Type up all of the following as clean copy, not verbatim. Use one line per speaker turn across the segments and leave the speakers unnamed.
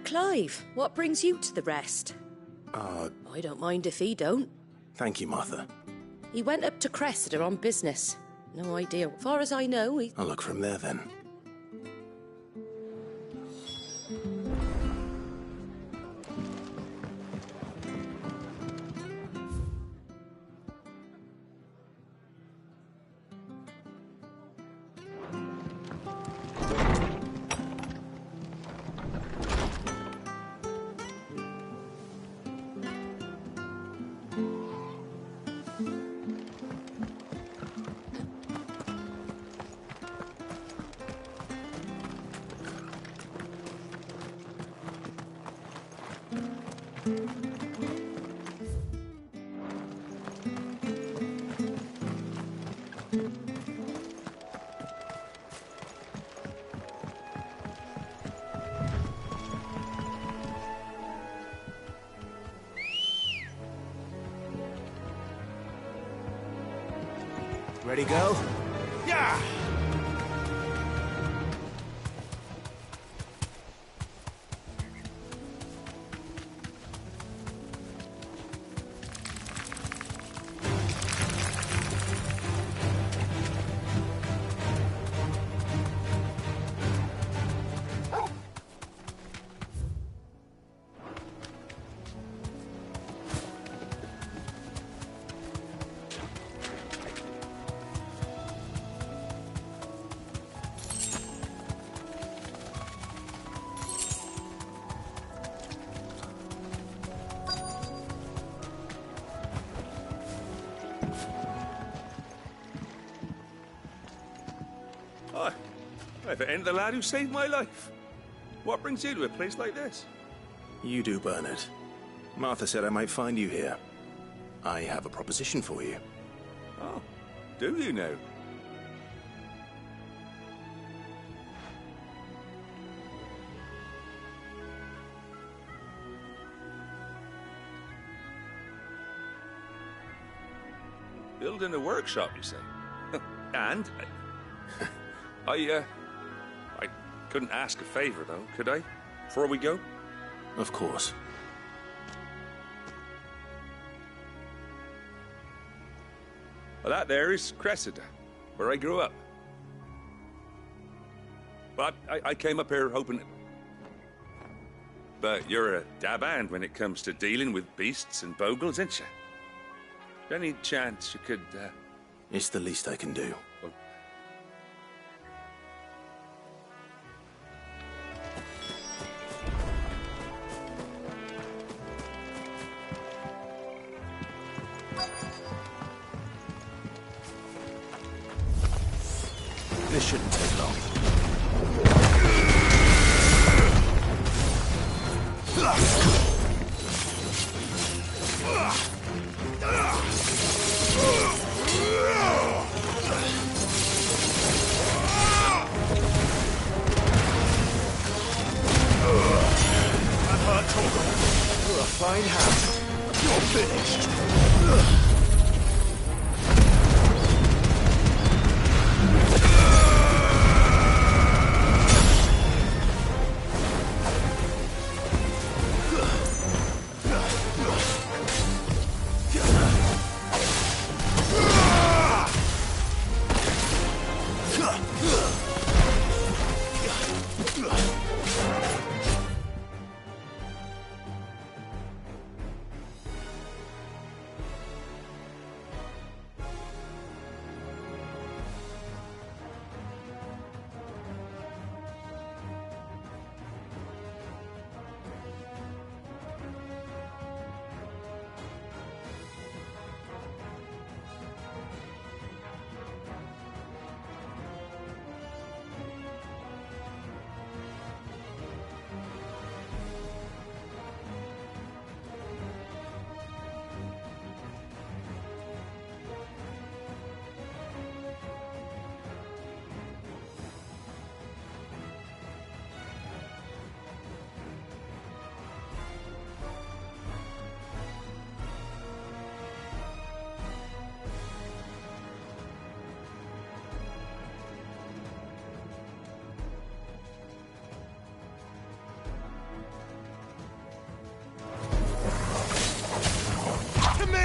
Clive, what brings you to the rest? I don't mind if he don't.
Thank you, Martha.
He went up to Cressida on business. No idea. Far as I know, he...
I'll look from there, then.
Ready, go?
Yeah! If it ain't the lad who saved my life. What brings you to a place like this?
You do, Bernard. Martha said I might find you here. I have a proposition for you.
Oh, do you now? Building a workshop, you say? And? I couldn't ask a favor, though, could I? Before we go?
Of course.
Well, that there is Cressida, where I grew up. But I came up here hoping... But you're a dab hand when it comes to dealing with beasts and bogles, ain't you? Any chance you could,
It's the least I can do.
Well,
This shouldn't take long.
You're a fine hound. You're finished.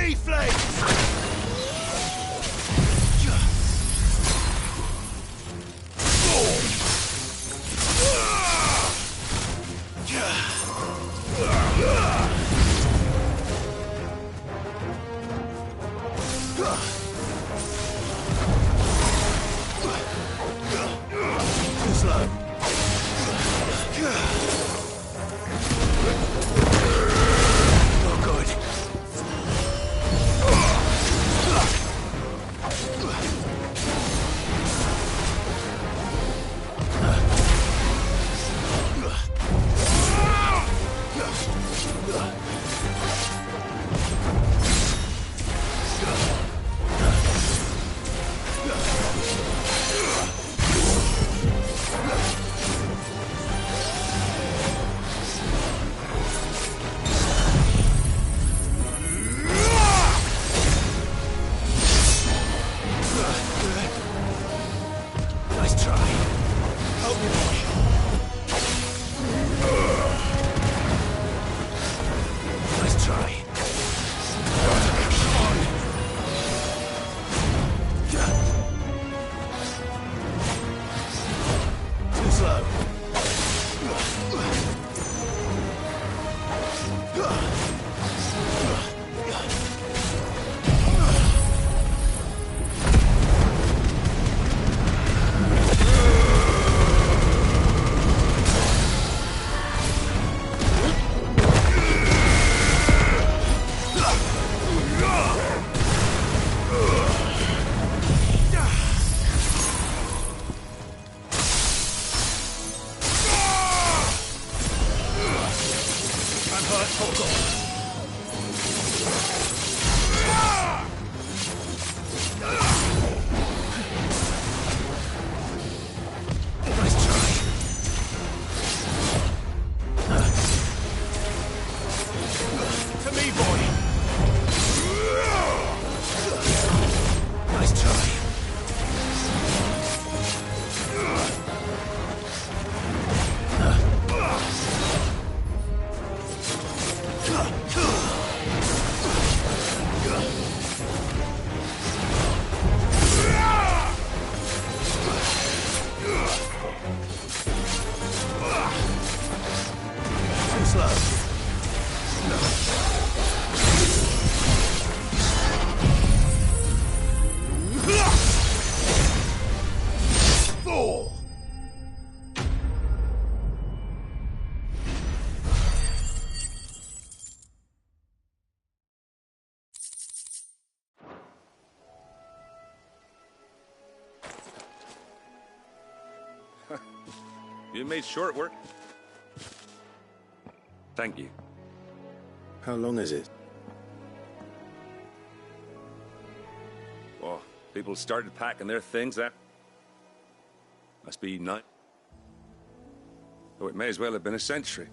me, flames!
You made short work. Thank you.
How long is it?
Oh, people started packing their things. That must be night. Oh, it may as well have been a century.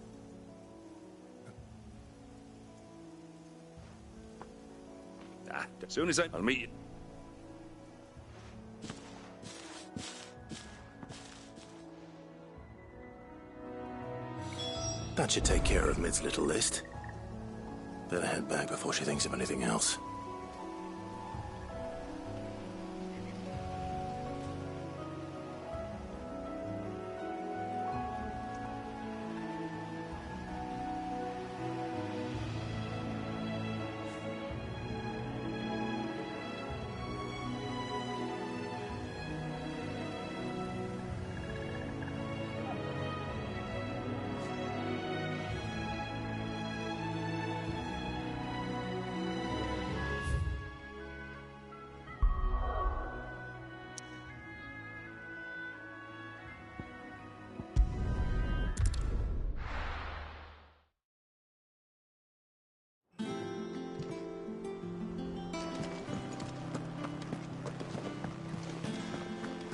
As soon as I'll meet you.
That should take care of Mid's little list. Better head back before she thinks of anything else.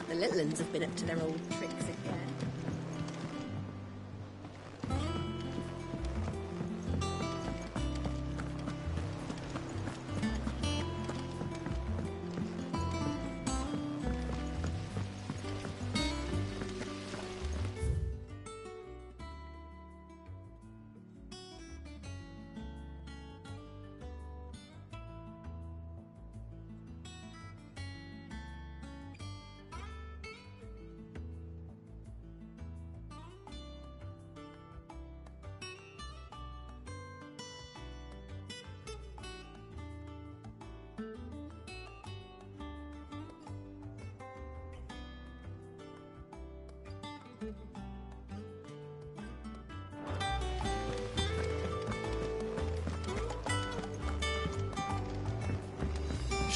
The little uns have been up to their old tricks again.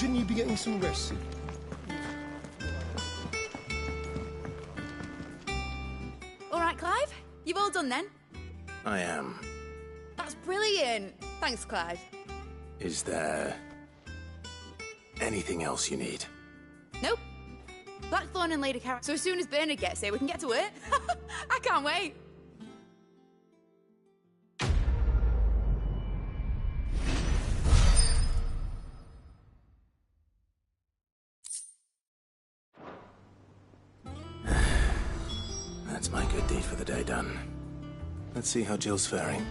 Shouldn't you be getting some rest soon?
All right, Clive. You've all done then?
I am.
That's brilliant. Thanks, Clive.
Is there anything else you need?
Nope. Blackthorn and Lady Cara. So as soon as Bernard gets here, we can get to work. I can't wait.
That's my good deed for the day done. Let's see how Jill's faring.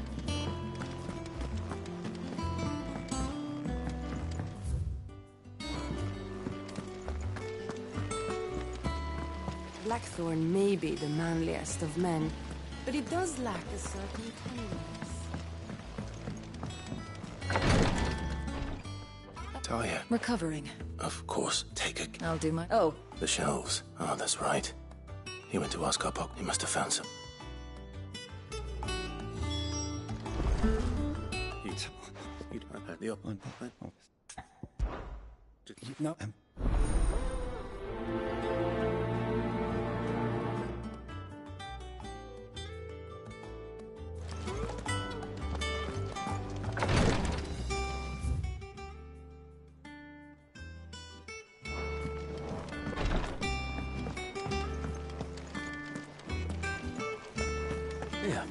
Blackthorn may be the manliest of men, but he does lack a certain tenderness.
Talia.
Recovering.
Of course. Take a...
I'll do my... Oh.
The shelves. Oh, that's right. He went to ask our pop. He must have found some. You'd had the
No.
Yeah.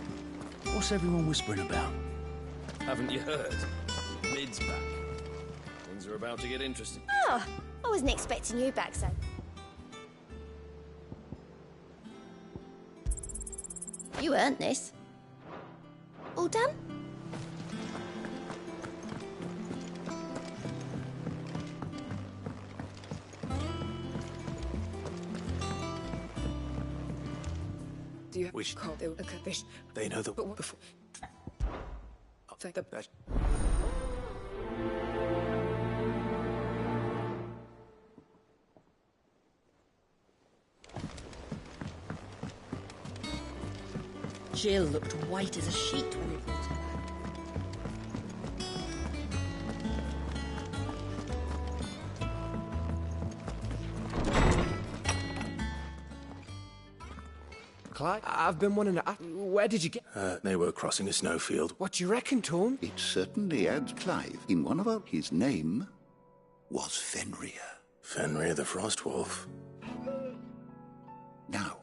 What's everyone whispering about?
Haven't you heard? Mid's back. Things are about to get interesting.
Oh, I wasn't expecting you back, son. You earned this. All done?
Do you
Which-
call the fish?
They know the...
But what before? Thank the best. Jill looked white as a sheet when we brought her back.
Clive, I've been wanting to ask, where did you get...
They were crossing a snowfield.
What do you reckon, Tom?
It certainly adds Clive. In one of our... His name was Fenrir.
Fenrir the Frostwolf.
Now,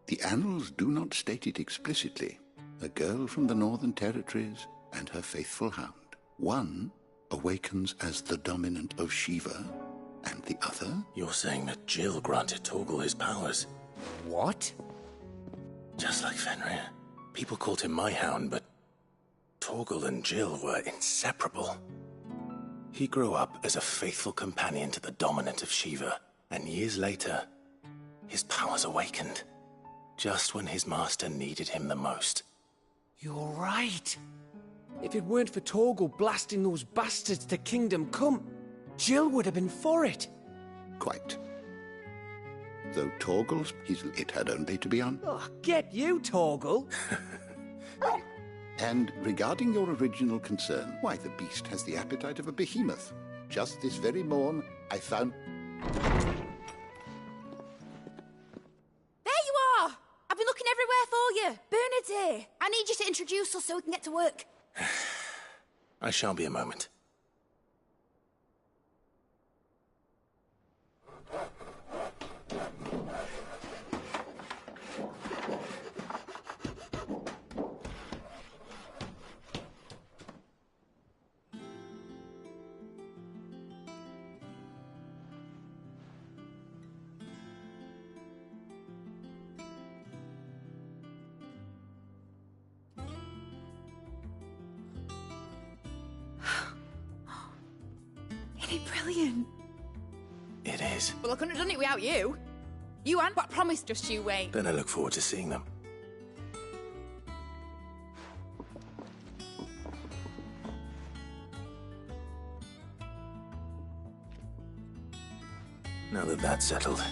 the annals do not state it explicitly. A girl from the Northern Territories and her faithful hound. One awakens as the dominant of Shiva, and the other...
You're saying that Jill granted Torgal his powers?
What?
Just like Fenrir. People called him my hound, but Torgal and Jill were inseparable. He grew up as a faithful companion to the dominant of Shiva, and years later, his powers awakened. Just when his master needed him the most.
You're right. If it weren't for Torgal blasting those bastards to Kingdom Come, Jill would have been for it.
Quite. Though Torgal's, it had only to be on.
Oh, get you, Torgal.
And regarding your original concern, why, the beast has the appetite of a behemoth. Just this very morn, I found...
There you are! I've been looking everywhere for you. Bernard's here. I need you to introduce us so we can get to work.
I shall be a moment.
Isn't it brilliant?
It is.
Well, I couldn't have done it without you. You and but I promise, just you wait.
Then I look forward to seeing them. Now that that's settled,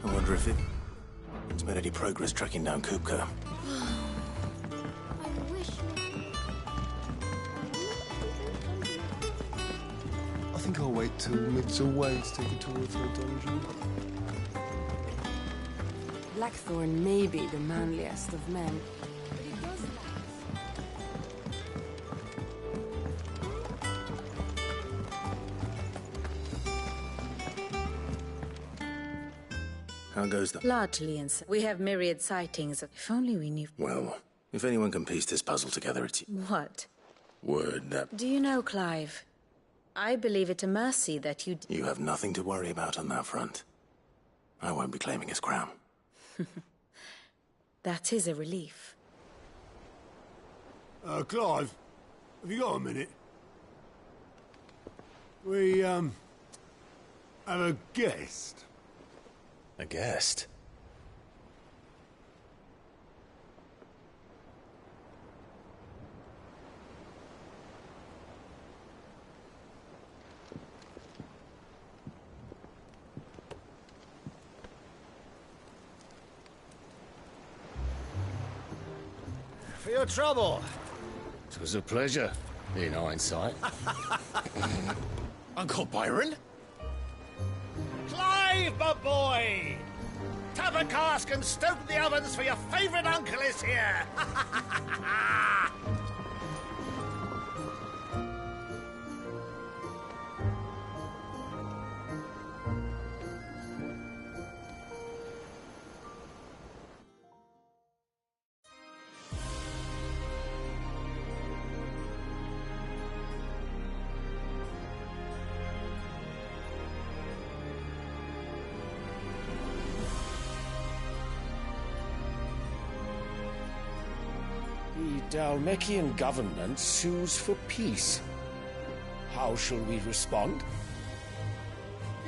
I wonder if it's made any progress tracking down Kupka.
I think
think I'll wait till mid's away to take a tour of her dungeon.
Blackthorn may be the manliest of men, but he does
How goes the...
Largely, and we have myriad sightings. If only we knew...
Well, if anyone can piece this puzzle together, it's...
What?
Word that...
Do you know, Clive? I believe it a mercy that you...
You have nothing to worry about on that front. I won't be claiming his crown.
That is a relief.
Clive, have you got a minute? We, have a guest.
A guest?
For your trouble.
It was a pleasure, in hindsight.
Uncle Byron? Clive, my boy! Tap a cask and stoke the ovens for your favourite uncle is here!
The Dalmekian government sues for peace. How shall we respond?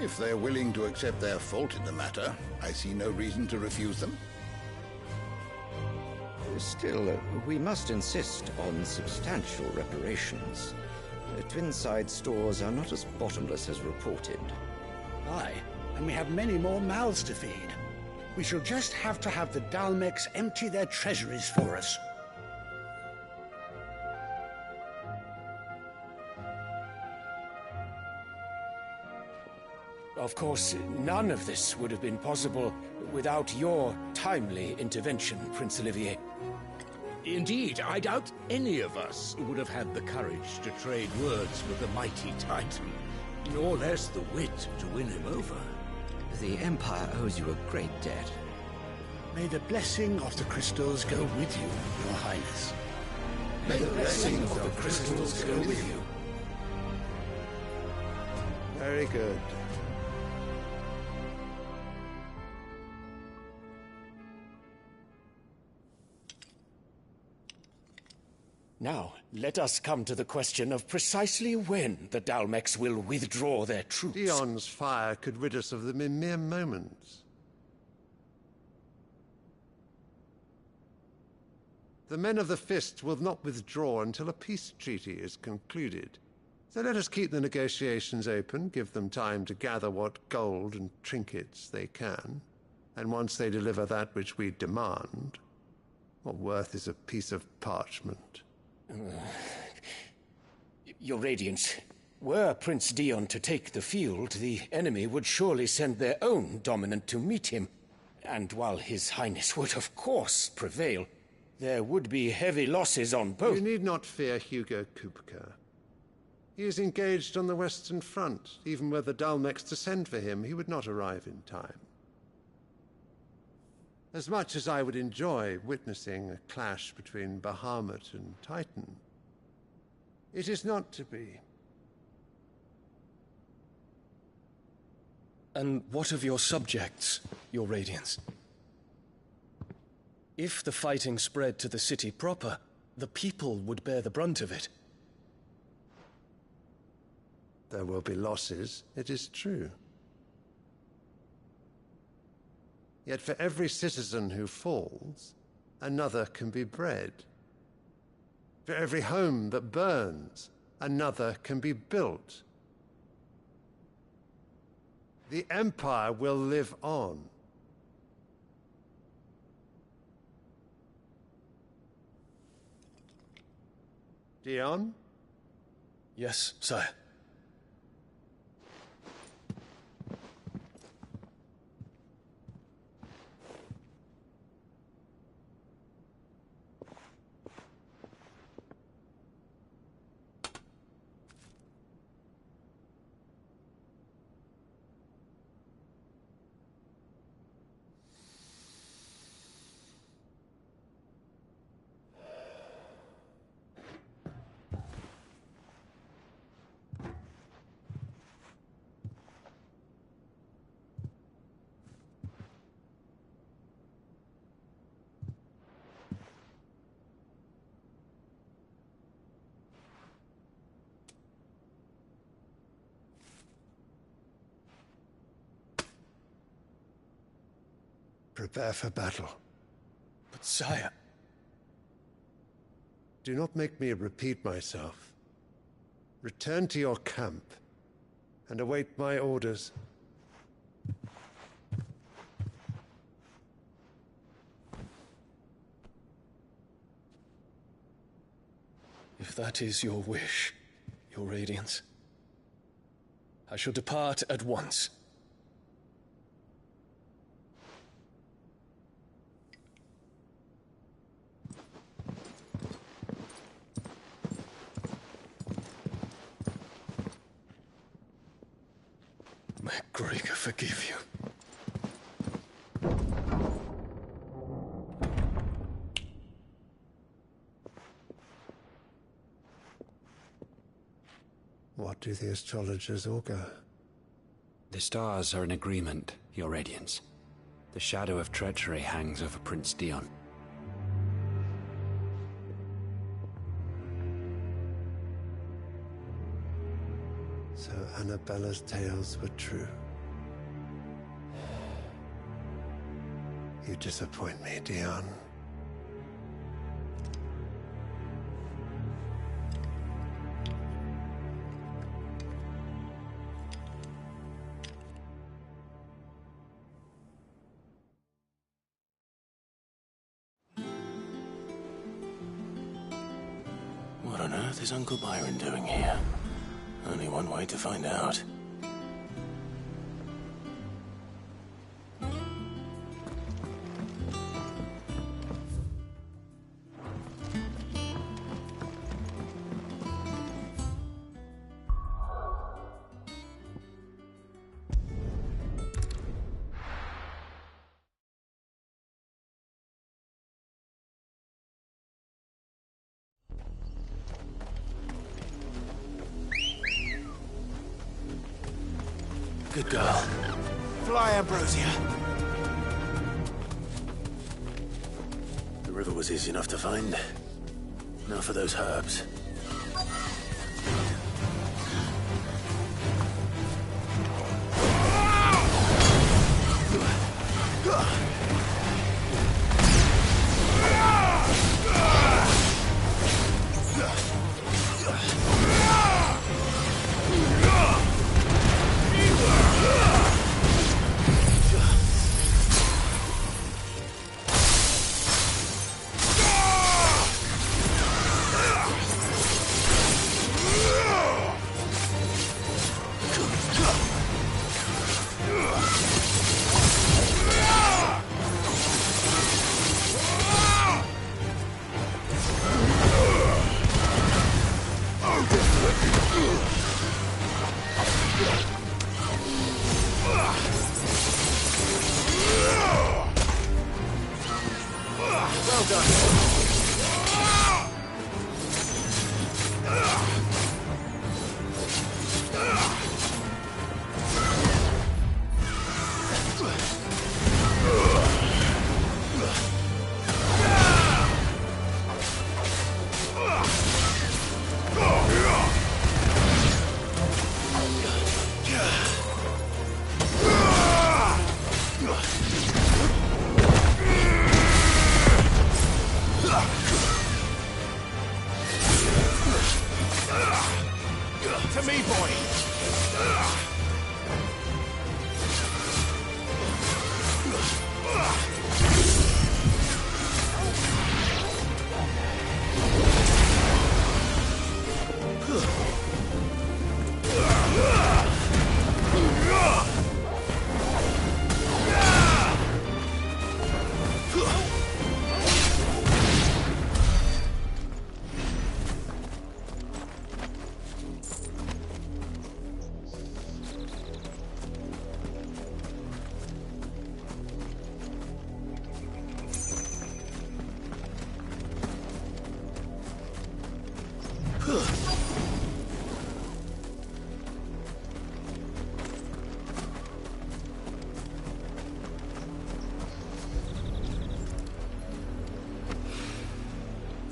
If they're willing to accept their fault in the matter, I see no reason to refuse them.
Still, we must insist on substantial reparations. Twinside stores are not as bottomless as reported.
Aye, and we have many more mouths to feed. We shall just have to have the Dalmecs empty their treasuries for us.
Of course, none of this would have been possible without your timely intervention, Prince Olivier.
Indeed, I doubt any of us would have had the courage to trade words with the mighty Titan, nor less the wit to win him over.
The Empire owes you a great debt.
May the blessing of the crystals go with you, Your Highness.
May the blessing of the crystals go with you.
Very good.
Now, let us come to the question of precisely when the Dalmecs will withdraw their troops.
Dion's fire could rid us of them in mere moments. The men of the Fist will not withdraw until a peace treaty is concluded. So let us keep the negotiations open, give them time to gather what gold and trinkets they can, and once they deliver that which we demand, what worth is a piece of parchment?
Your Radiance, were Prince Dion to take the field, the enemy would surely send their own dominant to meet him. And while His Highness would of course prevail, there would be heavy losses on both.
You need not fear Hugo Kupka. He is engaged on the Western Front. Even were the Dalmecs to send for him, he would not arrive in time. As much as I would enjoy witnessing a clash between Bahamut and Titan, it is not to be.
And what of your subjects, Your Radiance? If the fighting spread to the city proper, the people would bear the brunt of it.
There will be losses, it is true. Yet for every citizen who falls, another can be bred. For every home that burns, another can be built. The Empire will live on. Dion?
Yes, sire.
prepare for battle.
But sire...
Do not make me repeat myself. Return to your camp and await my orders.
If that is your wish, Your Radiance, I shall depart at once. May Gregor forgive you.
What do the astrologers augur?
The stars are in agreement, Your Radiance. The shadow of treachery hangs over Prince Dion.
So Annabella's tales were true. You disappoint me, Dion.
What on earth is Uncle Byron doing here? Only one way to find out. Good girl. Fly, Ambrosia. The river was easy enough to find. Now for those herbs.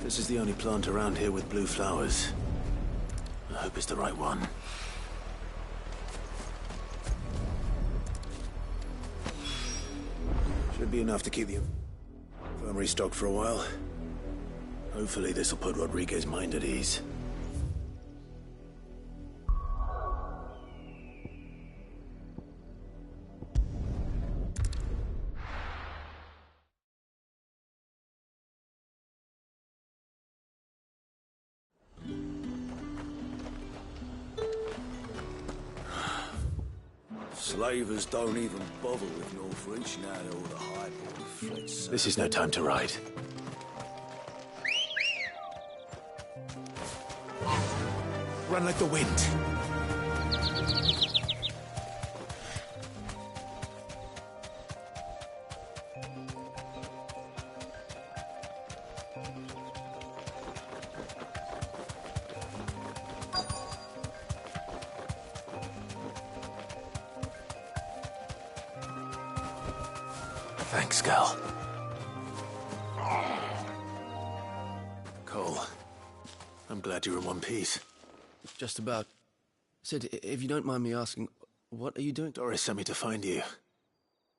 This is the only plant around here with blue flowers. I hope it's the right one. Should be enough to keep the infirmary stocked for a while. Hopefully this'll put Rodriguez's mind at ease.
Slavers don't even bother with Northreach now that all the highborn fled south.
This is no time to ride. Run like the wind. Thanks, girl. Cole, I'm glad you're in one piece.
Just about. Sid, if you don't mind me asking, what are you doing?
Doris sent me to find you.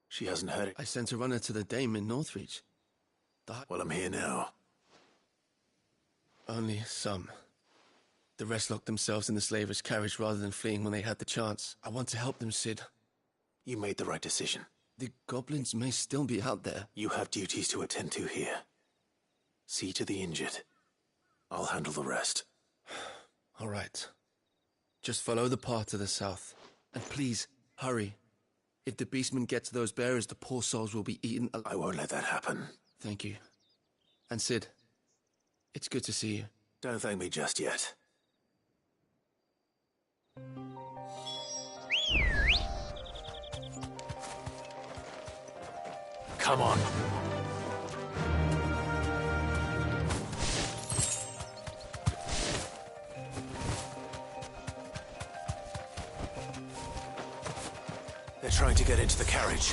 She hasn't heard it.
I sent a runner to the dame in Northreach.
Well, I'm here now.
Only some. The rest locked themselves in the slaver's carriage rather than fleeing when they had the chance. I want to help them, Sid.
You made the right decision.
The goblins may still be out there.
You have duties to attend to here. See to the injured. I'll handle the rest.
All right. Just follow the path to the south. And please, hurry. If the beastmen get to those bearers, the poor souls will be eaten alive.
I won't let that happen.
Thank you. And Sid, it's good to see you.
Don't thank me just yet. Come on. They're trying to get into the carriage.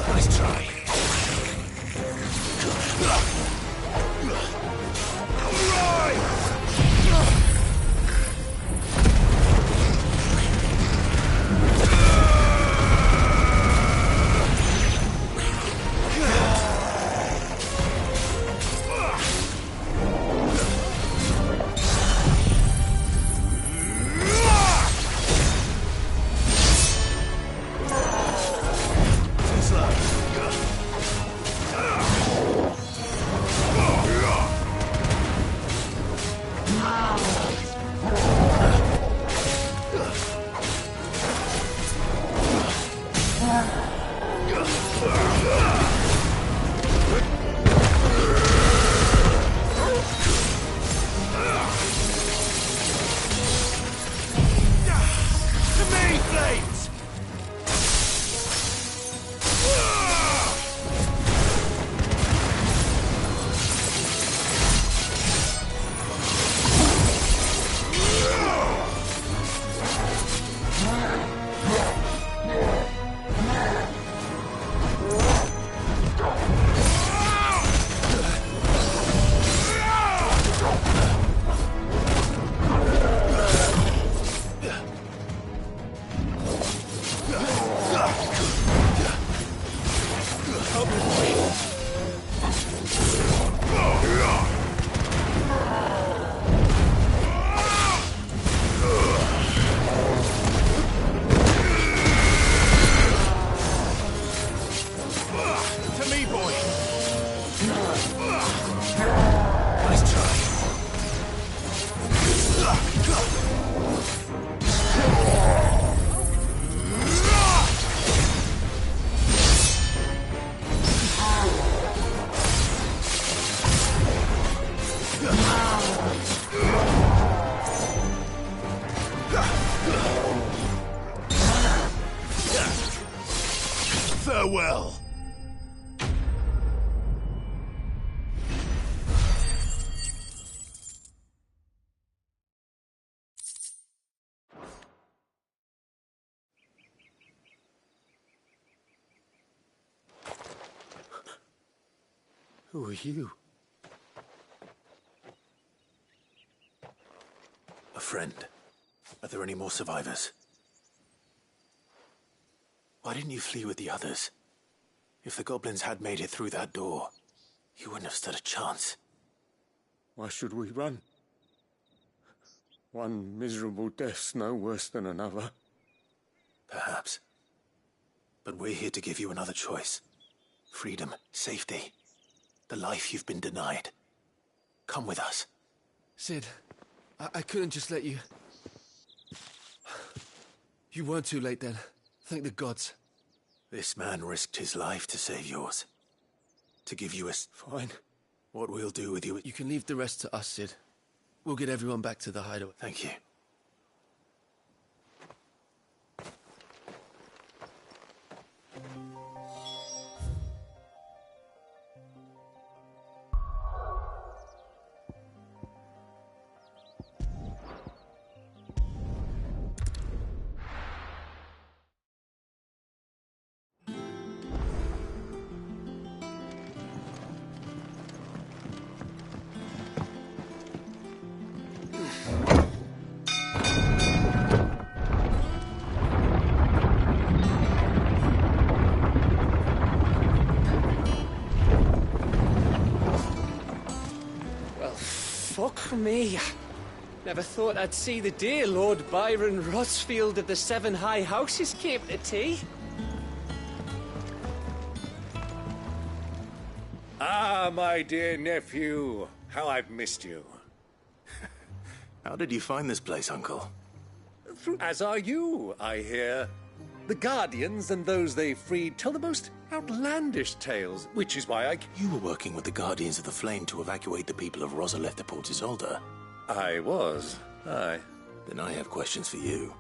Nice try.
Farewell.
Who are you?
A friend. Are there any more survivors? Why didn't you flee with the others? If the goblins had made it through that door, you wouldn't have stood a chance.
Why should we run? One miserable death's no worse than another.
Perhaps. But we're here to give you another choice. Freedom, safety, the life you've been denied. Come with us.
Sid, I couldn't just let you... You weren't too late then. Thank the gods.
This man risked his life to save yours. To give you a...
Fine.
What we'll do with you...
You can leave the rest to us, Sid. We'll get everyone back to the hideaway.
Thank you.
Fuck me. Never thought I'd see the dear Lord Byron Rosfield of the Seven High Houses came to tea.
Ah, my dear nephew. How I've missed you.
How did you find this place, Uncle?
As are you, I hear. The Guardians and those they freed tell the most outlandish tales, which is why
You were working with the Guardians of the Flame to evacuate the people of Rosalith to Port Isolde.
I was. Aye.
Then I have questions for you.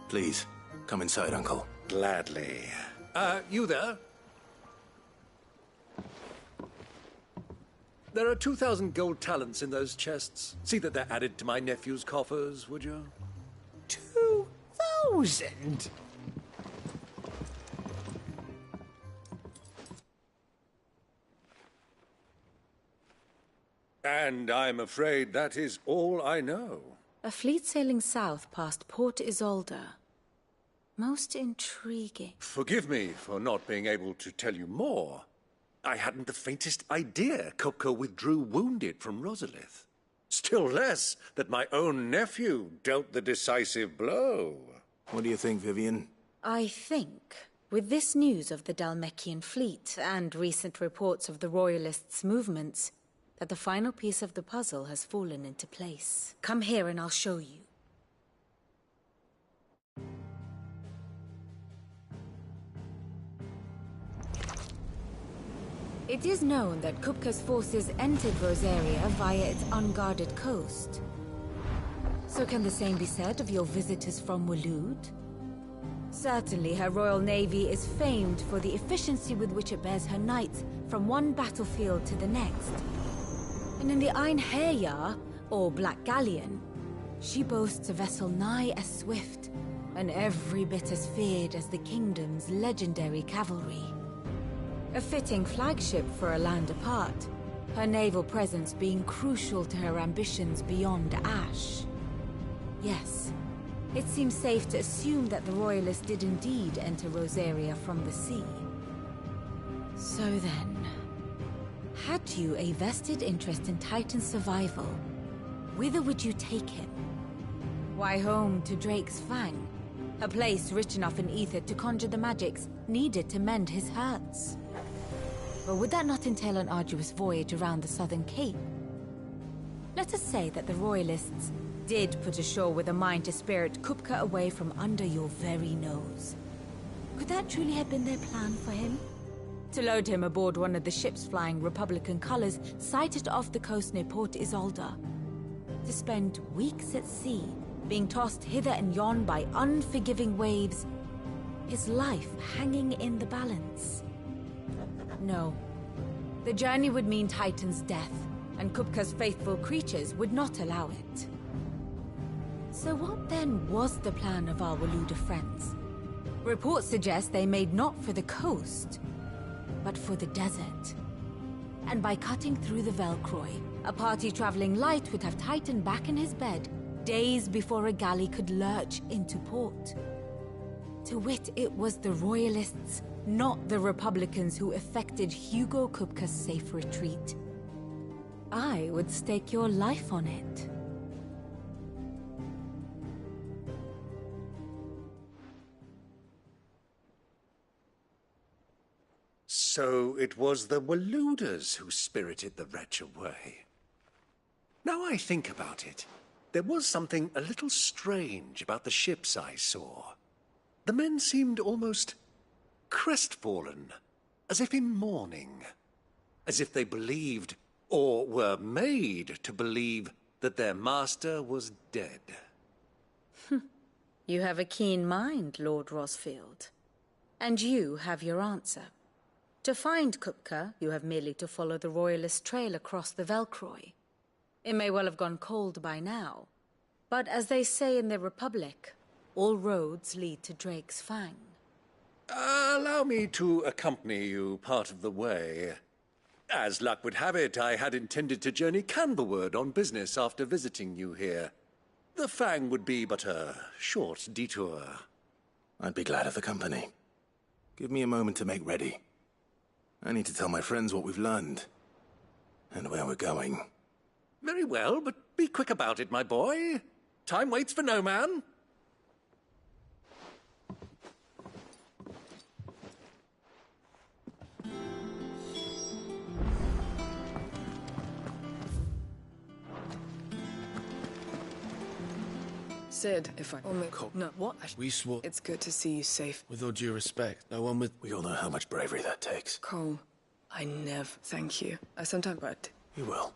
Please, come inside, Uncle.
Gladly. You there? There are 2,000 gold talents in those chests. See that they're added to my nephew's coffers, would you?
2,000?
And I'm afraid that is all I know.
A fleet sailing south past Port Isolde. Most intriguing.
Forgive me for not being able to tell you more. I hadn't the faintest idea Kupka withdrew wounded from Rosalith. Still less that my own nephew dealt the decisive blow.
What do you think, Vivian?
I think, with this news of the Dalmekian fleet and recent reports of the Royalists' movements, that the final piece of the puzzle has fallen into place. Come here and I'll show you. It is known that Kupka's forces entered Rosaria via its unguarded coast. So can the same be said of your visitors from Waloed? Certainly her Royal Navy is famed for the efficiency with which it bears her knights from one battlefield to the next. And in the Einherjar, or Black Galleon, she boasts a vessel nigh as swift, and every bit as feared as the kingdom's legendary cavalry. A fitting flagship for a land apart, her naval presence being crucial to her ambitions beyond Ash. Yes, it seems safe to assume that the Royalists did indeed enter Rosaria from the sea. So then, had you a vested interest in Titan's survival, whither would you take him? Why, home to Drake's Fang, a place rich enough in ether to conjure the magics needed to mend his hurts. But would that not entail an arduous voyage around the southern cape? Let us say that the Royalists did put ashore with a mind to spirit Kupka away from under your very nose. Could that truly have been their plan for him? To load him aboard one of the ships flying Republican colors sighted off the coast near Port Isolde. To spend weeks at sea, being tossed hither and yon by unforgiving waves, his life hanging in the balance. No. The journey would mean Titan's death, and Kupka's faithful creatures would not allow it. So what then was the plan of our Waluda friends? Reports suggest they made not for the coast, but for the desert. and by cutting through the Velcroy, a party traveling light would have Titan back in his bed days before a galley could lurch into port. To wit, it was the Royalists, not the Republicans, who effected Hugo Kupka's safe retreat. I would stake your life on it.
So it was the Waluders who spirited the wretch away. Now I think about it, there was something a little strange about the ships I saw. The men seemed almost crestfallen, as if in mourning, as if they believed, or were made to believe, that their master was dead.
You have a keen mind, Lord Rosfield. And you have your answer. To find Kupka, you have merely to follow the Royalist trail across the Velcroy. It may well have gone cold by now, but as they say in the Republic, all roads lead to Drake's Fang.
Allow me to accompany you part of the way. As luck would have it, I had intended to journey Canberward on business after visiting you here. The Fang would be but a short detour.
I'd be glad of the company. Give me a moment to make ready. I need to tell my friends what we've learned, and where we're going.
Very well, but be quick about it, my boy. Time waits for no man.
Sid, if I... No, what?
We swore...
It's good to see you safe.
With all due respect, no one would...
We all know how much bravery that takes.
Cole, I never thank you. I sometimes... But...
You will.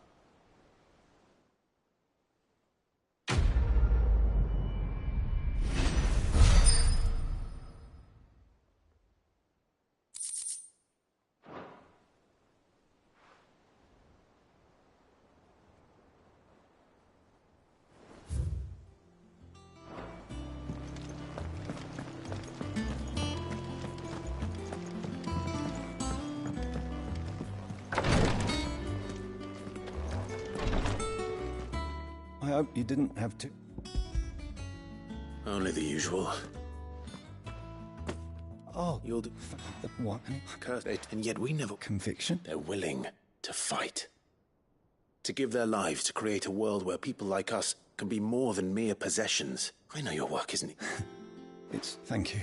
I hope you didn't have to.
Only the usual.
Oh,
You'll do...
what?
Cursed, and yet we never...
Conviction?
They're willing to fight. To give their lives to create a world where people like us can be more than mere possessions. I know your work, isn't it?
It's... Thank you.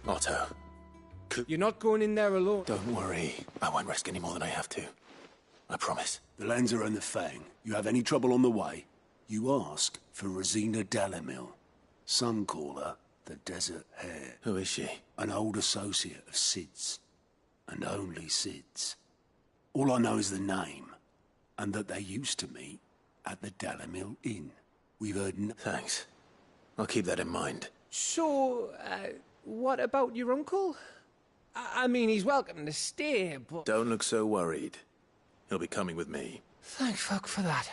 Otto.
You're not going in there alone.
Don't worry. I won't risk any more than I have to. I promise.
The Lanza and the Fang. You have any trouble on the way? You ask for Rosina Dalamil. Some call her the Desert Hare.
Who is she?
An old associate of Sid's. And only Sid's. All I know is the name, and that they used to meet at the Dalamil Inn. We've heard no...
Thanks. I'll keep that in mind.
So, what about your uncle? I mean, he's welcome to stay, but...
Don't look so worried. He'll be coming with me.
Thank fuck for that.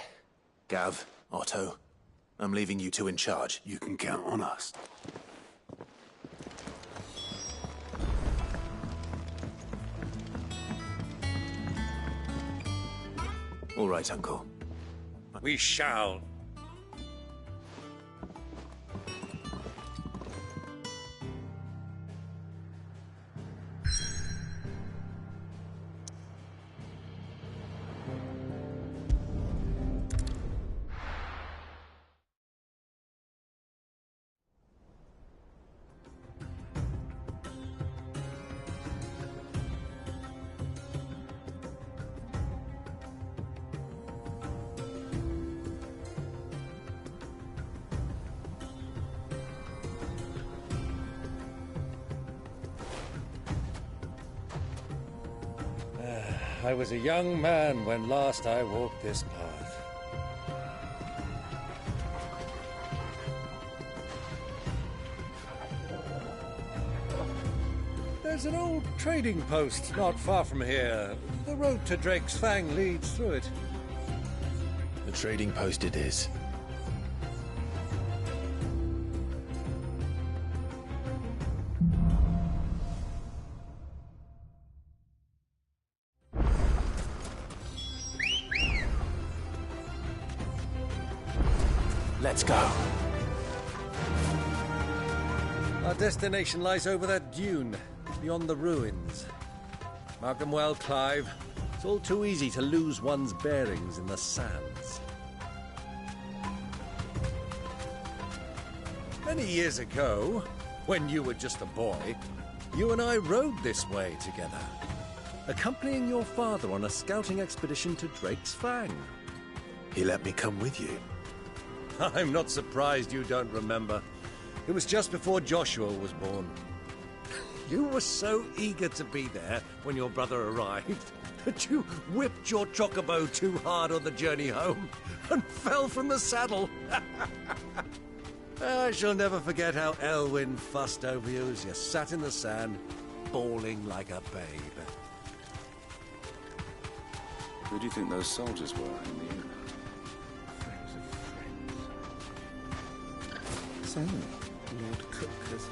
Gav, Otto, I'm leaving you two in charge.
You can count on us.
All right, Uncle.
We shall. I was a young man when last I walked this path. There's an old trading post not far from here. The road to Drake's Fang leads through it.
The trading post it is. Let's go.
Our destination lies over that dune, beyond the ruins. Mark them well, Clive. It's all too easy to lose one's bearings in the sands. Many years ago, when you were just a boy, you and I rode this way together, accompanying your father on a scouting expedition to Drake's Fang.
He let me come with you.
I'm not surprised you don't remember. It was just before Joshua was born. You were so eager to be there when your brother arrived that you whipped your chocobo too hard on the journey home and fell from the saddle. I shall never forget how Elwyn fussed over you as you sat in the sand, bawling like a babe.
Who do you think those soldiers were in the inn?
So, Lord Cook has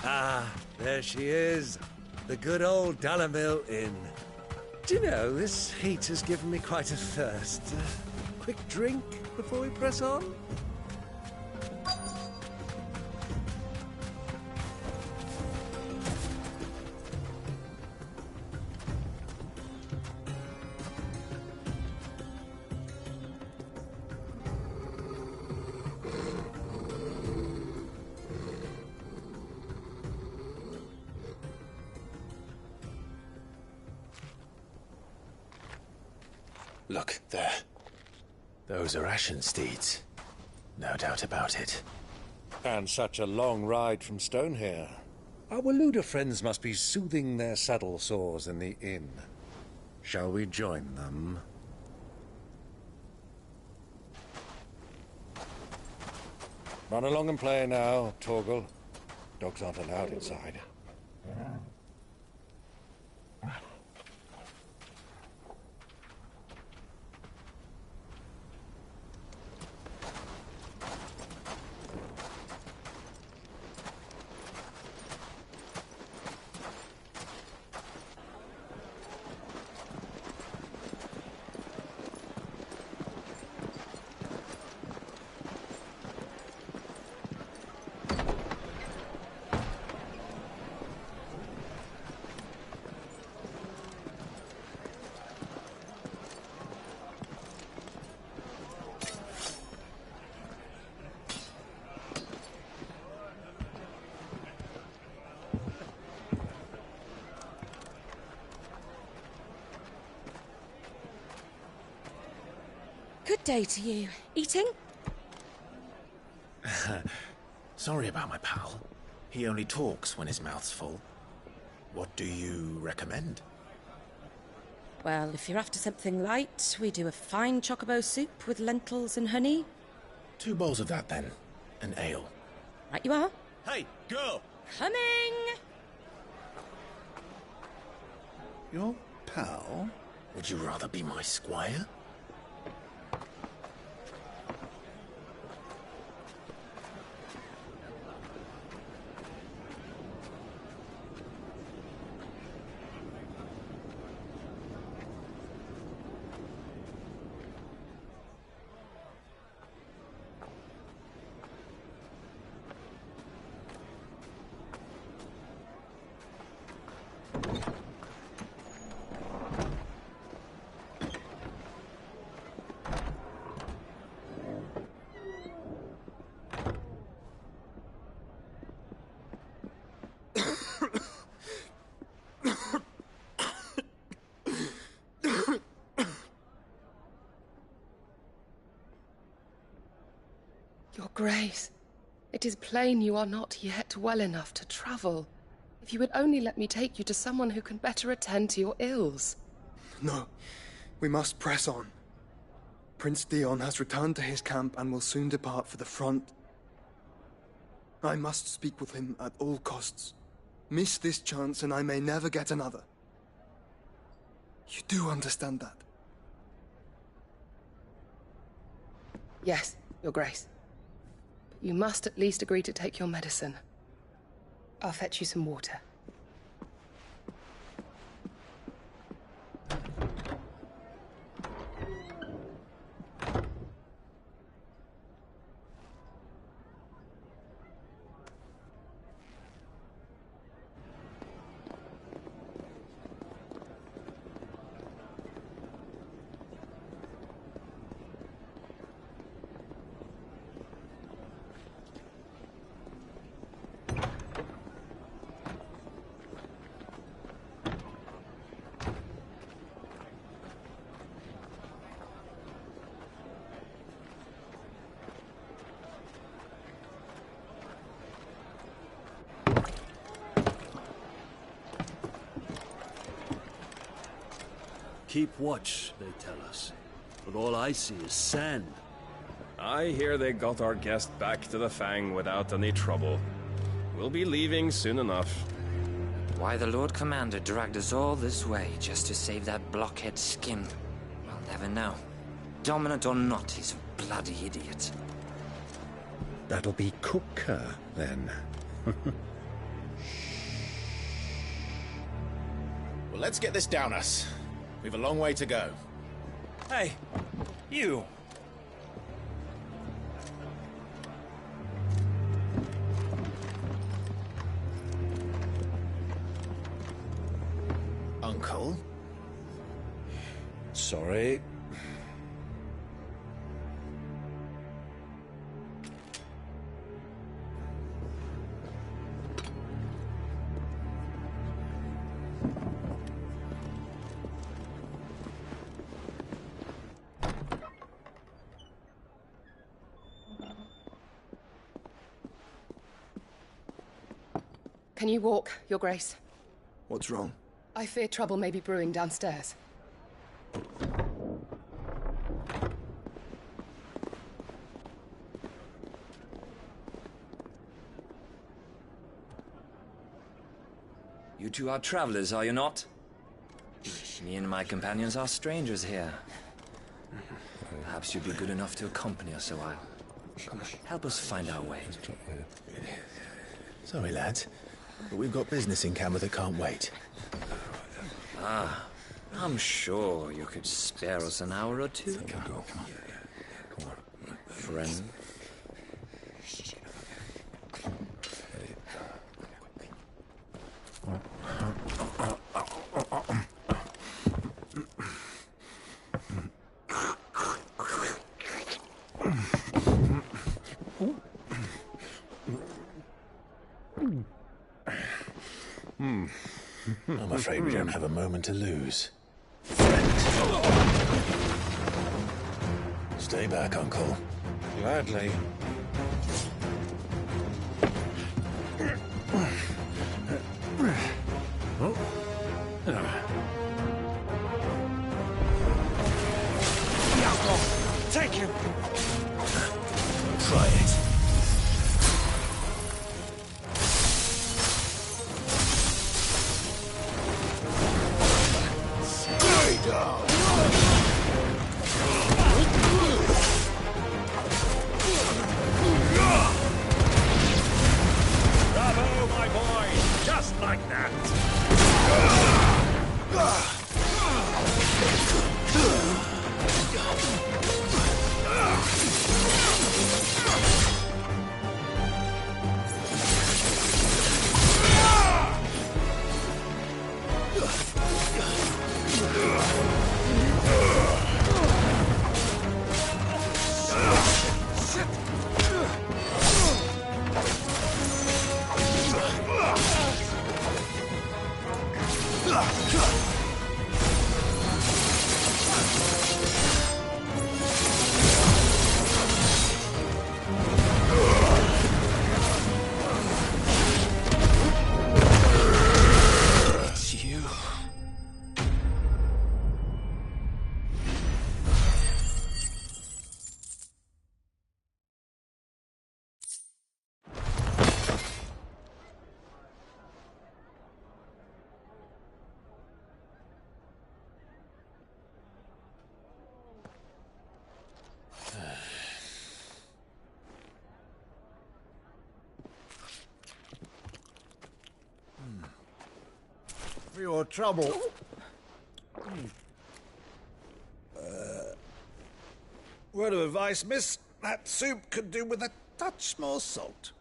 Ah, there she is. The good old Dalamil Inn. Do you know, this heat has given me quite a thirst. Quick drink before we press on?
Look, there. Those are Ashen steeds. No doubt about it.
And such a long ride from Stonehair. Our Waluda friends must be soothing their saddle sores in the inn. Shall we join them? Run along and play now, Torgal. Dogs aren't allowed inside.
Good day to you. Eating?
Sorry about my pal. He only talks when his mouth's full. What do you recommend?
Well, if you're after something light, we do a fine chocobo soup with lentils and honey.
2 bowls of that, then. An ale.
Right you are.
Hey, girl!
Coming!
Your pal?
Would you rather be my squire?
Your Grace, it is plain you are not yet well enough to travel. If you would only let me take you to someone who can better attend to your ills.
No.
We must press on. Prince Dion has returned to his camp and will soon depart for the front. I must speak with him at all costs. Miss this chance and I may never get another. You do understand that?
Yes, Your Grace. But you must at least agree to take your medicine. I'll fetch you some water.
Keep watch, they tell us. But all I see is sand.
I hear they got our guest back to the Fang without any trouble. We'll be leaving soon enough.
Why the Lord Commander dragged us all this way just to save that blockhead skin, we'll never know. Dominant or not, he's a bloody idiot.
That'll be Kupka, then.
Well, let's get this down us. We've a long way to go.
Hey, you!
Uncle?
Sorry.
Can you walk, Your Grace?
What's wrong?
I fear trouble may be brewing downstairs.
You two are travelers, are you not? Me and my companions are strangers here. Perhaps you'd be good enough to accompany us a while. Help us find our way.
Sorry, lads, but we've got business in camera that can't wait.
Ah, I'm sure you could spare us an hour or two.
Come on.
Friend.
I'm afraid we don't have a moment to lose. Stay back, Uncle.
Gladly.
Take him!
Try it. Stay down!
Bravo, my boy! Just like that! for your trouble. Word of advice, miss. That soup could do with a touch more salt.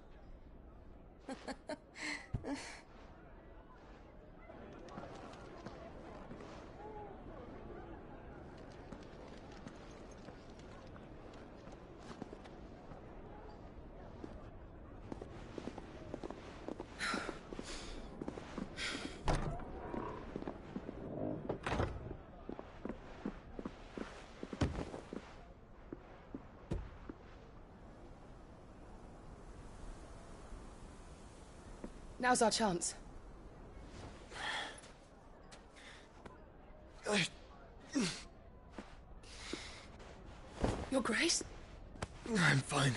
Now's our chance. Your Grace?
I'm fine.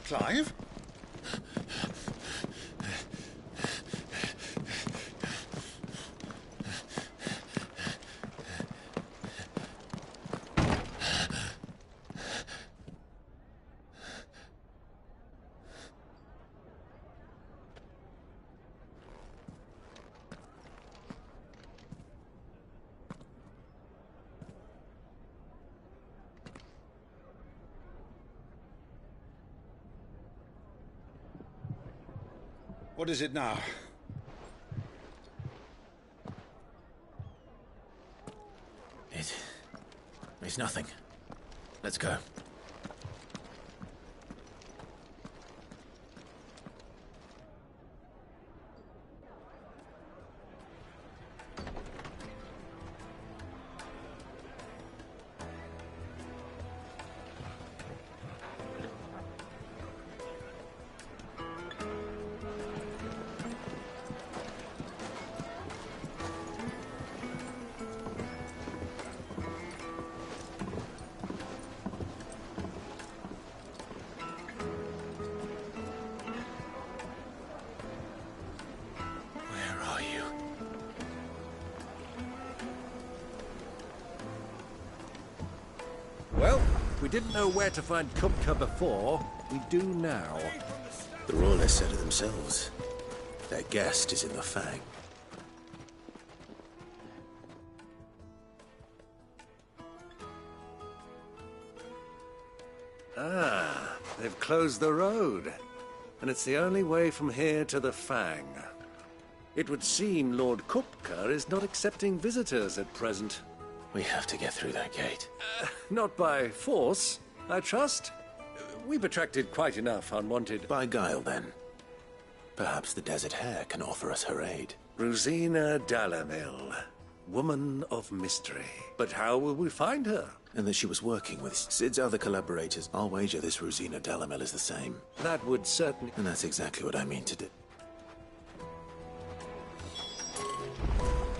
Clive? What is it now?
It's nothing. Let's go.
Well, we didn't know where to find Kupka before. We do now.
The Royalists said it themselves. Their guest is in the Fang.
Ah, they've closed the road. And it's the only way from here to the Fang. It would seem Lord Kupka is not accepting visitors at present.
We have to get through that gate.
Not by force, I trust. We've attracted quite enough unwanted...
By guile, then. Perhaps the Desert Hare can offer us her aid.
Rosina Dalamil, woman of mystery. But how will we find her?
And that she was working with Sid's other collaborators. I'll wager this Rosina Dalamil is the same.
That would certainly...
And that's exactly what I mean to do.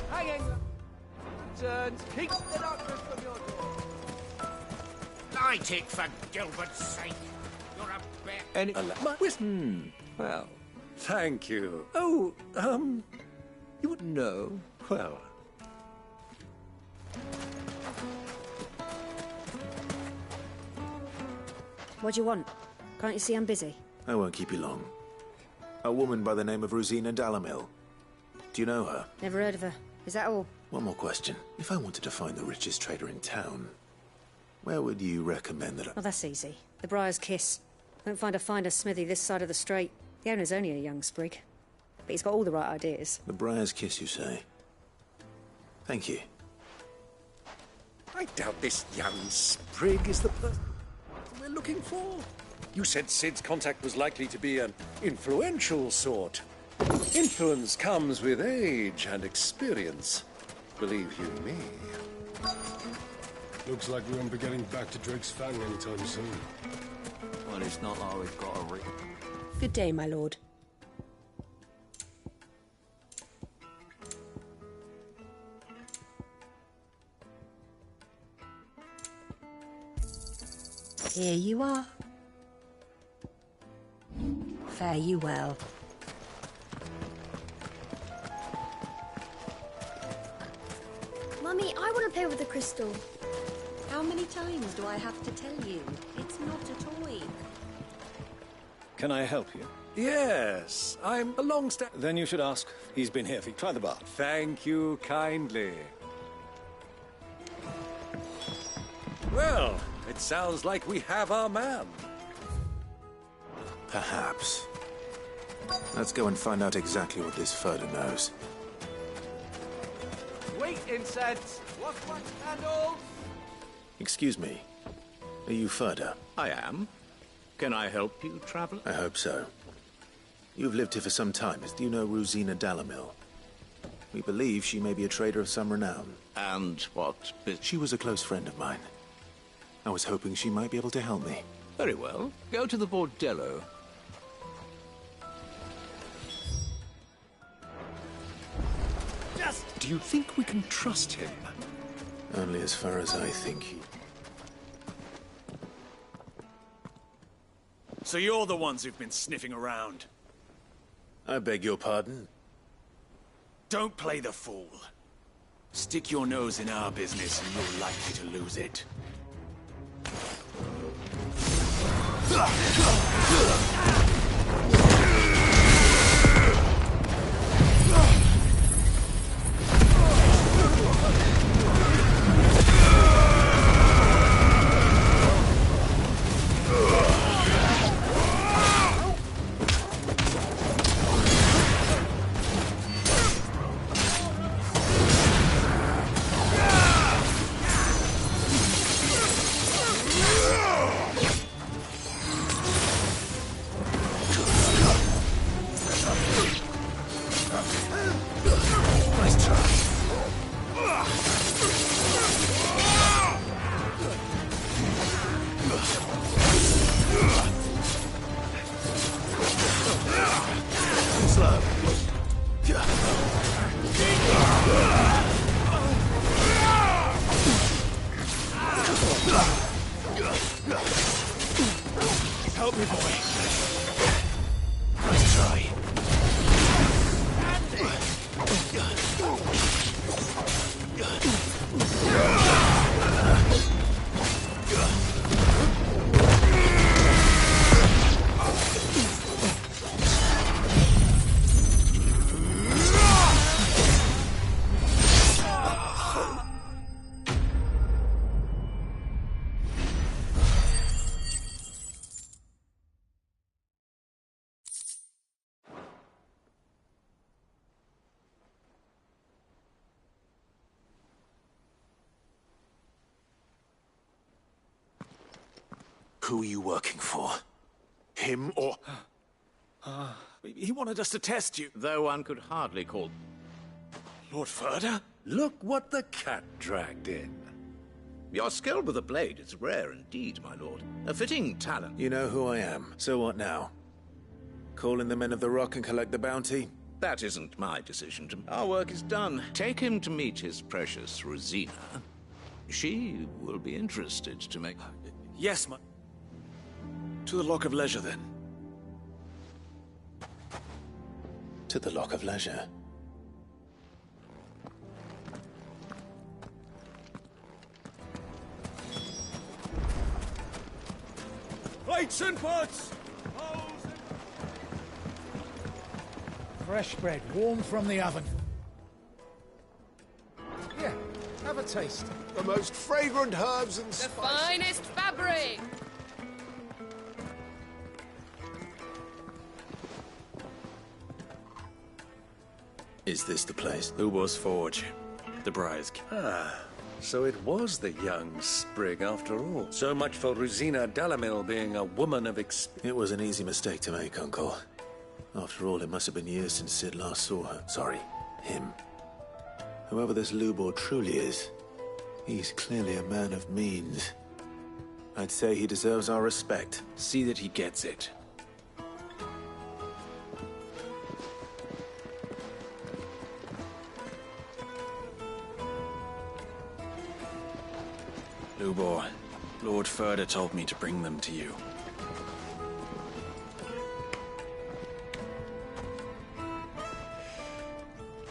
Hanging! Turns, keep the darkness from your door.
I take for Gilbert's sake. You're a bear.
Any...
Well,
thank you.
Oh, you wouldn't know.
Well...
What do you want? Can't you see I'm busy?
I won't keep you long. A woman by the name of Rosina Dalamil. Do you know her?
Never heard of her. Is that all?
One more question. If I wanted to find the richest trader in town, where would you recommend that I...
Oh, that's easy. The Briar's Kiss. Won't find a finer smithy this side of the strait. The owner's only a young sprig. But he's got all the right ideas.
The Briar's Kiss, you say? Thank you.
I doubt this young sprig is the person we're looking for. You said Sid's contact was likely to be an influential sort. Influence comes with age and experience. Believe you me.
Looks like we won't be getting back to Drake's Fang anytime soon.
Well, it's not like we've got a
Good day, my lord. Here you are. Fare you well.
Mummy, I want to play with the crystal.
How many times do I have to tell you? It's not a toy.
Can I help you?
Yes, I'm a long-standing...
Then you should ask. He's been here. Try the bar.
Thank you kindly. Well, it sounds like we have our man.
Perhaps. Let's go and find out exactly what this Furder knows.
Wait, incense! What's my candles?
Excuse me. Are you Furder?
I am. Can I help you, traveler?
I hope so. You've lived here for some time. Do you know Rosina Dalamil? We believe she may be a trader of some renown.
And what?
She was a close friend of mine. I was hoping she might be able to help me.
Very well. Go to the bordello.
Do you think we can trust him?
Only as far as I think he...
So you're the ones who've been sniffing around.
I beg your pardon?
Don't play the fool. Stick your nose in our business and you're likely to lose it. Help me, boy. Nice try.
Who are you working for? Him or...
He wanted us to test you.
Though one could hardly call...
Lord Furder?
Look what the cat dragged in.
Your skill with the blade is rare indeed, my lord. A fitting talent.
You know who I am. So what now? Call in the Men of the Rock and collect the bounty?
That isn't my decision. Our work is done. Take him to meet his precious Rosina. She will be interested to make...
Yes, my... To the Lock of Leisure, then.
To the Lock of Leisure.
Plates and pots!
Fresh bread, warm from the oven.
Yeah, have a taste.
The most fragrant herbs and
The
spices.
finest fabric!
Is this the place?
Ubor's Forge. The Briar's...
Ah, so it was the young sprig after all. So much for Rosina Dalamil being a woman of
It was an easy mistake to make, Uncle. After all, it must have been years since Sid last saw her. Sorry, him. Whoever this Lubor truly is, He's clearly a man of means. I'd say he deserves our respect.
See that he gets it. Lubor, Lord Furder told me to bring them to you.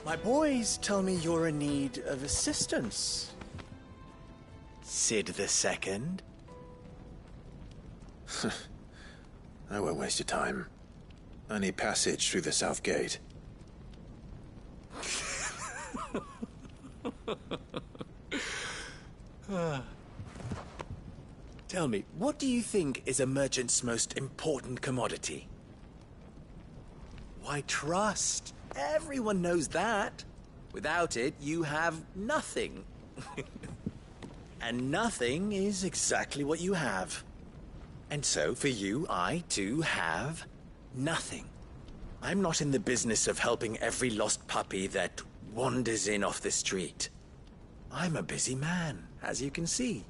My boys tell me you're in need of assistance. Sid the Second?
I won't waste your time. I need passage through the south gate.
Tell me, what do you think is a merchant's most important commodity? Why, trust. Everyone knows that. Without it, you have nothing. And nothing is exactly what you have. And so, for you, I, too, have nothing. I'm not in the business of helping every lost puppy that wanders in off the street. I'm a busy man, as you can see.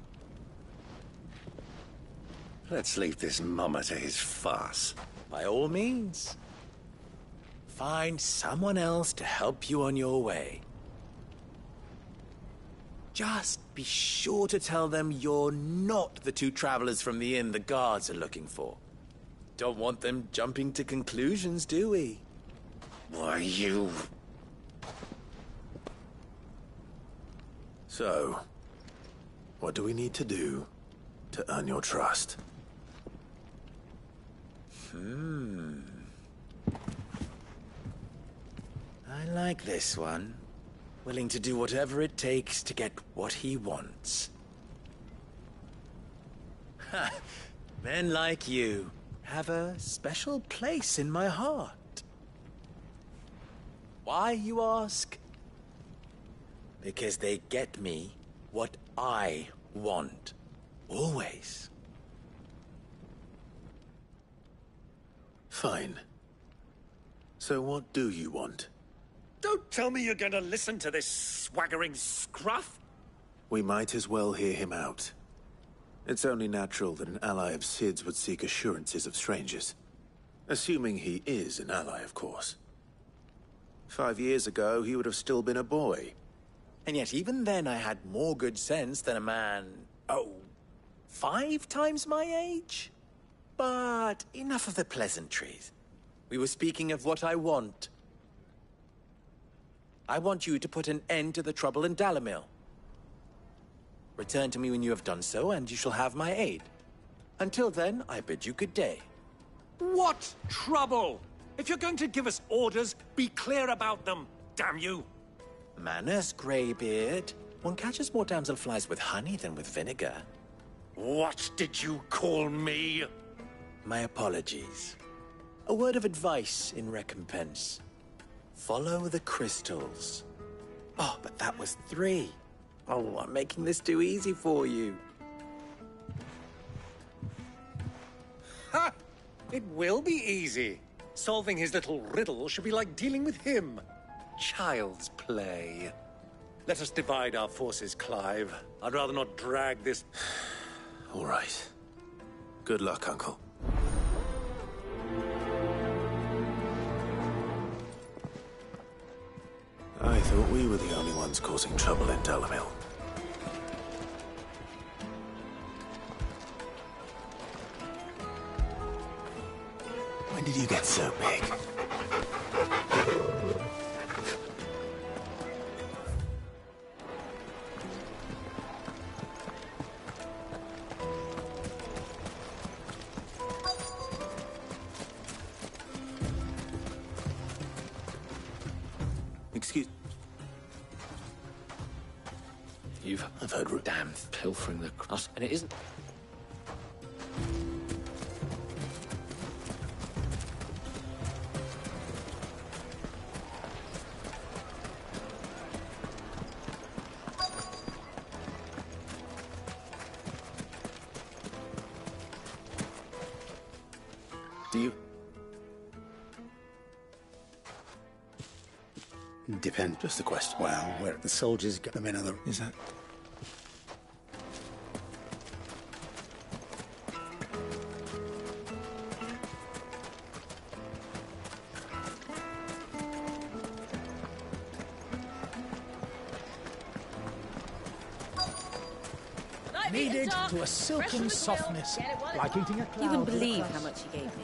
Let's leave this mummer to his farce.
By all means. Find someone else to help you on your way. Just be sure to tell them you're not the two travelers from the inn the guards are looking for. Don't want them jumping to conclusions, do we?
Why, you...
So, what do we need to do to earn your trust?
I like this one. Willing to do whatever it takes to get what he wants. Ha! Men like you have a special place in my heart. Why, you ask? Because they get me what I want. Always.
Fine. So what do you want?
Don't tell me you're going to listen to this swaggering scruff!
We might as well hear him out. It's only natural that an ally of Sid's would seek assurances of strangers. Assuming he is an ally, of course. 5 years ago, he would have still been a boy.
And yet even then I had more good sense than a man, 5 times my age? But enough of the pleasantries. We were speaking of what I want. I want you to put an end to the trouble in Dalamil. Return to me when you have done so, and you shall have my aid. Until then, I bid you good day.
What trouble? If you're going to give us orders, be clear about them, damn you!
Manners, Greybeard. One catches more damselflies with honey than with vinegar.
What did you call me?
My apologies. A word of advice in recompense. Follow the crystals. Oh, but that was 3. Oh, I'm making this too easy for you.
Ha! It will be easy. Solving his little riddle should be like dealing with him. Child's play. Let us divide our forces, Clive. I'd rather not drag this...
All right. Good luck, Uncle. I thought we were the only ones causing trouble in Dalamil. When did you get so big? Excuse...
I've heard damn pilfering the cross, and it isn't...
Do you...
Depend.
Just a question.
Well, where the soldiers get them in other...
Is that...
Kneaded to a silken softness, like eating a cloud.
You wouldn't
with a
believe
crust.
how much he gave me.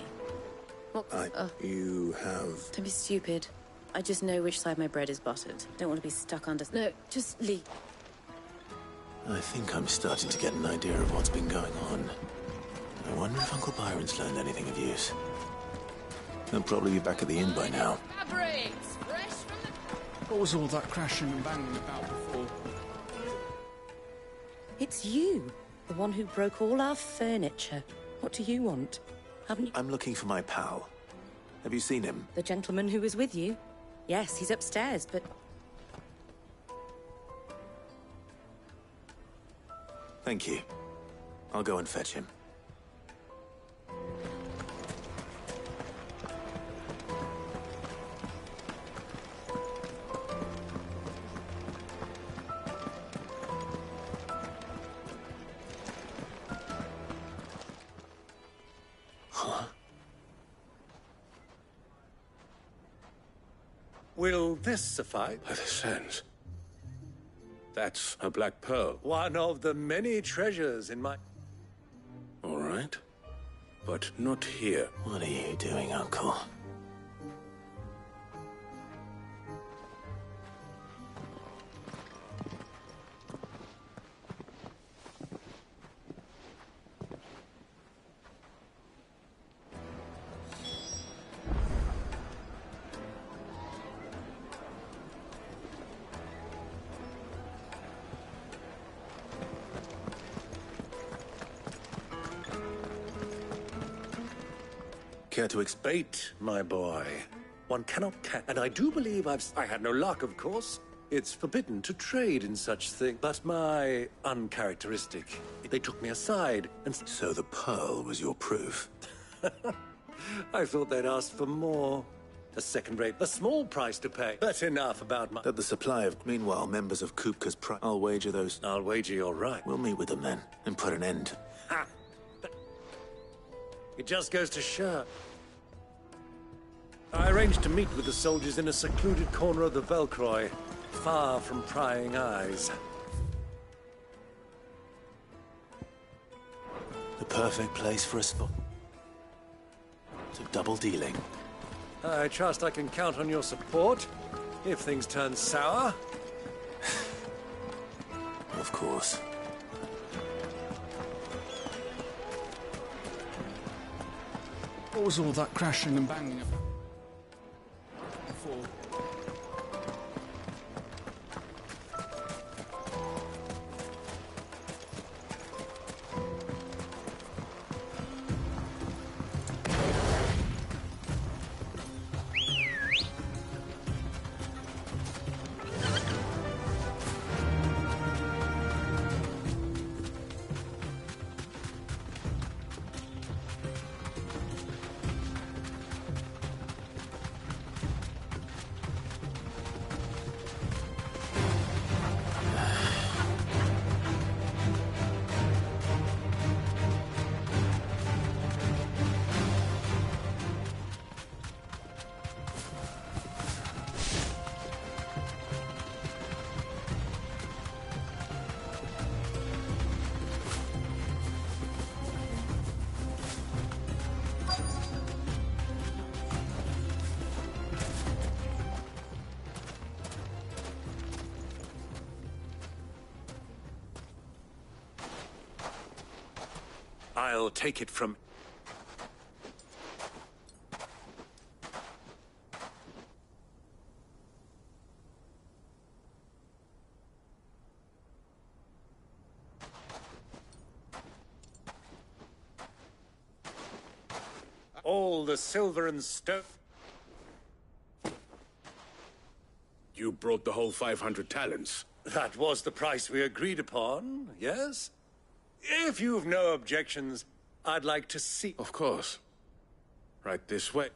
You have...
Don't be stupid. I just know which side my bread is buttered. Don't want to be stuck under... No, just leave.
I think I'm starting to get an idea of what's been going on. I wonder if Uncle Byron's learned anything of use. He'll probably be back at the inn by now.
Fabrics, fresh from the...
What was all that crashing and banging about before?
It's you. The one who broke all our furniture. What do you want? Haven't you...
I'm looking for my pal. Have you seen him?
The gentleman who was with you? Yes, he's upstairs, but...
Thank you. I'll go and fetch him.
Will this suffice?
By the sands. That's a black pearl.
One of the many treasures in my...
All right. But not here.
What are you doing, Uncle?
Care to bait, my boy? One cannot and I do believe I had no luck, of course. It's forbidden to trade in such things. But my uncharacteristic. They took me aside and...
So the pearl was your proof?
I thought they'd asked for more. A second rate, a small price to pay. But enough about my...
That the supply of... Meanwhile, members of Kupka's I'll wager those...
I'll wager you're right.
We'll meet with them then, and put an end.
Ha! It just goes to show. I arranged to meet with the soldiers in a secluded corner of the Velcroy, far from prying eyes.
The perfect place for a spot. So double dealing.
I trust I can count on your support, if things turn sour.
Of course.
What was all that crashing and banging about before?
I'll take it from... all the silver and stone...
You brought the whole 500 talents.
That was the price we agreed upon, yes? If you've no objections, I'd like to see...
Of course. Right this way.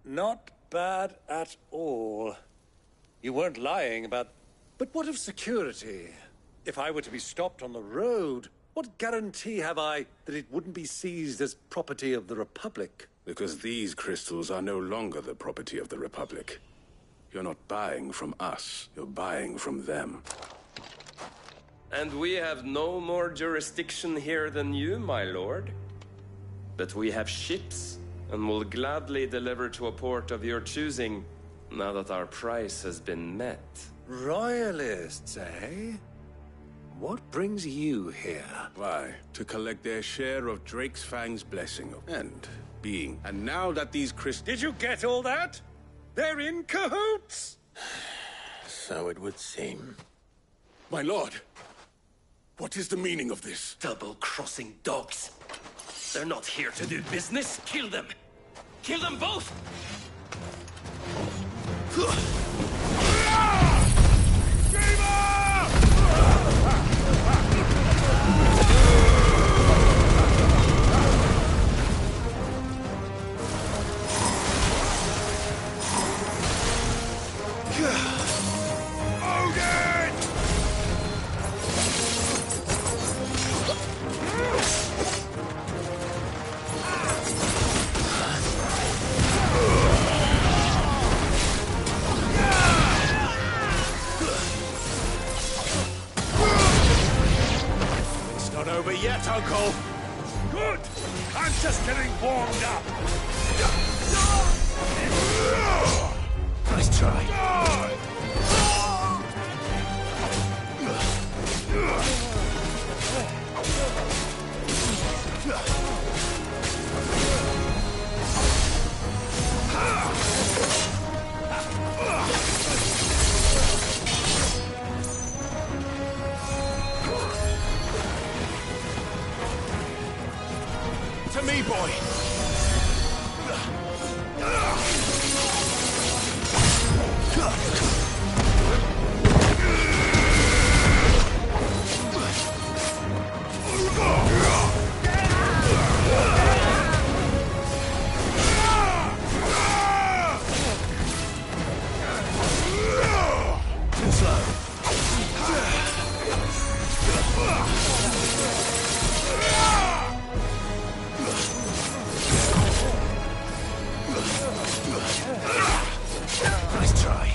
Not bad at all. You weren't lying about... But what of security? If I were to be stopped on the road, what guarantee have I that it wouldn't be seized as property of the Republic?
Because these crystals are no longer the property of the Republic. You're not buying from us, you're buying from them.
And we have no more jurisdiction here than you, my lord. But we have ships, and will gladly deliver to a port of your choosing, now that our price has been met.
Royalists, eh? What brings you here?
Why, to collect their share of Drake's Fang's blessing and being. And now that these
Did you get all that? They're in cahoots!
So it would seem.
My lord, what is the meaning of this?
Double-crossing dogs. They're not here to do business. Kill them. Kill them both!
Over yet, Uncle. Good. I'm just getting warmed up.
Nice try.
To me, boy.
Too slow. Nice try.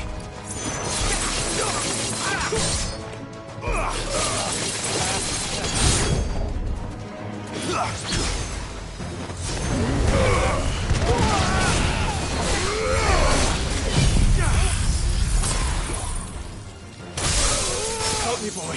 Help me, boy.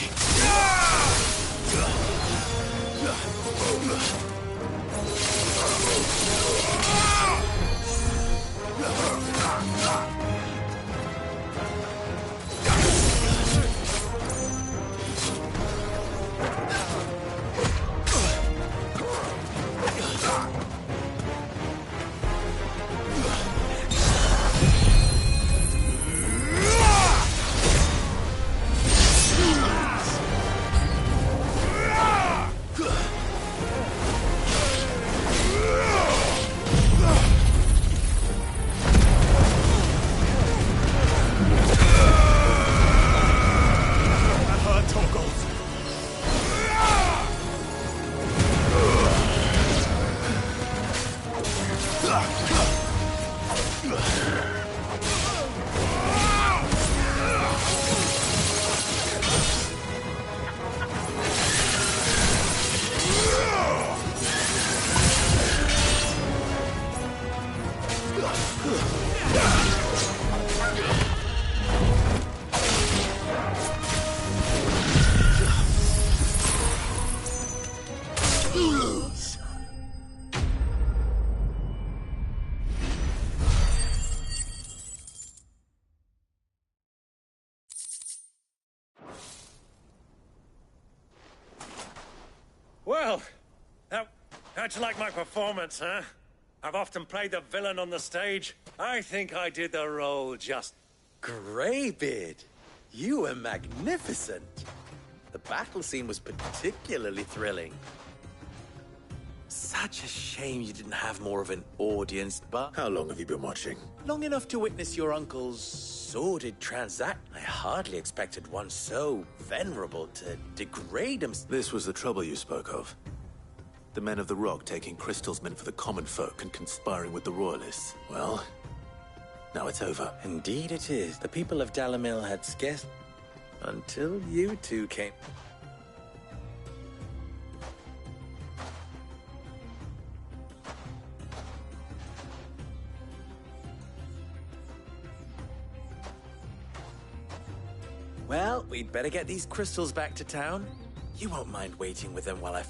Well, how'd you like my performance, huh? I've often played the villain on the stage. I think I did the role just...
Greybeard, you were magnificent. The battle scene was particularly thrilling. Such a shame you didn't have more of an audience, but...
How long have you been watching?
Long enough to witness your uncle's sordid transact. I hardly expected one so venerable to degrade himself.
This was the trouble you spoke of. The men of the Rock taking crystals meant for the common folk and conspiring with the Royalists. Well, now it's over.
Indeed it is. The people of Dalamil had scarce... until you two came. Well, we'd better get these crystals back to town. You won't mind waiting with them while I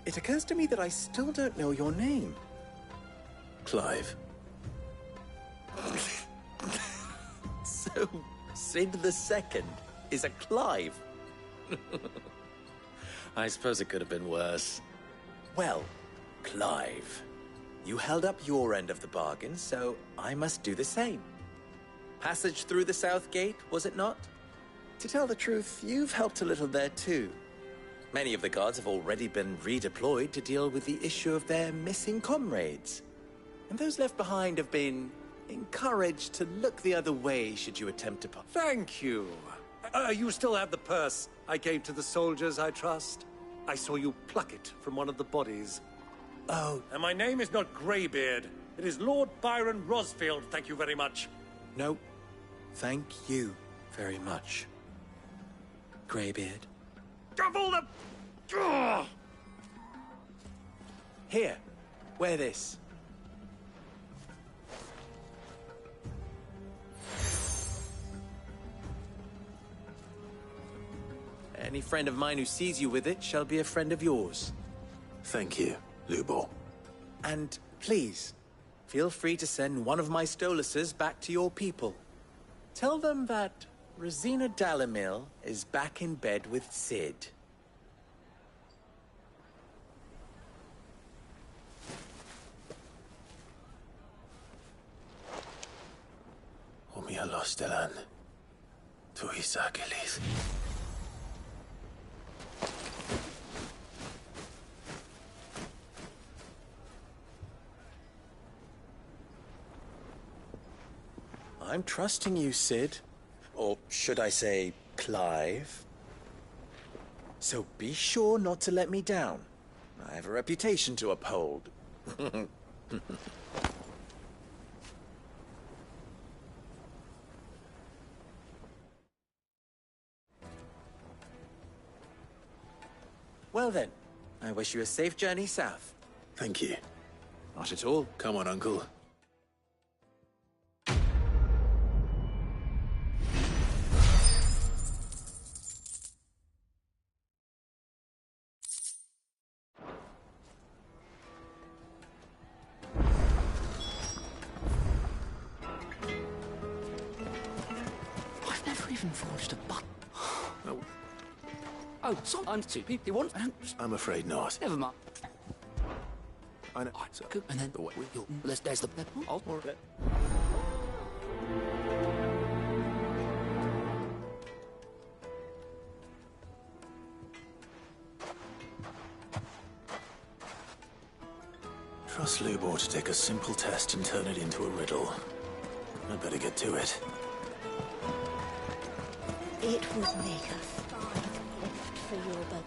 It occurs to me that I still don't know your name.
Clive.
So, Sid the Second is a Clive. I suppose it could have been worse. Well, Clive, you held up your end of the bargain, so I must do the same. Passage through the South Gate, was it not? To tell the truth, you've helped a little there too. Many of the guards have already been redeployed to deal with the issue of their missing comrades. And those left behind have been encouraged to look the other way should you attempt to...
Thank you. You still have the purse I gave to the soldiers, I trust? I saw you pluck it from one of the bodies.
Oh.
And my name is not Greybeard. It is Lord Byron Rosfield, thank you very much.
No, thank you very much, Greybeard.
Double the... Ugh!
Here, wear this. Any friend of mine who sees you with it shall be a friend of yours.
Thank you, Lubor.
And please, feel free to send one of my Stoluses back to your people. Tell them that Rosina Dalamil is back in bed with Sid.
Omia los delan. Tu isakelis.
I'm trusting you, Sid. Or should I say, Clive? So be sure not to let me down. I have a reputation to uphold. Well then, I wish you a safe journey south.
Thank you.
Not at all.
Come on, Uncle.
I've never even forged a button. Oh, so I'm two people. You want?
I'm afraid not.
Never mind.
I know.
Good. And then there's the I'll
Trust Lubor to take a simple test and turn it into a riddle. I'd better get to it.
It would make a fine gift for your boat.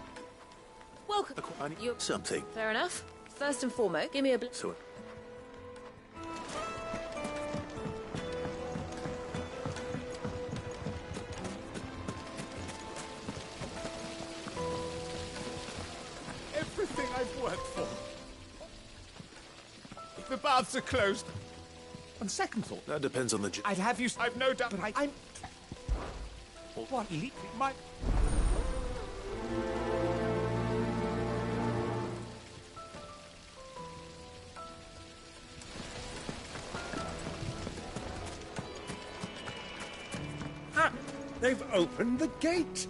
Welcome. You
Something.
fair enough. First and foremost, give me a
So...
Everything I've worked for. The baths are closed. On second thought,
That depends on the...
I'd have you... I've no doubt, but I'm... What? Elite? My...
Ah! They've opened the gate!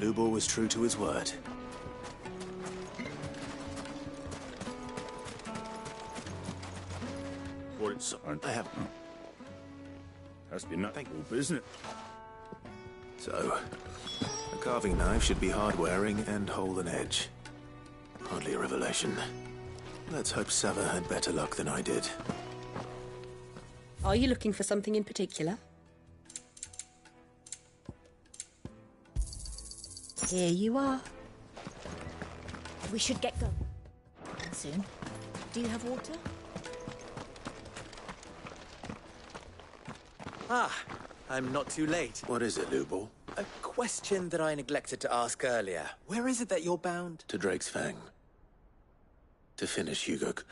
Lubor was true to his word.
Well, it's
I have...
Has been that all, isn't it?
So, a carving knife should be hard-wearing and hold an edge. Hardly a revelation. Let's hope Sava had better luck than I did.
Are you looking for something in particular? Here you are.
We should get going soon. Do you have water?
Ah, I'm not too late.
What is it, Lubor?
A question that I neglected to ask earlier. Where is it that you're bound?
To Drake's Fang. To finish Hugok.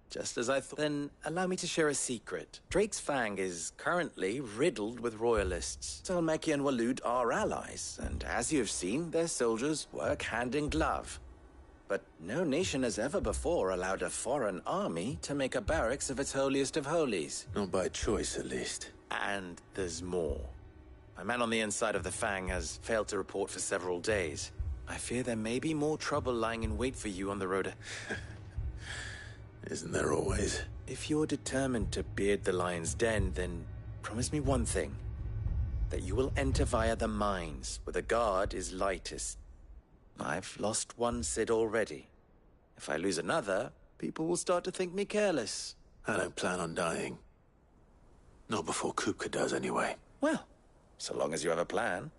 Just as I thought. Then allow me to share a secret. Drake's Fang is currently riddled with royalists. Salmeki and Walud are allies, and as you've seen, their soldiers work hand in glove. But no nation has ever before allowed a foreign army to make a barracks of its holiest of holies.
Not by choice, at least.
And there's more. My man on the inside of the Fang has failed to report for several days. I fear there may be more trouble lying in wait for you on the road.
Isn't there always?
If you're determined to beard the lion's den, then promise me one thing. That you will enter via the mines, where the guard is lightest. I've lost one Cid already. If I lose another, people will start to think me careless.
I don't plan on dying. Not before Kupka does, anyway.
Well, so long as you have a plan.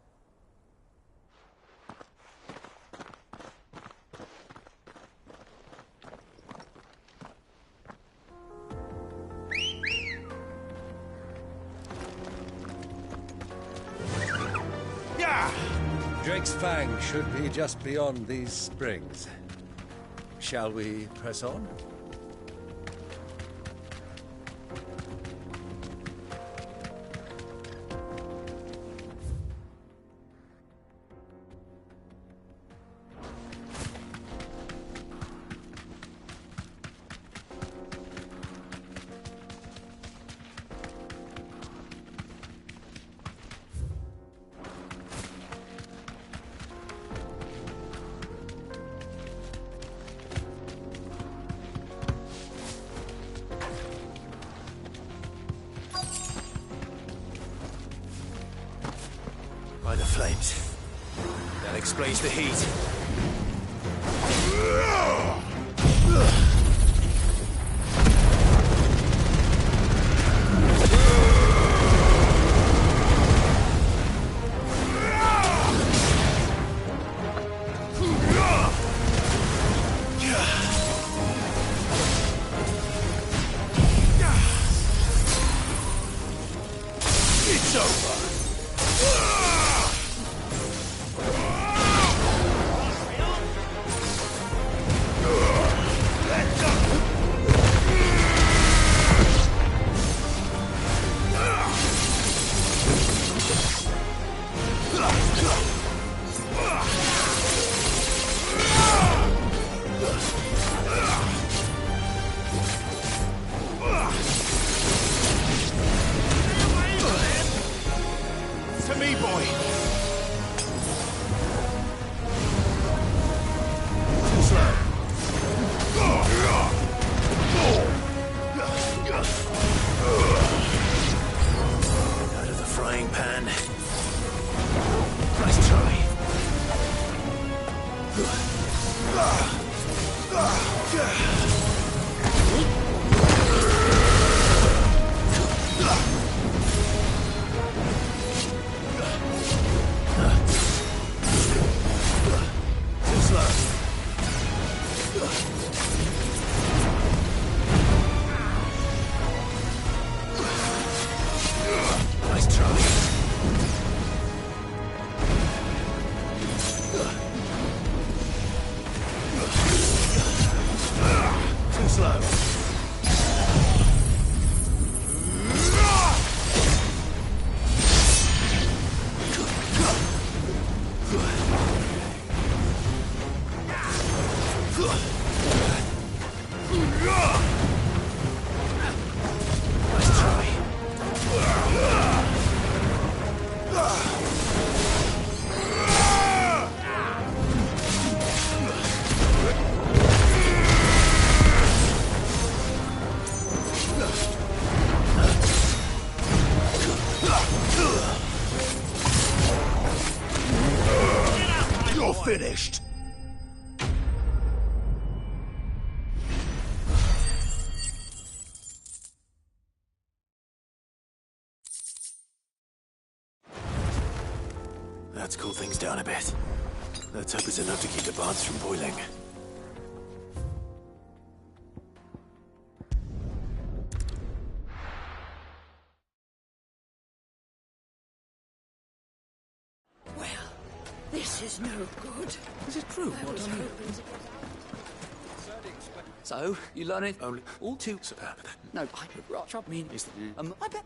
Drake's Fang should be just beyond these springs. Shall we press on?
By the flames. That explains the heat. It's over. To me, boy. Slow. Out of the frying pan. Nice try. Too slow. Nice try. finished. Let's cool things down a bit. Let's hope it's enough to keep the baths from boiling.
Well, this is no good.
Is it true? What on earth? So, you learn it all too... No, I mean... I bet...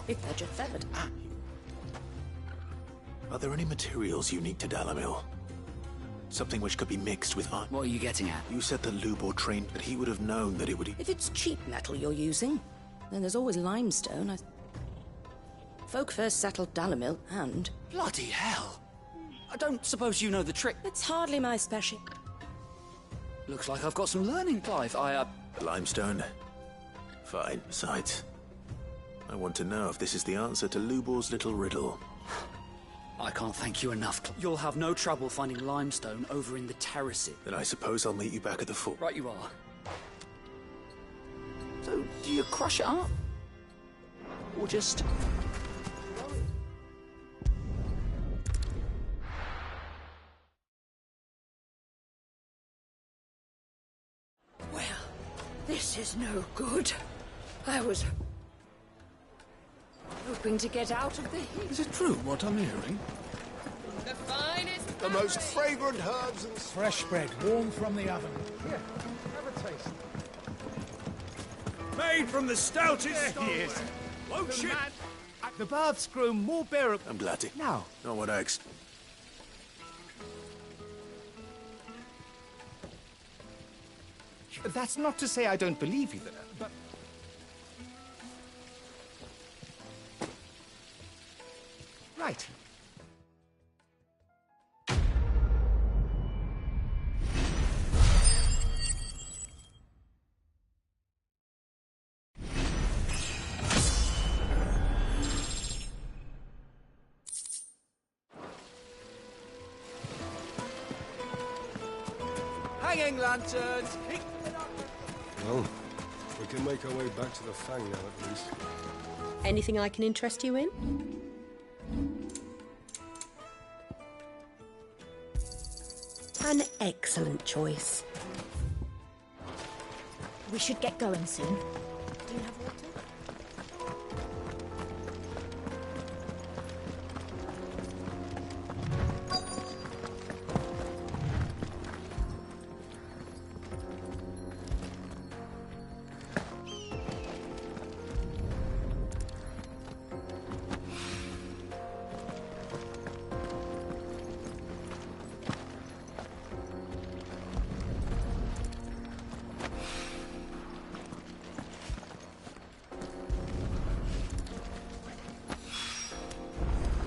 If they're just feathered.
Are there any materials unique to Dalamil? Something which could be mixed with iron?
What are you getting at?
You said the Lubor trained, but he would have known that it would...
If it's cheap metal you're using, then there's always limestone. Folk first settled Dalamil, and...
Bloody hell! I don't suppose you know the trick.
It's hardly my special.
Looks like I've got some learning, Clive.
Limestone? Fine. Besides, I want to know if this is the answer to Lubor's little riddle.
I can't thank you enough. You'll have no trouble finding limestone over in the terraces.
Then I suppose I'll meet you back at the fort.
Right you are. So, do you crush it up? Or just...
Well, this is no good. I was hoping to get out of the heat.
Is it true what I'm hearing?
The finest...
The most fragrant herbs and...
Fresh bread, warm from the oven. Here, have a taste.
Made from the stoutest
There he is.
lotion.
The bath's grown more bearable.
I'm glad to.
Now.
Not what I
That's not to say I don't believe you there, but... Right.
Hanging lanterns!
Well, we can make our way back to the Fang now, at least.
Anything I can interest you in? An excellent choice.
We should get going soon. Do you have water?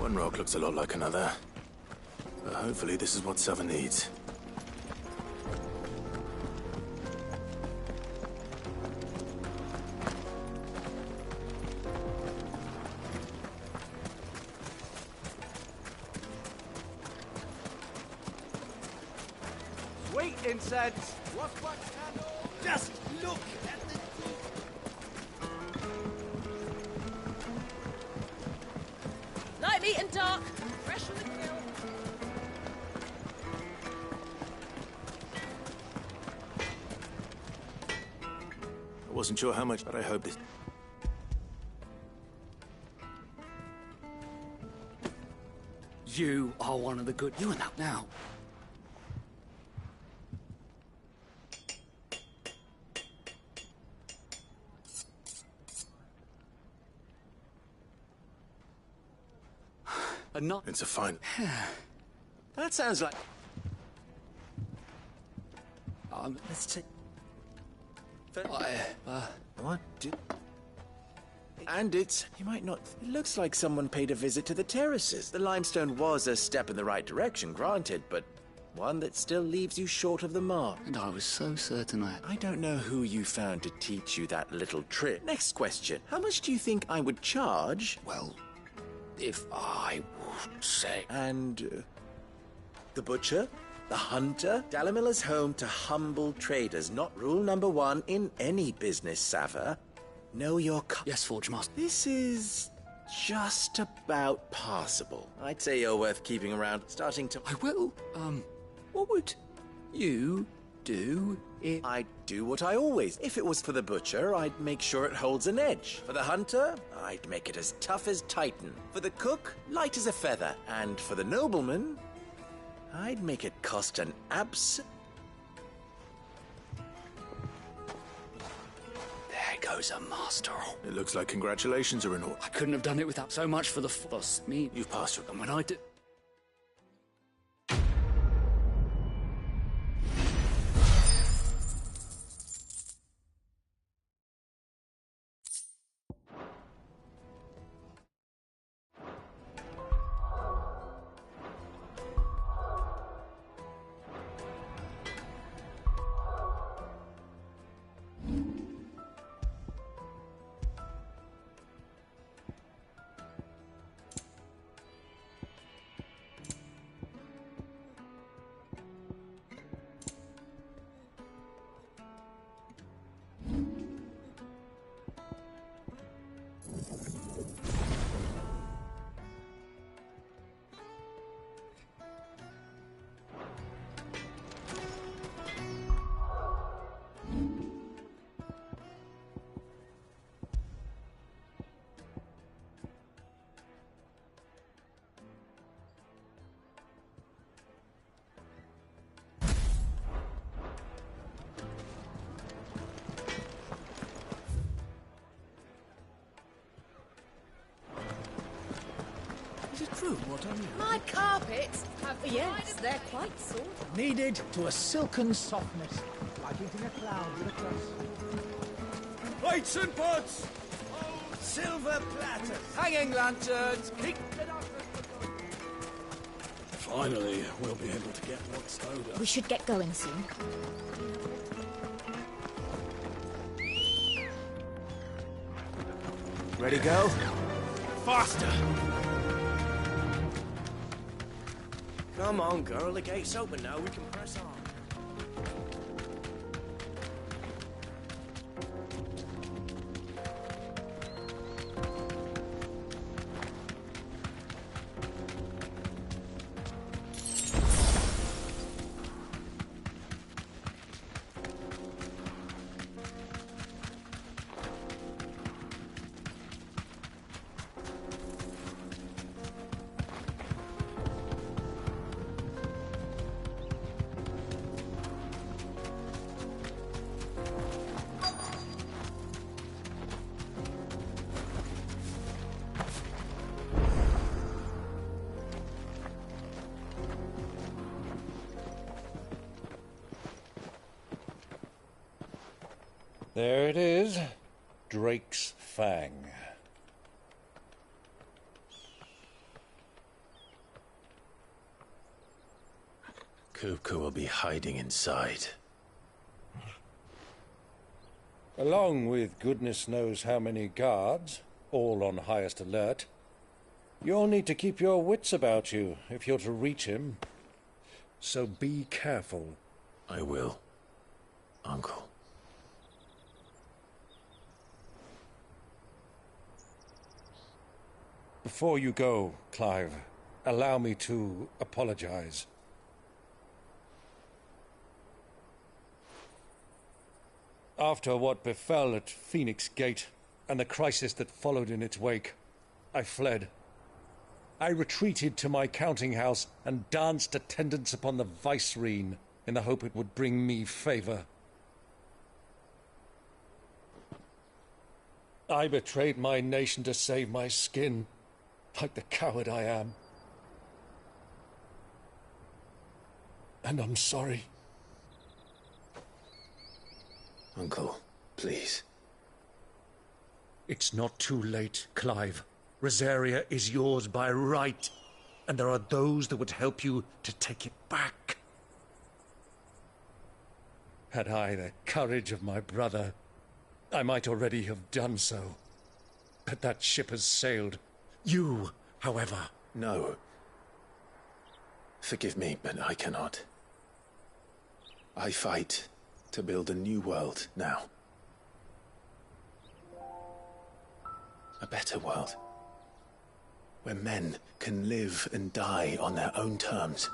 One rock looks a lot like another. But hopefully this is what Southern needs.
Sweet incense! Just look at the...
Light, meat and dark. Fresh from the grill.
Wasn't sure how much, but I hope this...
You are one of the good. You and that now. Not.
It's a fine...
That sounds like...
Let's take...
What? And it's... You might not... It looks like someone paid a visit to the terraces. The limestone was a step in the right direction, granted, but one that still leaves you short of the mark.
And I was so certain
I don't know who you found to teach you that little trick. Next question. How much do you think I would charge?
Well, if I would say...
And... the butcher? The hunter? Dalamilla's home to humble traders, not rule number one in any business, Sava. Know your...
Yes, Forge Master.
This is... just about passable. I'd say you're worth keeping around, starting to...
I will. What would you do if...
I'd do what I always... If it was for the butcher, I'd make sure it holds an edge. For the hunter, I'd make it as tough as Titan. For the cook, light as a feather. And for the nobleman, I'd make it cost an abs...
There goes a master.
It looks like congratulations are in order.
I couldn't have done it without so much for the fuss. Me.
You've passed your...
And when I did... Is it true what I hear?
My carpets have... Yes, they're quite soft.
Needed to a silken softness, like eating a cloud with a crust.
Plates and pots! Old silver platters! Hanging lanterns! Keep...
Finally, we'll be able to get what's owed us.
We should get going soon.
Ready, go?
Faster!
Come on, girl. The gate's open now. We can press on.
There it is. Drake's Fang.
Kupka will be hiding inside.
Along with goodness knows how many guards, all on highest alert. You'll need to keep your wits about you if you're to reach him. So be careful.
I will, Uncle.
Before you go, Clive, allow me to apologize.
After what befell at Phoenix Gate, and the crisis that followed in its wake, I fled. I retreated to my counting house and danced attendance upon the vicereine in the hope it would bring me favor. I betrayed my nation to save my skin, like the coward I am. And I'm sorry.
Uncle, please.
It's not too late, Clive. Rosaria is yours by right, and there are those that would help you to take it back. Had I the courage of my brother, I might already have done so. But that ship has sailed. You, however...
No. Forgive me, but I cannot. I fight to build a new world now. A better world. Where men can live and die on their own terms.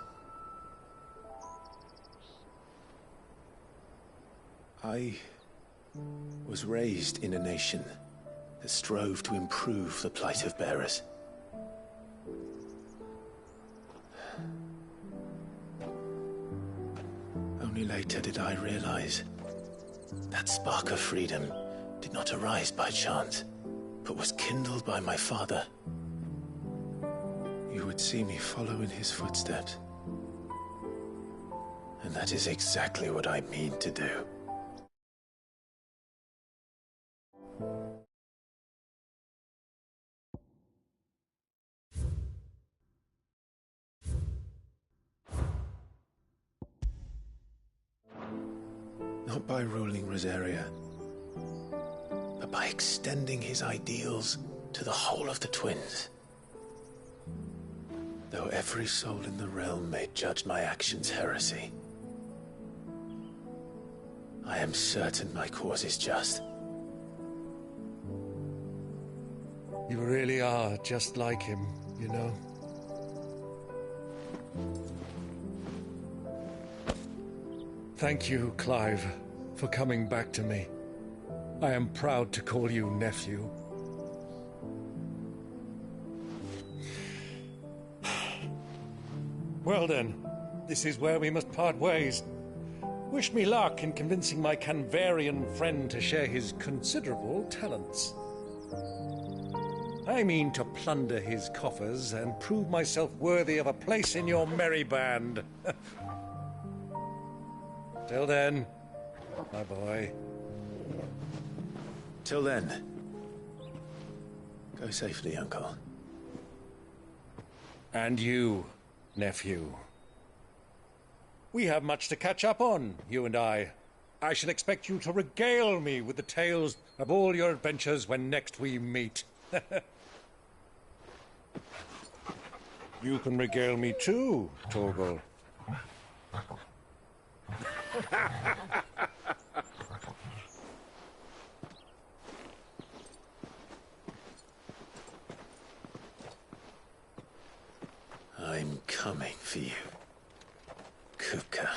I was raised in a nation that strove to improve the plight of bearers. Only later did I realize that spark of freedom did not arise by chance, but was kindled by my father. You would see me follow in his footsteps. And that is exactly what I mean to do. Not by ruling Rosaria, but by extending his ideals to the whole of the twins. Though every soul in the realm may judge my actions heresy, I am certain my cause is just.
You really are just like him, you know. Thank you, Clive, for coming back to me. I am proud to call you nephew. Well then, this is where we must part ways. Wish me luck in convincing my Canvarian friend to share his considerable talents. I mean to plunder his coffers and prove myself worthy of a place in your merry band. Till then, my boy.
Till then, go safely, Uncle.
And you, nephew. We have much to catch up on, you and I. I shall expect you to regale me with the tales of all your adventures when next we meet. You can regale me too, Torgal.
I'm coming for you, Kupka.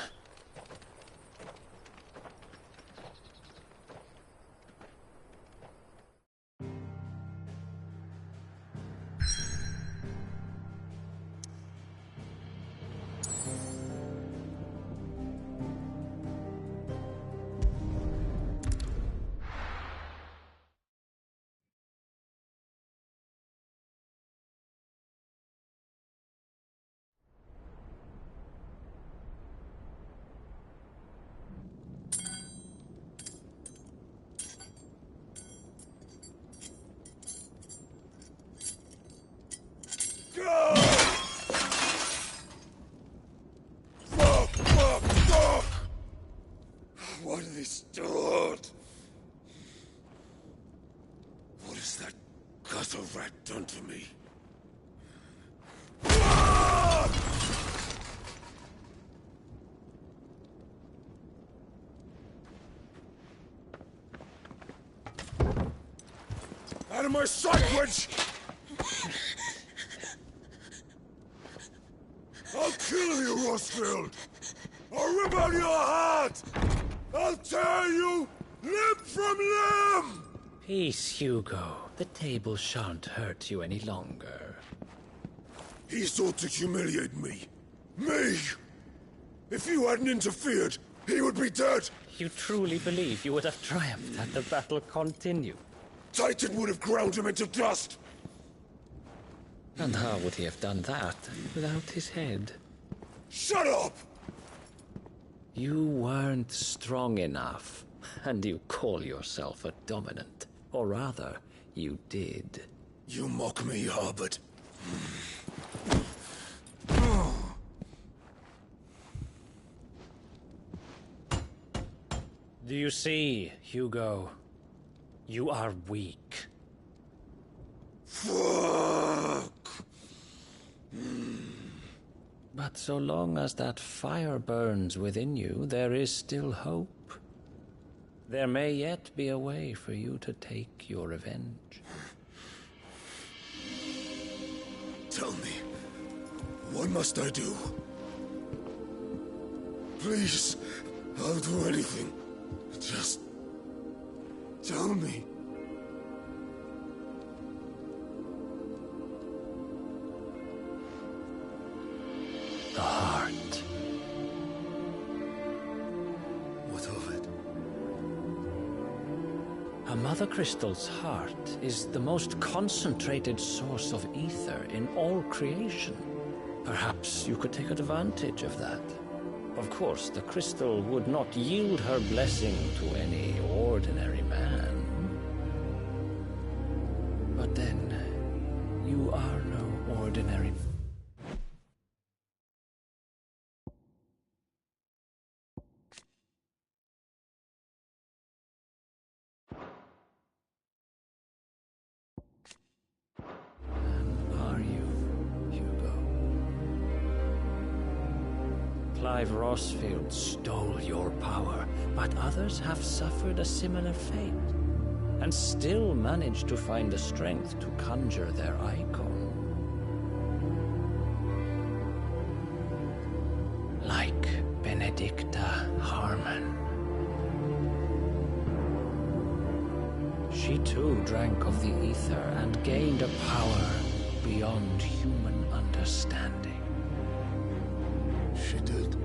What have they start? What has that gutter rat done to me? Out of my sight, witch! I'll kill you, Rosfield! I'll rip out your heart! I'll tear you Limb from limb!
Peace, Hugo. The table shan't hurt you any longer.
He sought to humiliate me. Me! If you hadn't interfered, he would be dead!
You truly believe you would have triumphed had the battle continued?
Titan would have ground him into dust!
And how would he have done that without his head?
Shut up!
You weren't strong enough, and you call yourself a dominant. Or rather, you did.
You mock me, Harbert.
Do you see, Hugo? You are weak.
Fuck!
But so long as that fire burns within you, there is still hope. There may yet be a way for you to take your revenge.
Tell me, what must I do? Please, I'll do anything. Just tell me.
The heart.
What of it?
A Mother Crystal's heart is the most concentrated source of ether in all creation. Perhaps you could take advantage of that. Of course, the crystal would not yield her blessing to any ordinary man. But then, you are no ordinary. Clive Rossfield stole your power, but others have suffered a similar fate, and still managed to find the strength to conjure their icon. Like Benedicta Harmon. She too drank of the ether and gained a power beyond human understanding.
She did.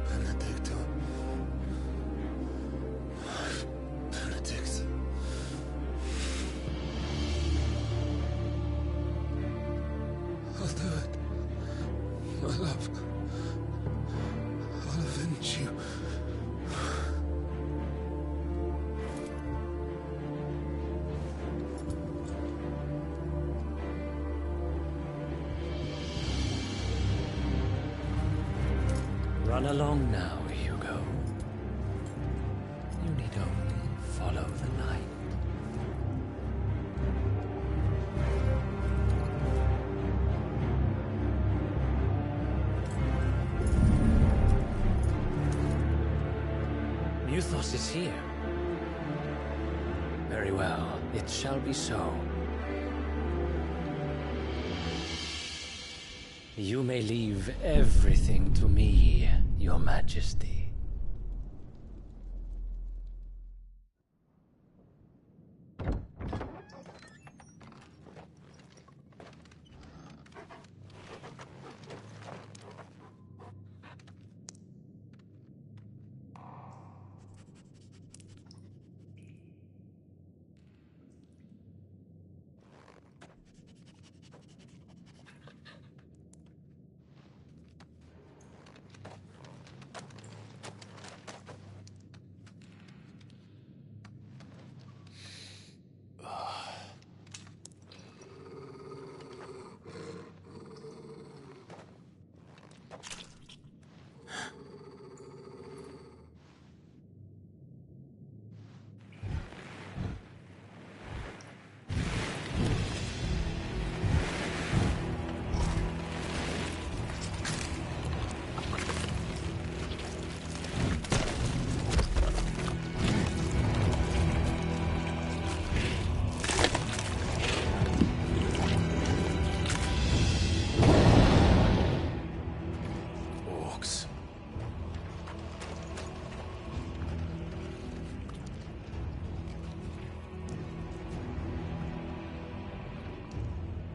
Benedicta. Benedict. I'll do it. My love. I'll avenge you.
Run along now, Hugo. You need only follow the light. Muthos is here. Very well, it shall be so. You may leave everything to me, Your Majesty.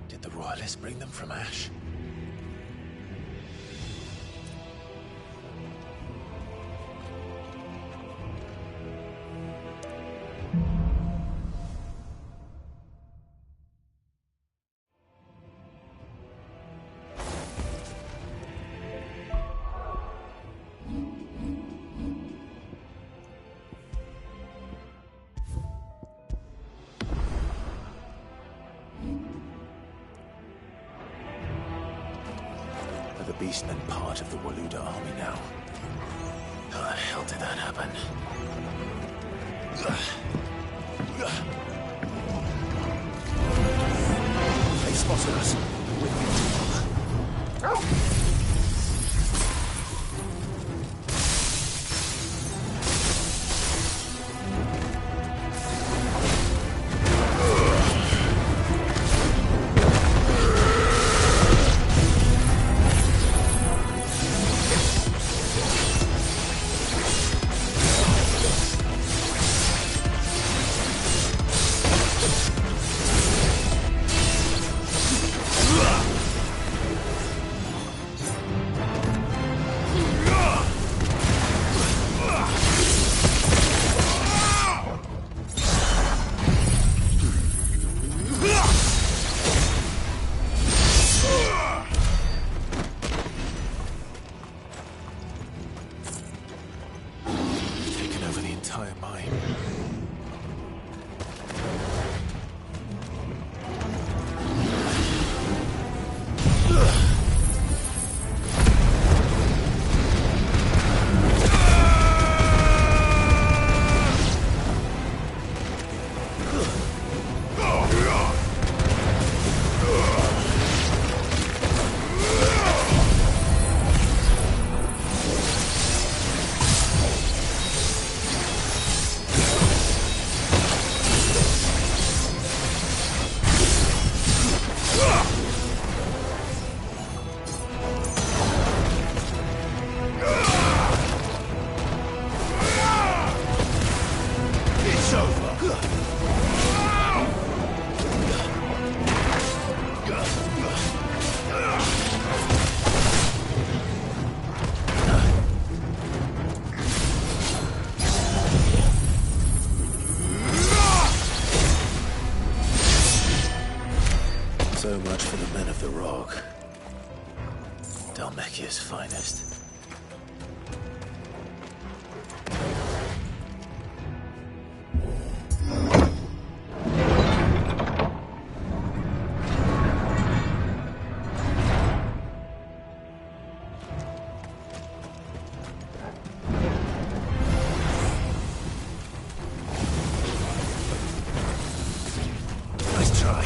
Did the royalists bring them from Ash? The beastmen part of the Waluda army now. How the hell did that happen? They spotted us. So much for the men of the Rock. Dhalmekia's finest. Nice try.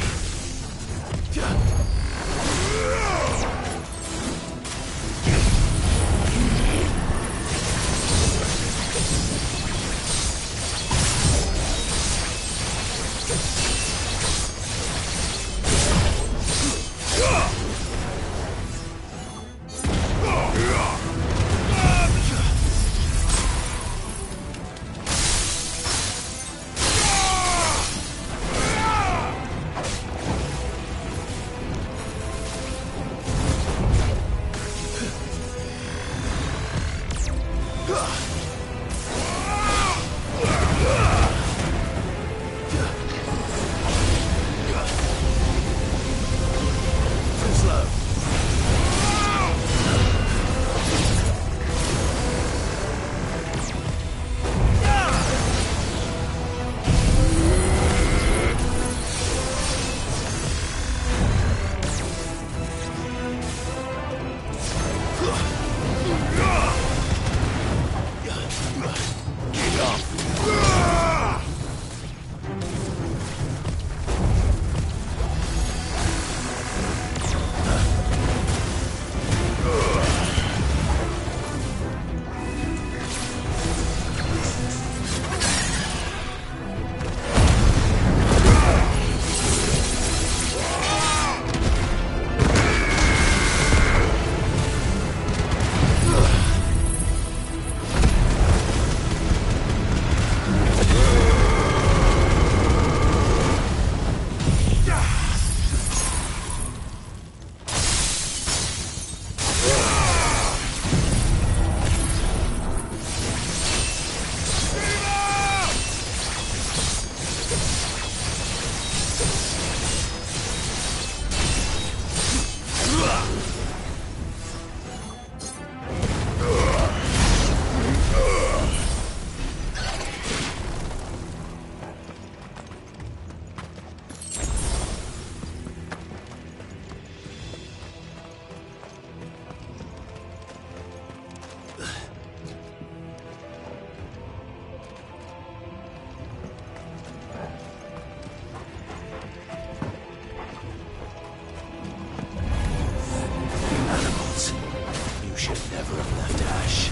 river of left ash.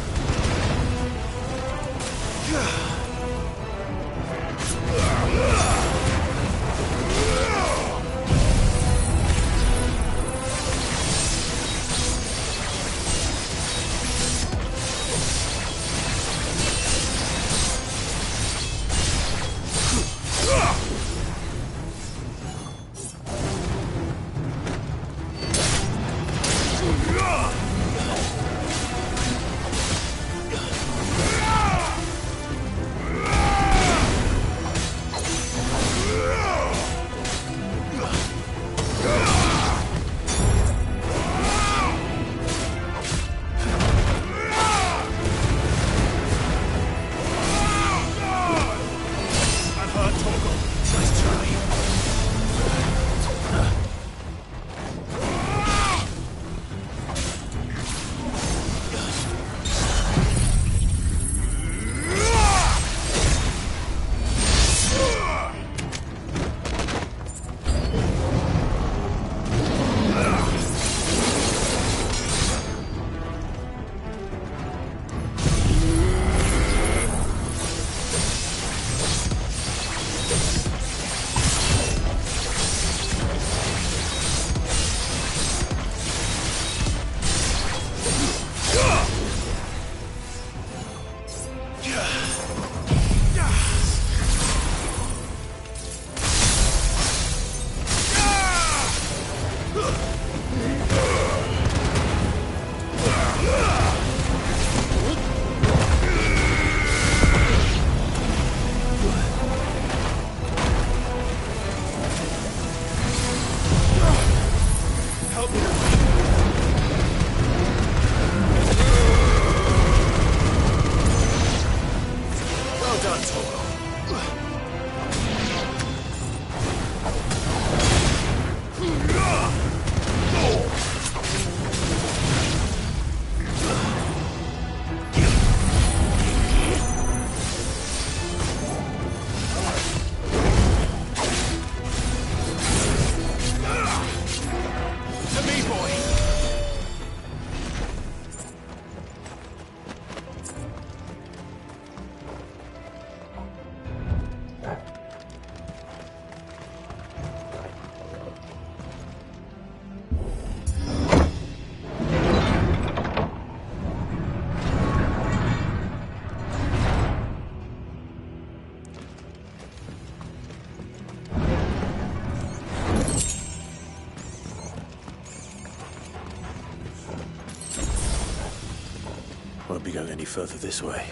Won't be going any further this way.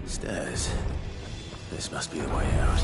Stairs. This must be the way out.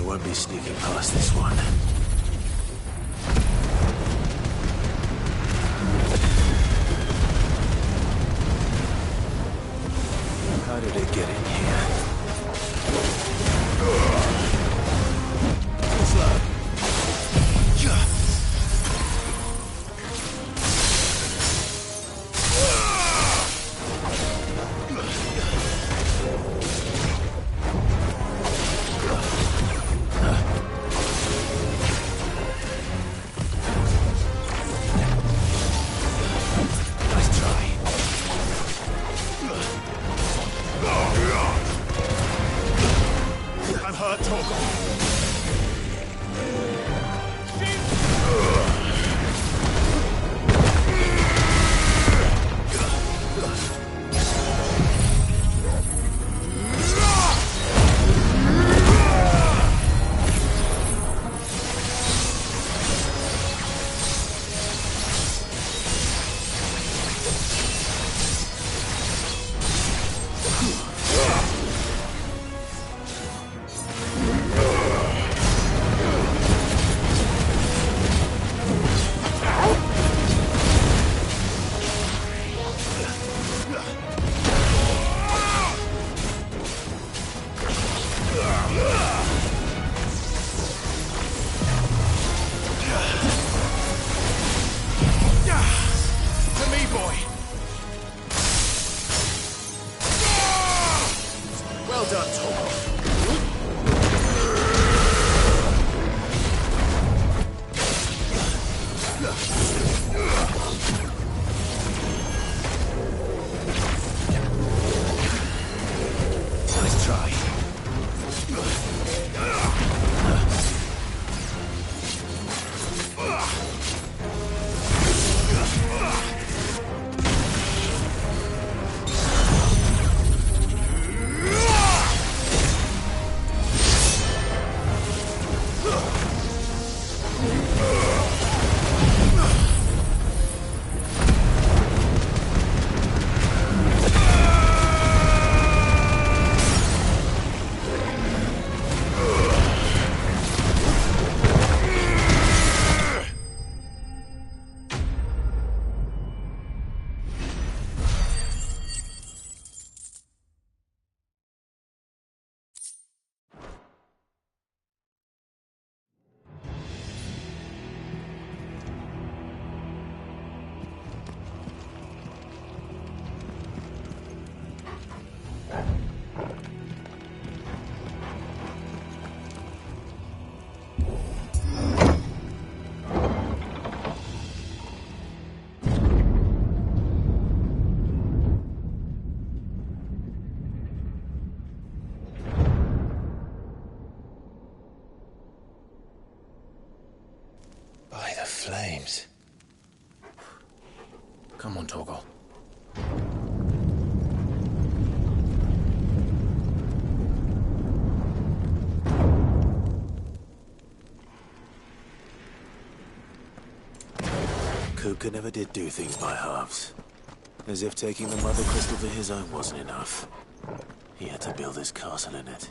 Won't be sneaking past this one. How did it get in here? Slow.
Torgal!
Flames. Come on, Torgal. Kupka never did do things by halves. As if taking the Mother Crystal to his own wasn't enough. He had to build his castle in it.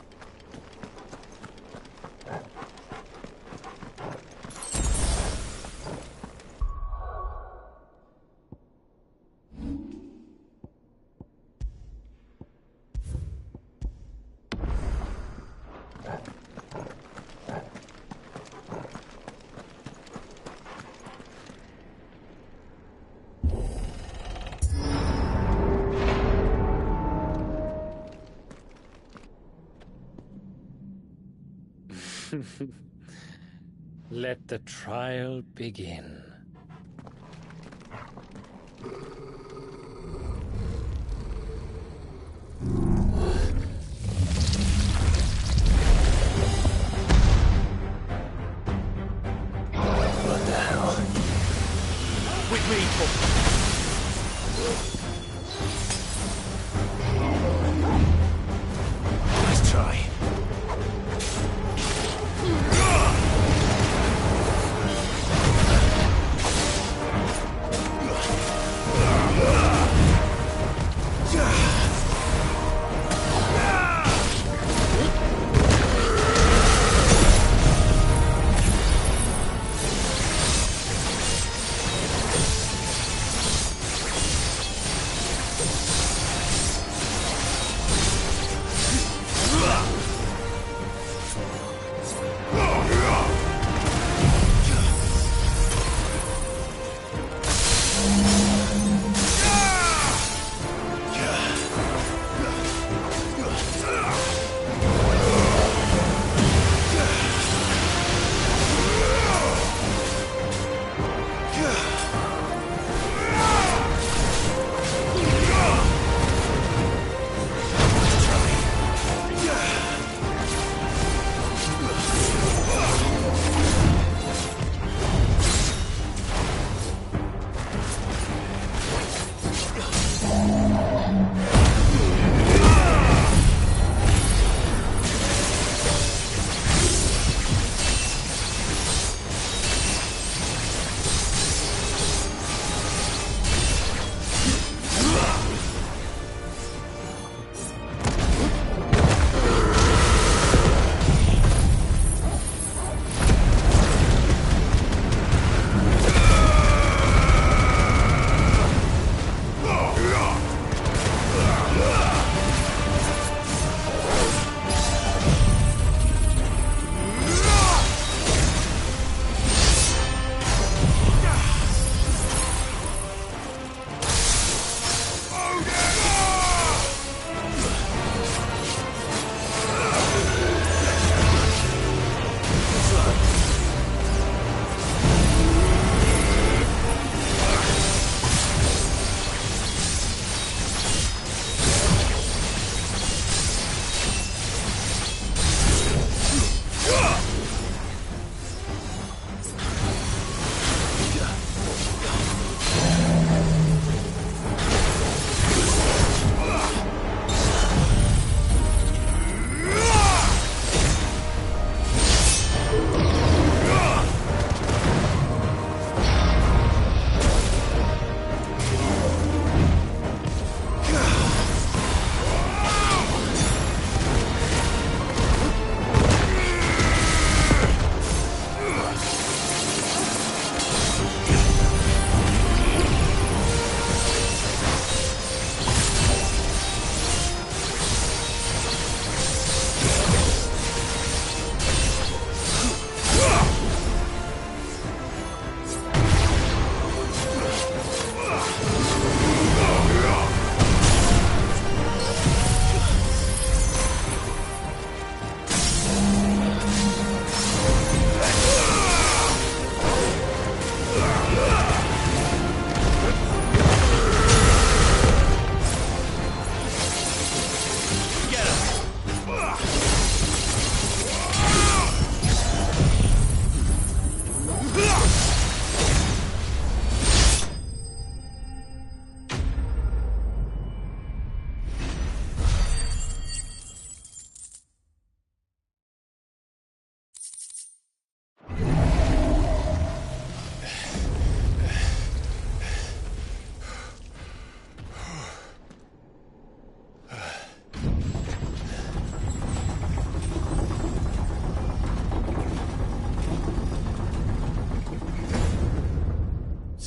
Let the trial begin.
What the hell?
With me,
Nice try.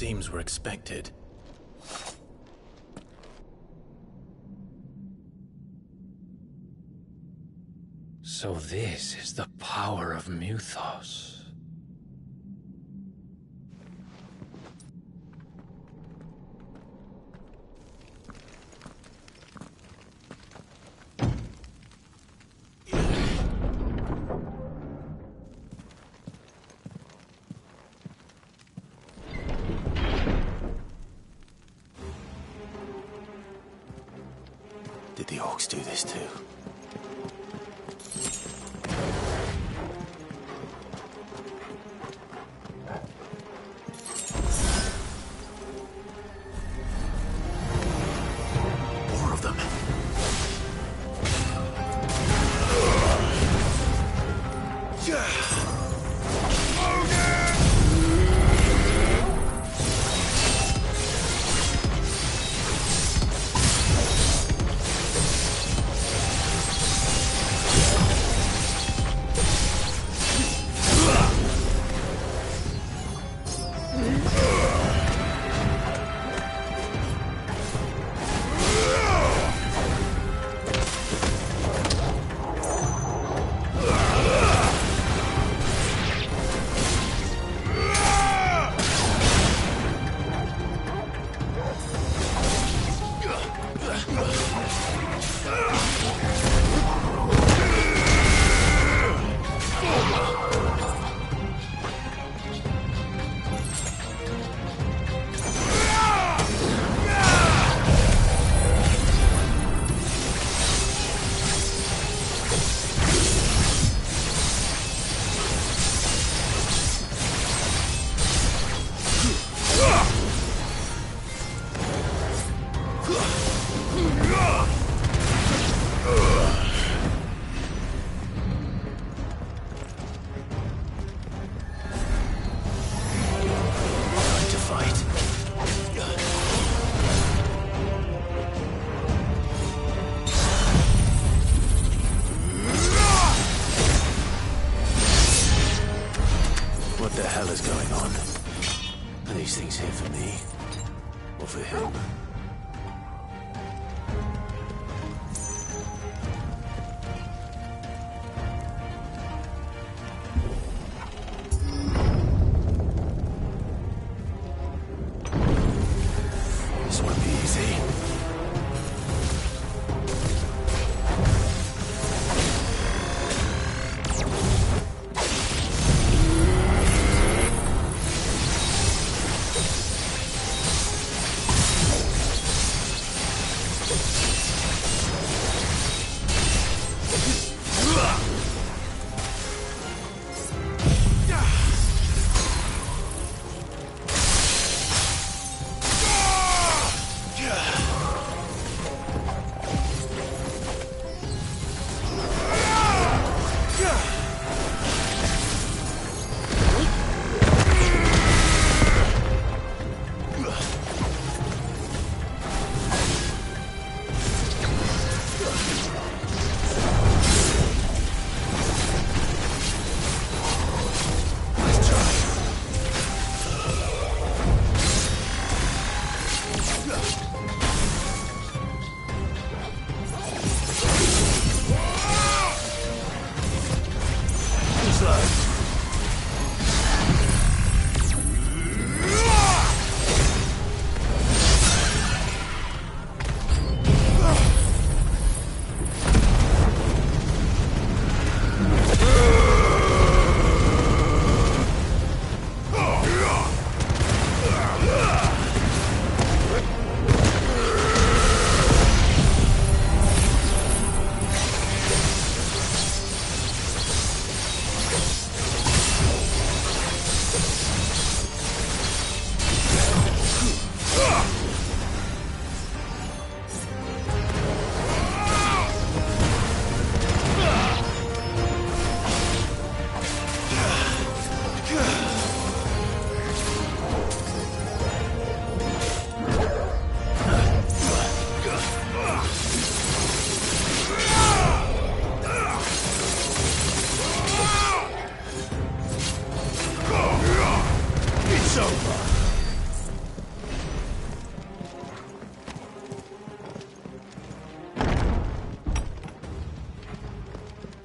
seems were expected.
So this is the power of Muthos.
Did the orcs do this too? More of them. What the hell is going on? Are these things here for me? Or for him? This won't be easy.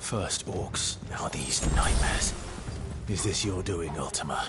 First orcs, now these nightmares. Is this your doing, Ultima?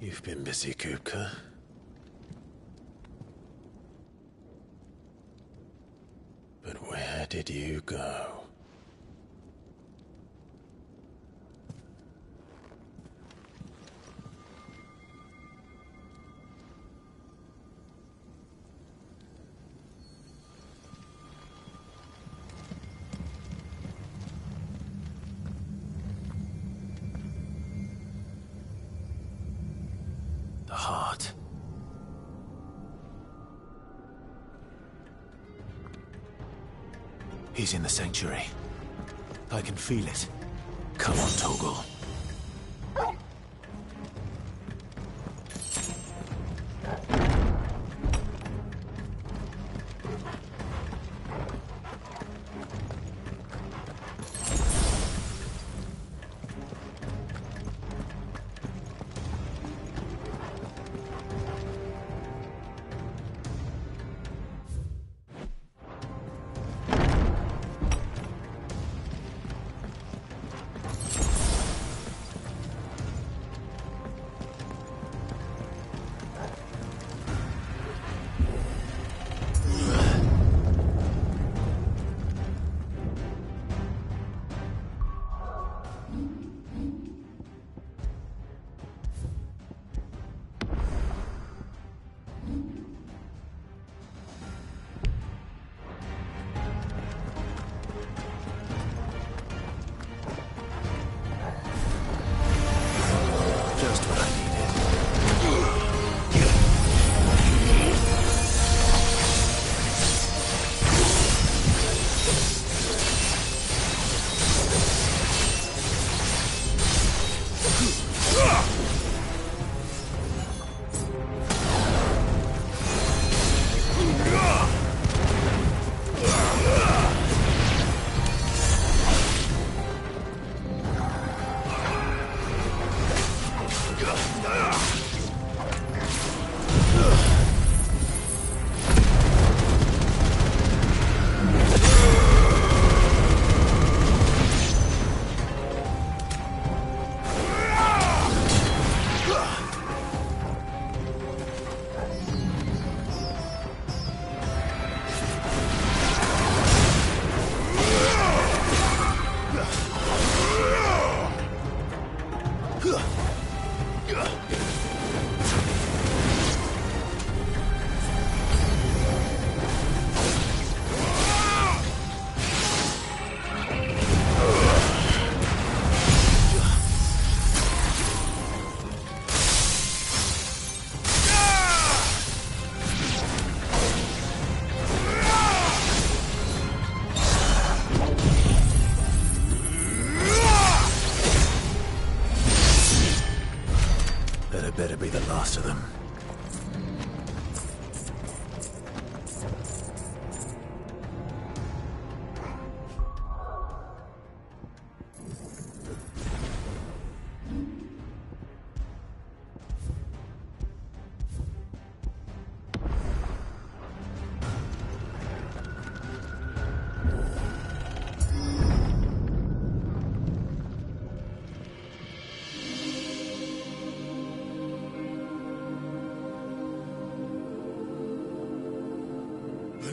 You've been busy, Kupka. But where did you go? The heart. He's in the sanctuary. I can feel it. Come on, Torgal.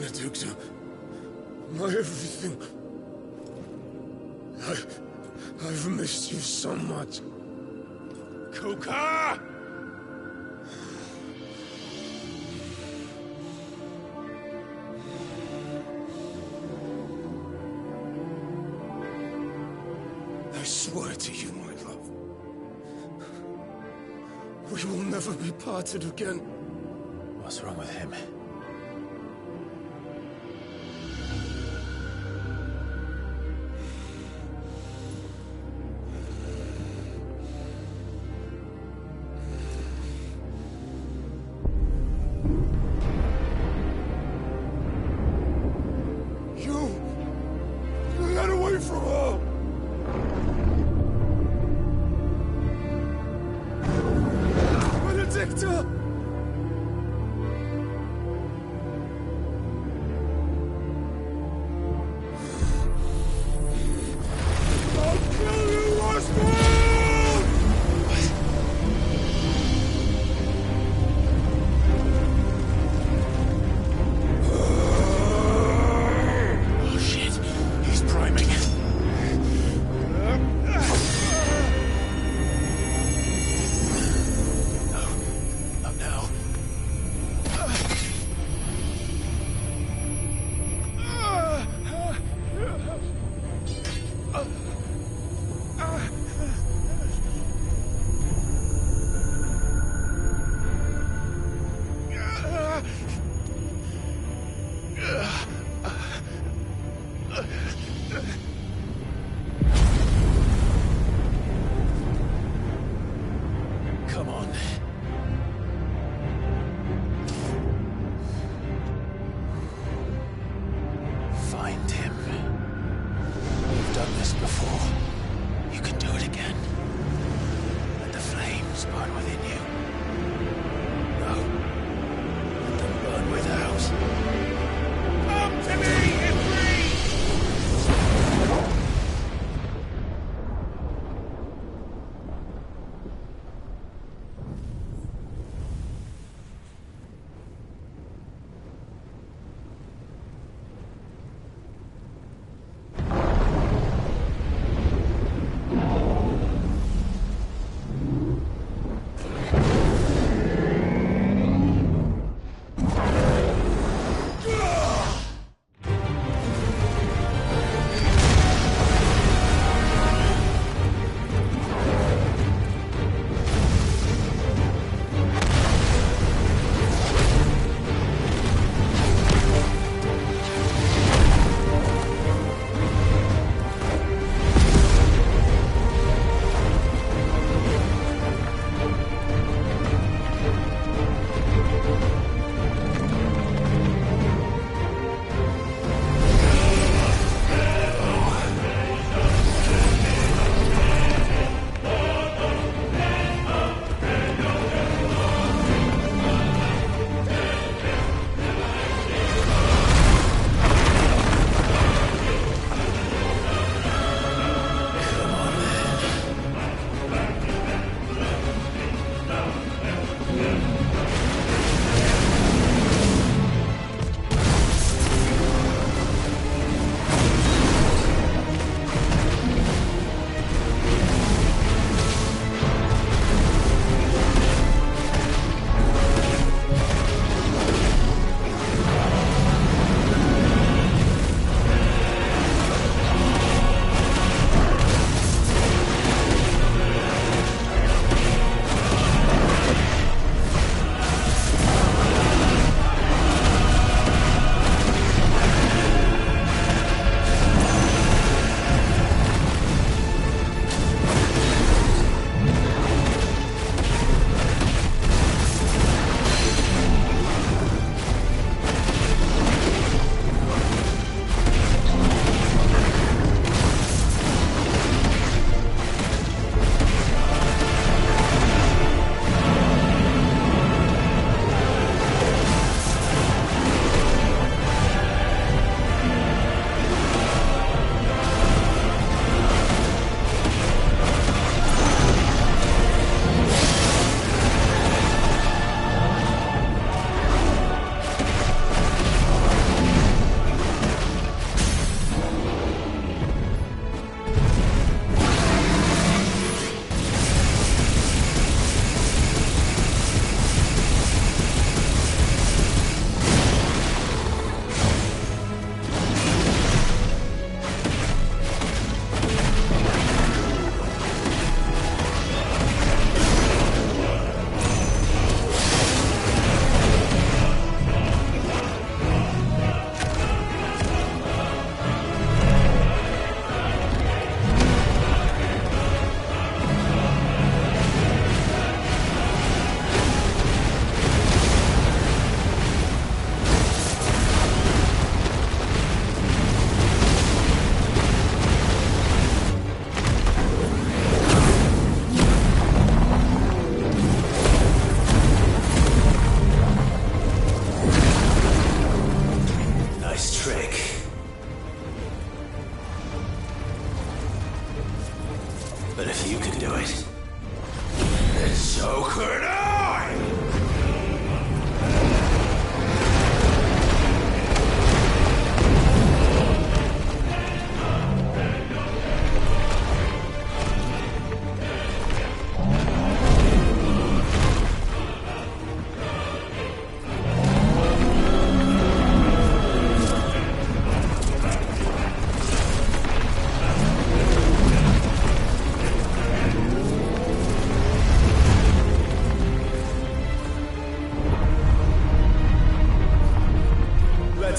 Benedicta. My everything. I've missed you so much.
Coca!
I swear to you, my love, we will never be parted again.
What's wrong with him?
You got away from her! Benedicta!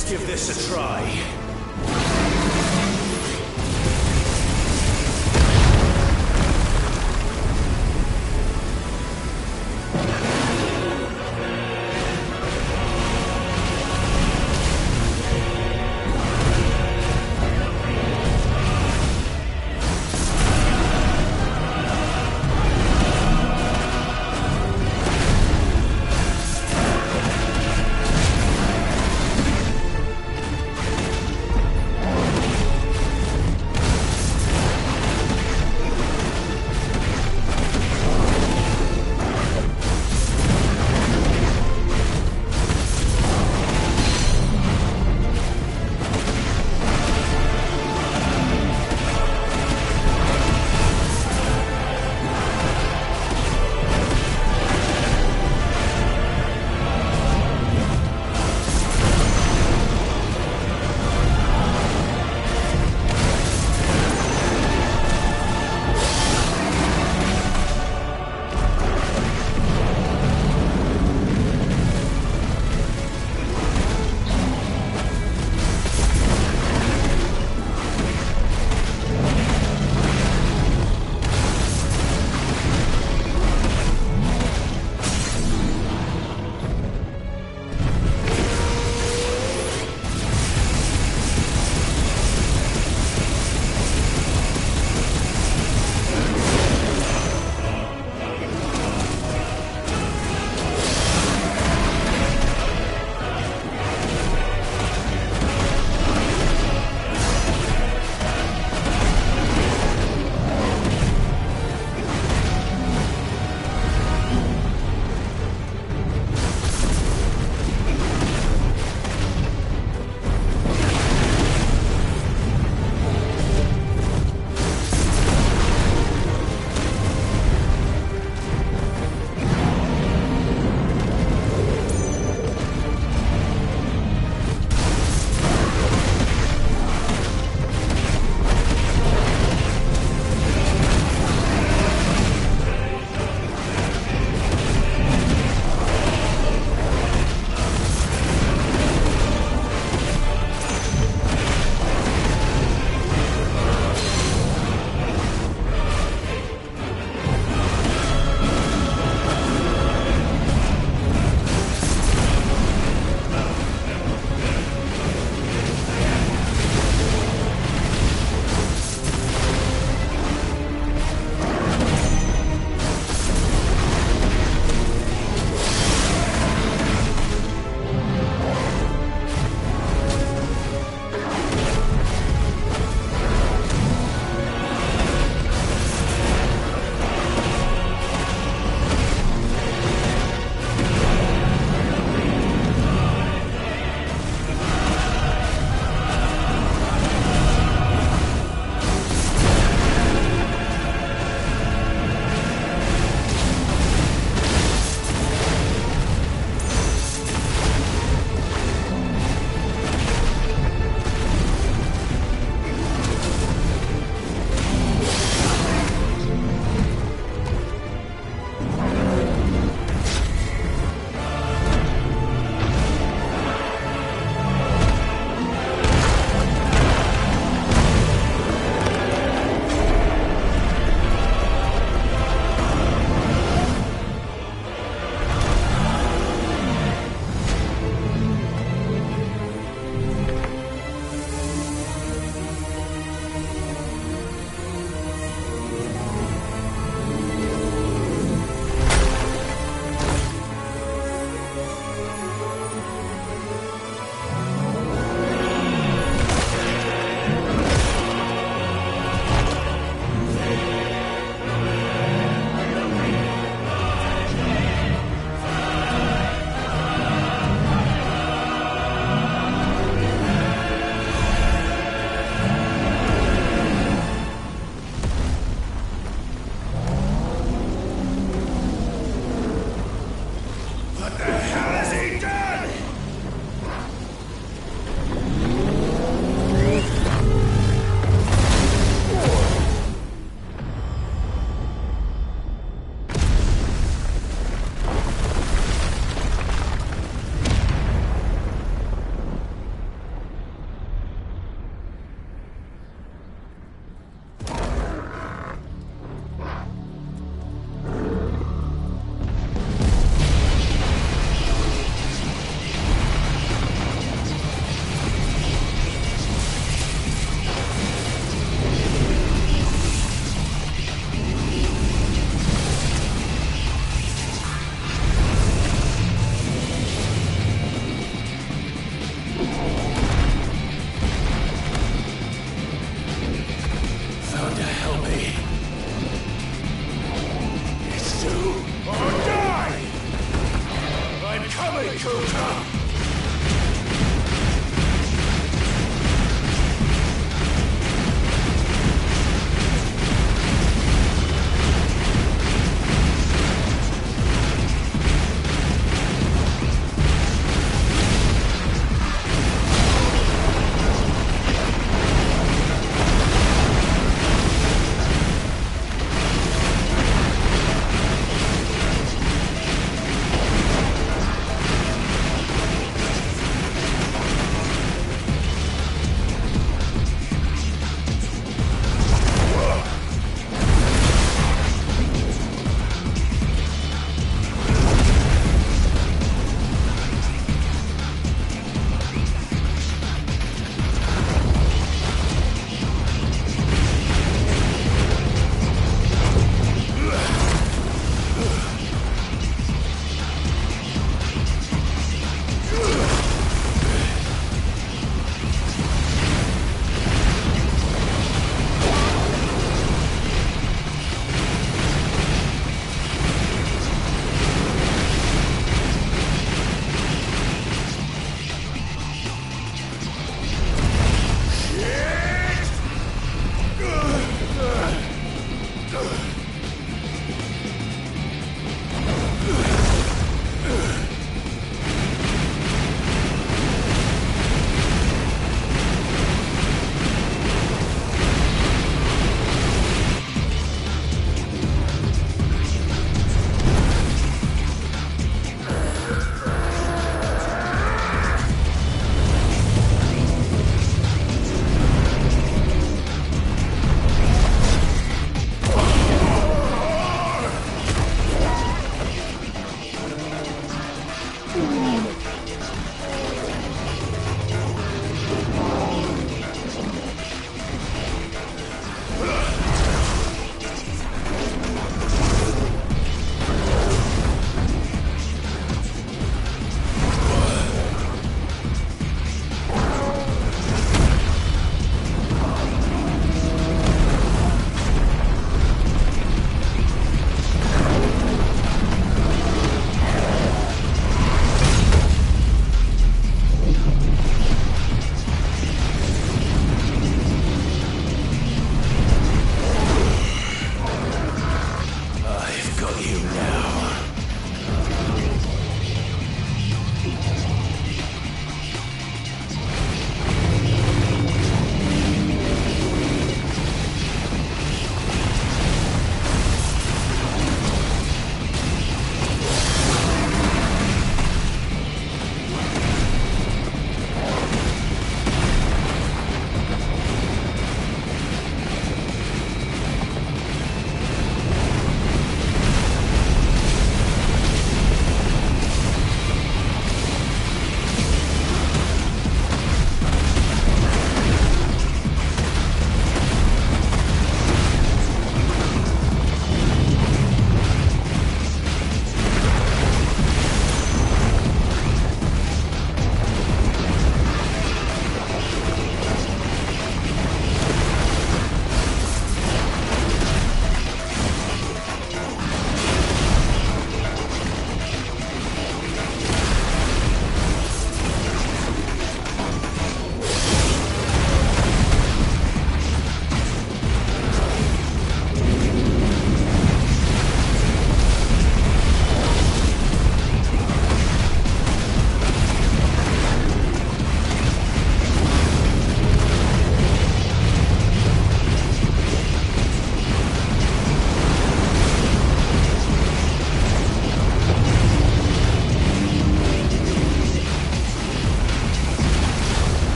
Let's give this a try.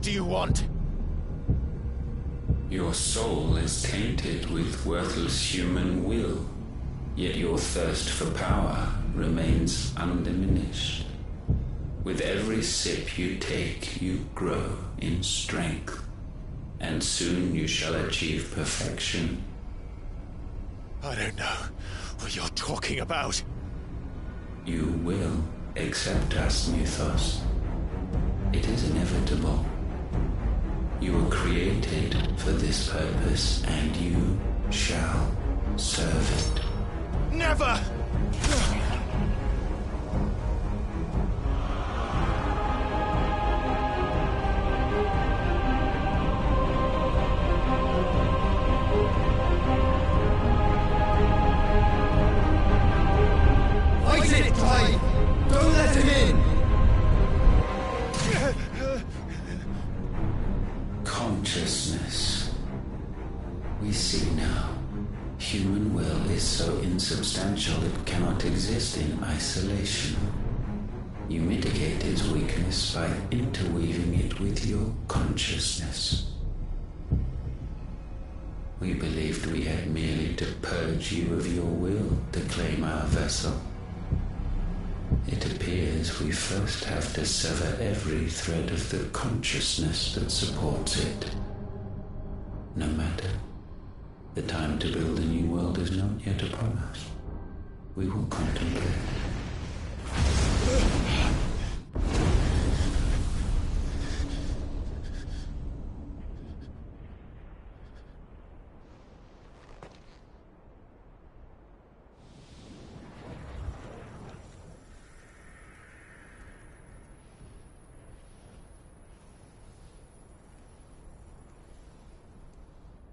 do you want?
Your soul is tainted with worthless human will, yet your thirst for power remains undiminished. With every sip you take, you grow in strength, and soon you shall achieve perfection.
I don't know what you're talking about.
You will accept us, Mythos. It is inevitable. You were created for this purpose, and you shall serve it.
Never!
Fight it, Clive! Don't let him in!
Consciousness. We see now. Human will is so insubstantial it cannot exist in isolation. You mitigate its weakness by interweaving it with your consciousness. We believed we had merely to purge you of your will to claim our vessel. It appears we first have to sever every thread of the consciousness that supports it. No matter. The time to build a new world is not yet upon us. We will contemplate.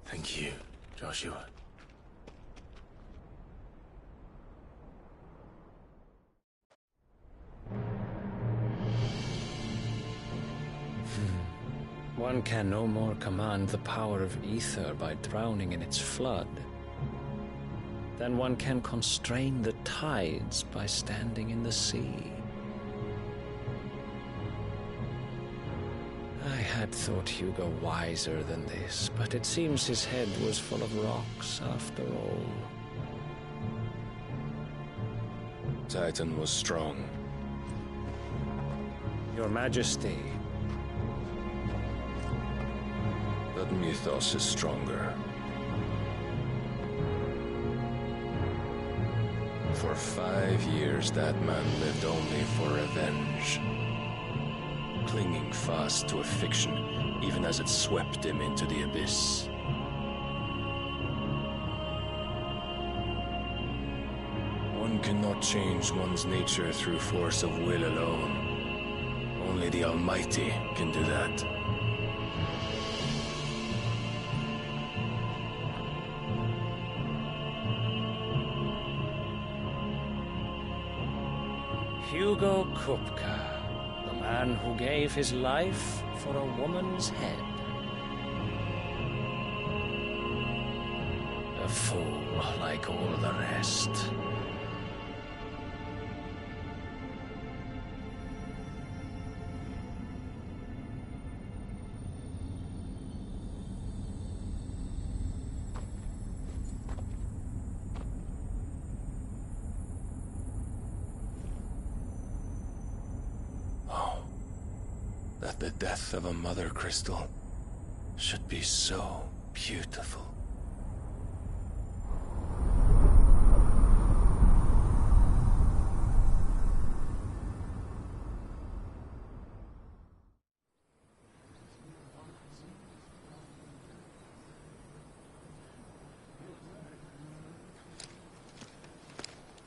Thank you, Joshua.
One can no more command the power of ether by drowning in its flood than one can constrain the tides by standing in the sea. I had thought Hugo wiser than this, but it seems his head was full of rocks after all.
Titan was strong.
Your Majesty.
But Mythos is stronger. For 5 years that man lived only for revenge. Clinging fast to a fiction, even as it swept him into the abyss. One cannot change one's nature through force of will alone. Only the Almighty can do that.
Hugo Kupka, the man who gave his life for a woman's head. A fool like all the rest.
That the death of a mother crystal should be so beautiful.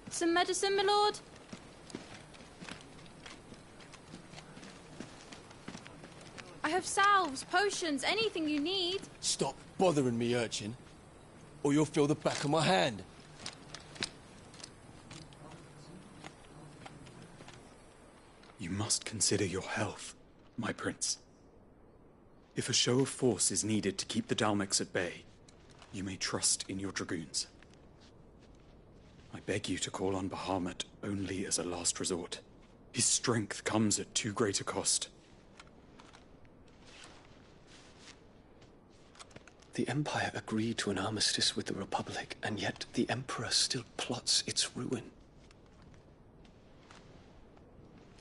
Some medicine, my lord? I have salves, potions, anything you need.
Stop bothering me, urchin, or you'll feel the back of my hand.
You must consider your health, my prince. If a show of force is needed to keep the Dalmex at bay, you may trust in your dragoons. I beg you to call on Bahamut only as a last resort. His strength comes at too great a cost.
The Empire agreed to an armistice with the Republic, and yet the Emperor still plots its ruin.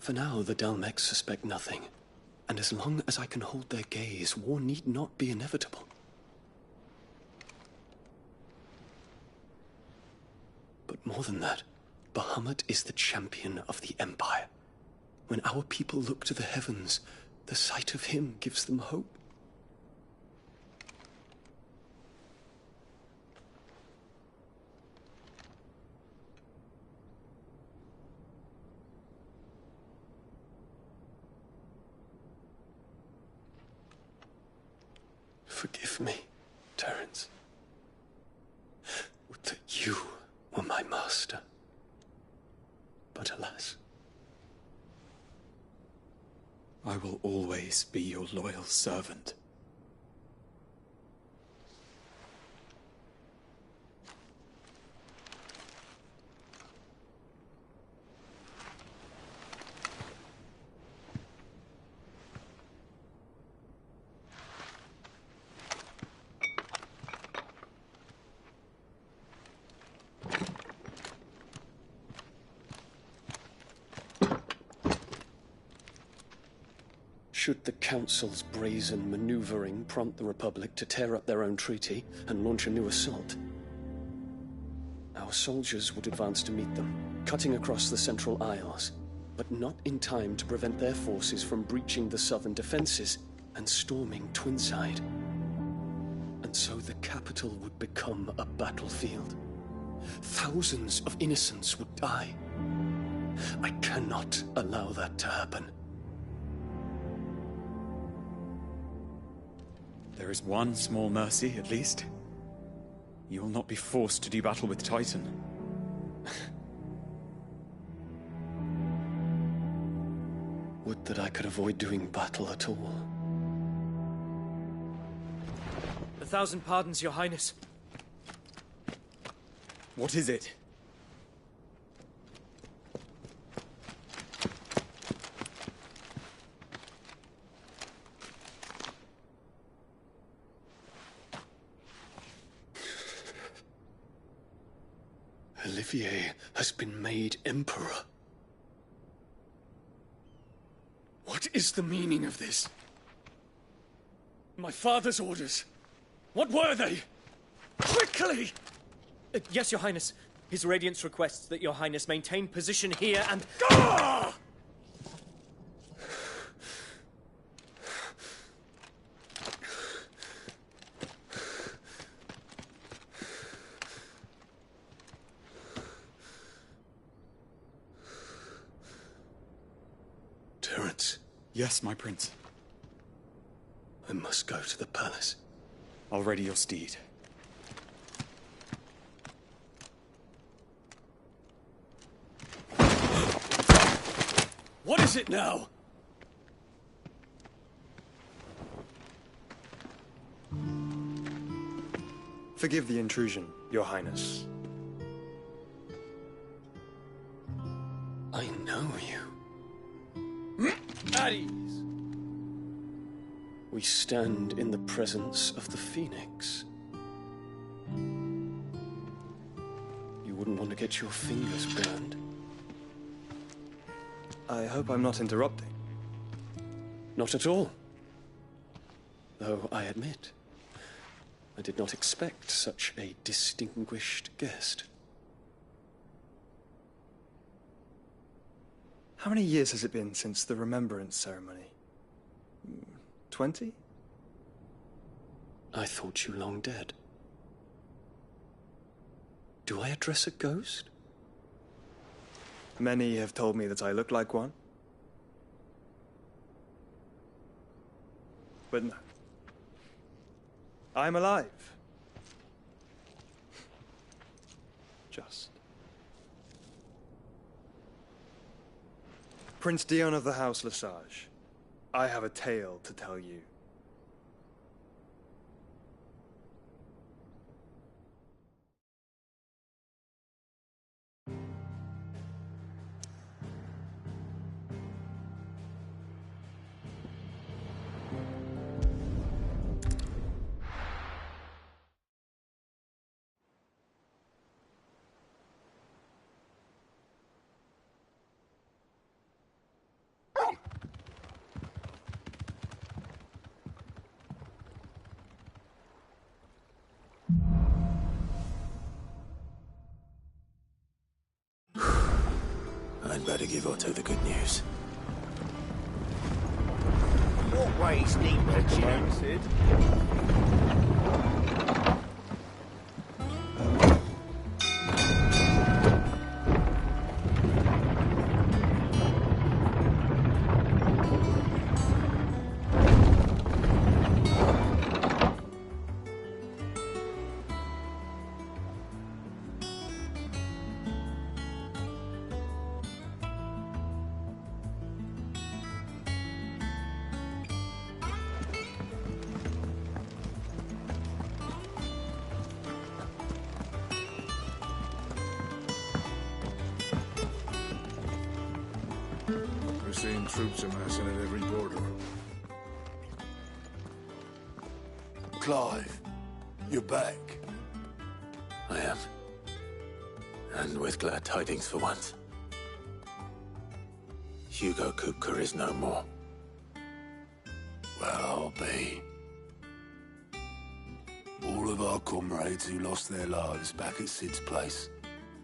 For now, the Dalmex suspect nothing, and as long as I can hold their gaze, war need not be inevitable. But more than that, Bahamut is the champion of the Empire. When our people look to the heavens, the sight of him gives them hope. Forgive me, Terence. Would that you were my master. But alas.
I will always be your loyal servant.
Should the Council's brazen maneuvering prompt the Republic to tear up their own treaty and launch a new assault, our soldiers would advance to meet them, cutting across the Central Isles, but not in time to prevent their forces from breaching the southern defenses and storming Twinside. And so the capital would become a battlefield. Thousands of innocents would die. I cannot allow that to happen.
There is one small mercy, at least. You will not be forced to do battle with Titan.
Would that I could avoid doing battle at all.
1,000 pardons, Your Highness.
What is it?
Olivier has been made Emperor. What is the meaning of this? My father's orders. What were they? Quickly!
Yes, Your Highness. His Radiance requests that Your Highness maintain position here and...
Ah! Terence.
Yes, my prince.
I must go to the palace.
I'll ready your steed.
What is it now?
Forgive the intrusion, Your Highness.
I know you.
At ease.
We stand in the presence of the Phoenix. You wouldn't want to get your fingers burned.
I hope I'm not interrupting.
Not at all. Though I admit, I did not expect such a distinguished guest.
How many years has it been since the Remembrance ceremony? 20?
I thought you long dead. Do I address a ghost?
Many have told me that I look like one. But no. I'm alive. Just. Prince Dion of the House Lesage, I have a tale to tell you.
better give Otto the good news.
What ways need mentioning, Sid?
We're seeing troops amassing at every border.
Clive, you're back. I am. And with glad tidings for once. Hugo Kupka is no more.
Well, I'll be. All of our comrades who lost their lives back at Sid's place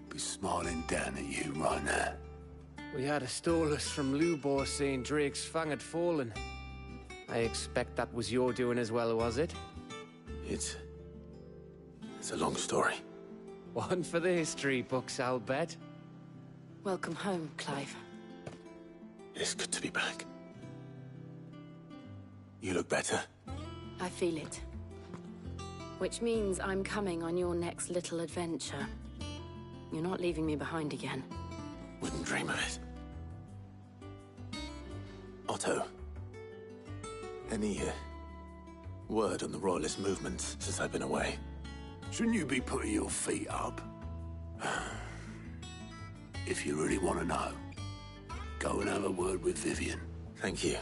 be smiling down at you right now.
We had a stolus from Lubor saying Drake's fang had fallen. I expect that was your doing as well, was it?
It's a long story.
One for the history books, I'll bet.
Welcome home, Clive.
It's good to be back. You look better.
I feel it. Which means I'm coming on your next little adventure. You're not leaving me behind again.
Wouldn't dream of it. Otto, any word on the Royalist movements since I've been away?
Shouldn't you be putting your feet up? If you really want to know, go and have a word with Vivian.
Thank you.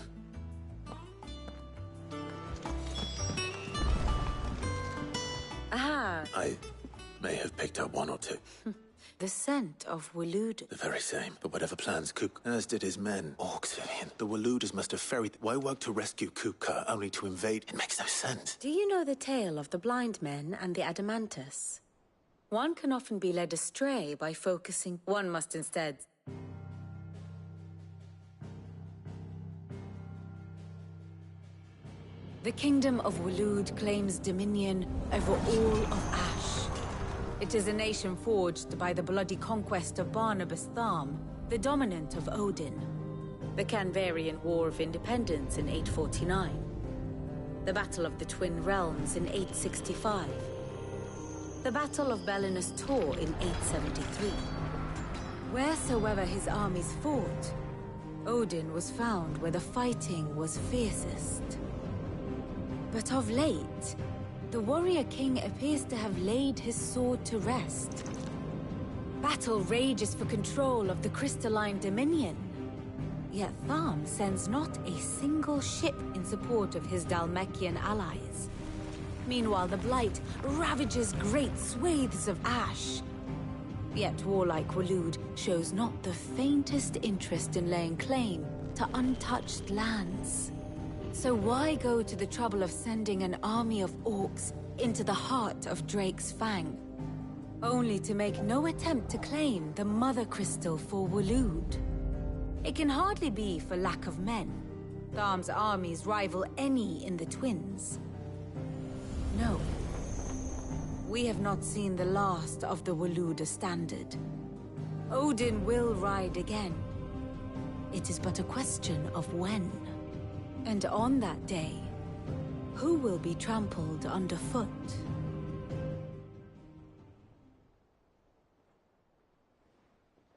Aha!
I may have picked up one or two.
The scent of Waloed.
The very same, but whatever plans Kupka, as did his men. Orcs, Vivian. The Walooders must have ferried. Why work to rescue Kupka, only to invade? It makes no sense.
Do you know the tale of the blind men and the Adamantus? One can often be led astray by focusing. One must instead. The kingdom of Waloed claims dominion over all of Ash. It is a nation forged by the bloody conquest of Barnabas Tharm, the dominant of Odin. The Canvarian War of Independence in 849. The Battle of the Twin Realms in 865. The Battle of Belinus Tor in 873. Wheresoever his armies fought, Odin was found where the fighting was fiercest. But of late, the warrior king appears to have laid his sword to rest. Battle rages for control of the crystalline dominion. Yet Tharm sends not a single ship in support of his Dhalmekian allies. Meanwhile, the Blight ravages great swathes of Ash. Yet warlike Waloed shows not the faintest interest in laying claim to untouched lands. So why go to the trouble of sending an army of orcs into the heart of Drake's Fang, only to make no attempt to claim the Mother Crystal for Waloed? It can hardly be for lack of men. Tharm's armies rival any in the Twins. No. We have not seen the last of the Waloed standard. Odin will ride again. It is but a question of when. And on that day, who will be trampled underfoot?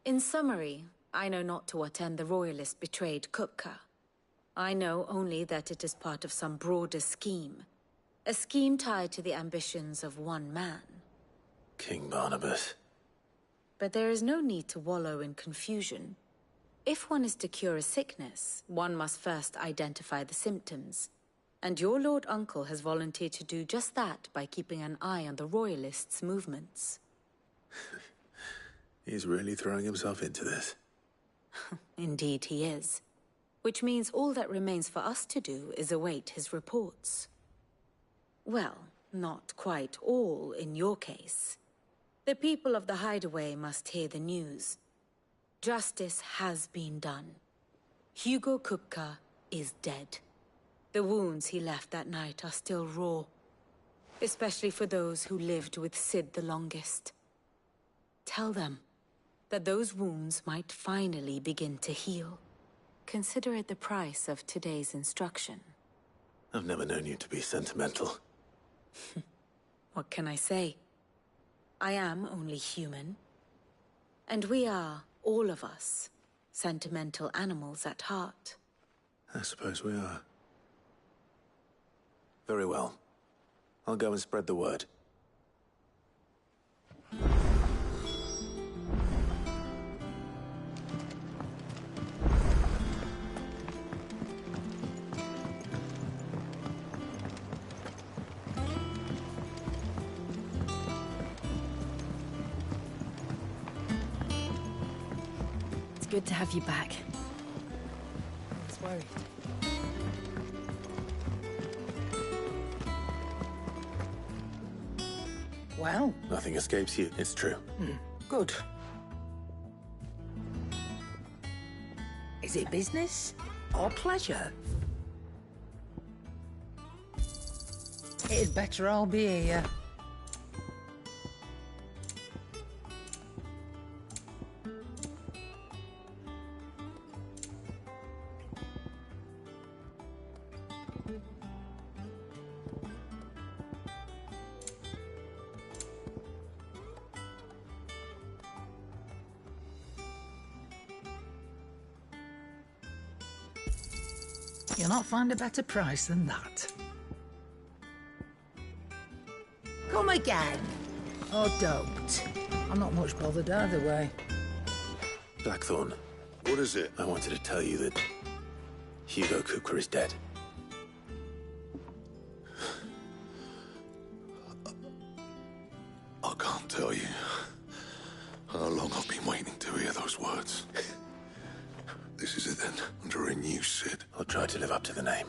In summary, I know not to what end the Royalists betrayed Kupka. I know only that it is part of some broader scheme. A scheme tied to the ambitions of one man.
King Barnabas.
But there is no need to wallow in confusion. If one is to cure a sickness, one must first identify the symptoms. And your Lord Uncle has volunteered to do just that by keeping an eye on the Royalists' movements.
He's really throwing himself into this.
Indeed he is. Which means all that remains for us to do is await his reports. Well, not quite all in your case. The people of the Hideaway must hear the news. Justice has been done. Hugo Kupka is dead. The wounds he left that night are still raw, especially for those who lived with Sid the longest. Tell them that those wounds might finally begin to heal. Consider it the price of today's instruction.
I've never known you to be sentimental.
What can I say? I am only human. And we are, all of us, sentimental animals at heart.
I suppose we are. Very well. I'll go and spread the word.
It's good to have you back. I was worried.
Well?
Nothing escapes you, it's true.
Good. Is it business or pleasure? It is better I'll be here. You'll not find a better price than that. Come again. Or don't. I'm not much bothered either way.
Blackthorn. What is it? I wanted to tell you that Hugo Kupka is dead.
I can't tell you how long I've been waiting to hear those words. This is it then, under a new Sid.
I'll try to live up to the name.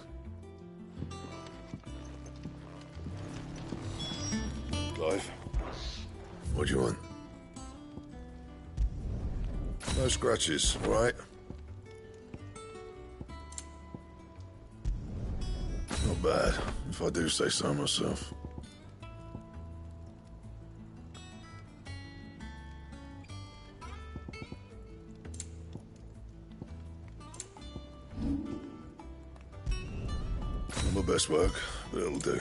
Clive, what do you want? No scratches, all right? Not bad, if I do say so myself. Not my best work, but it'll do.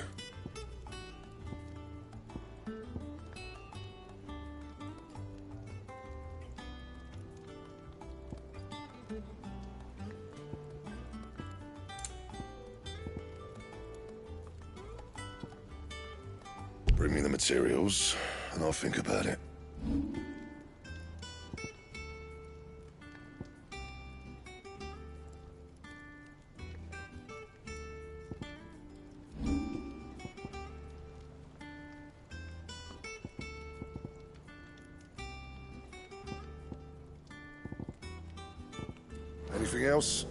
Bring me the materials, and I'll think about it. Anything else?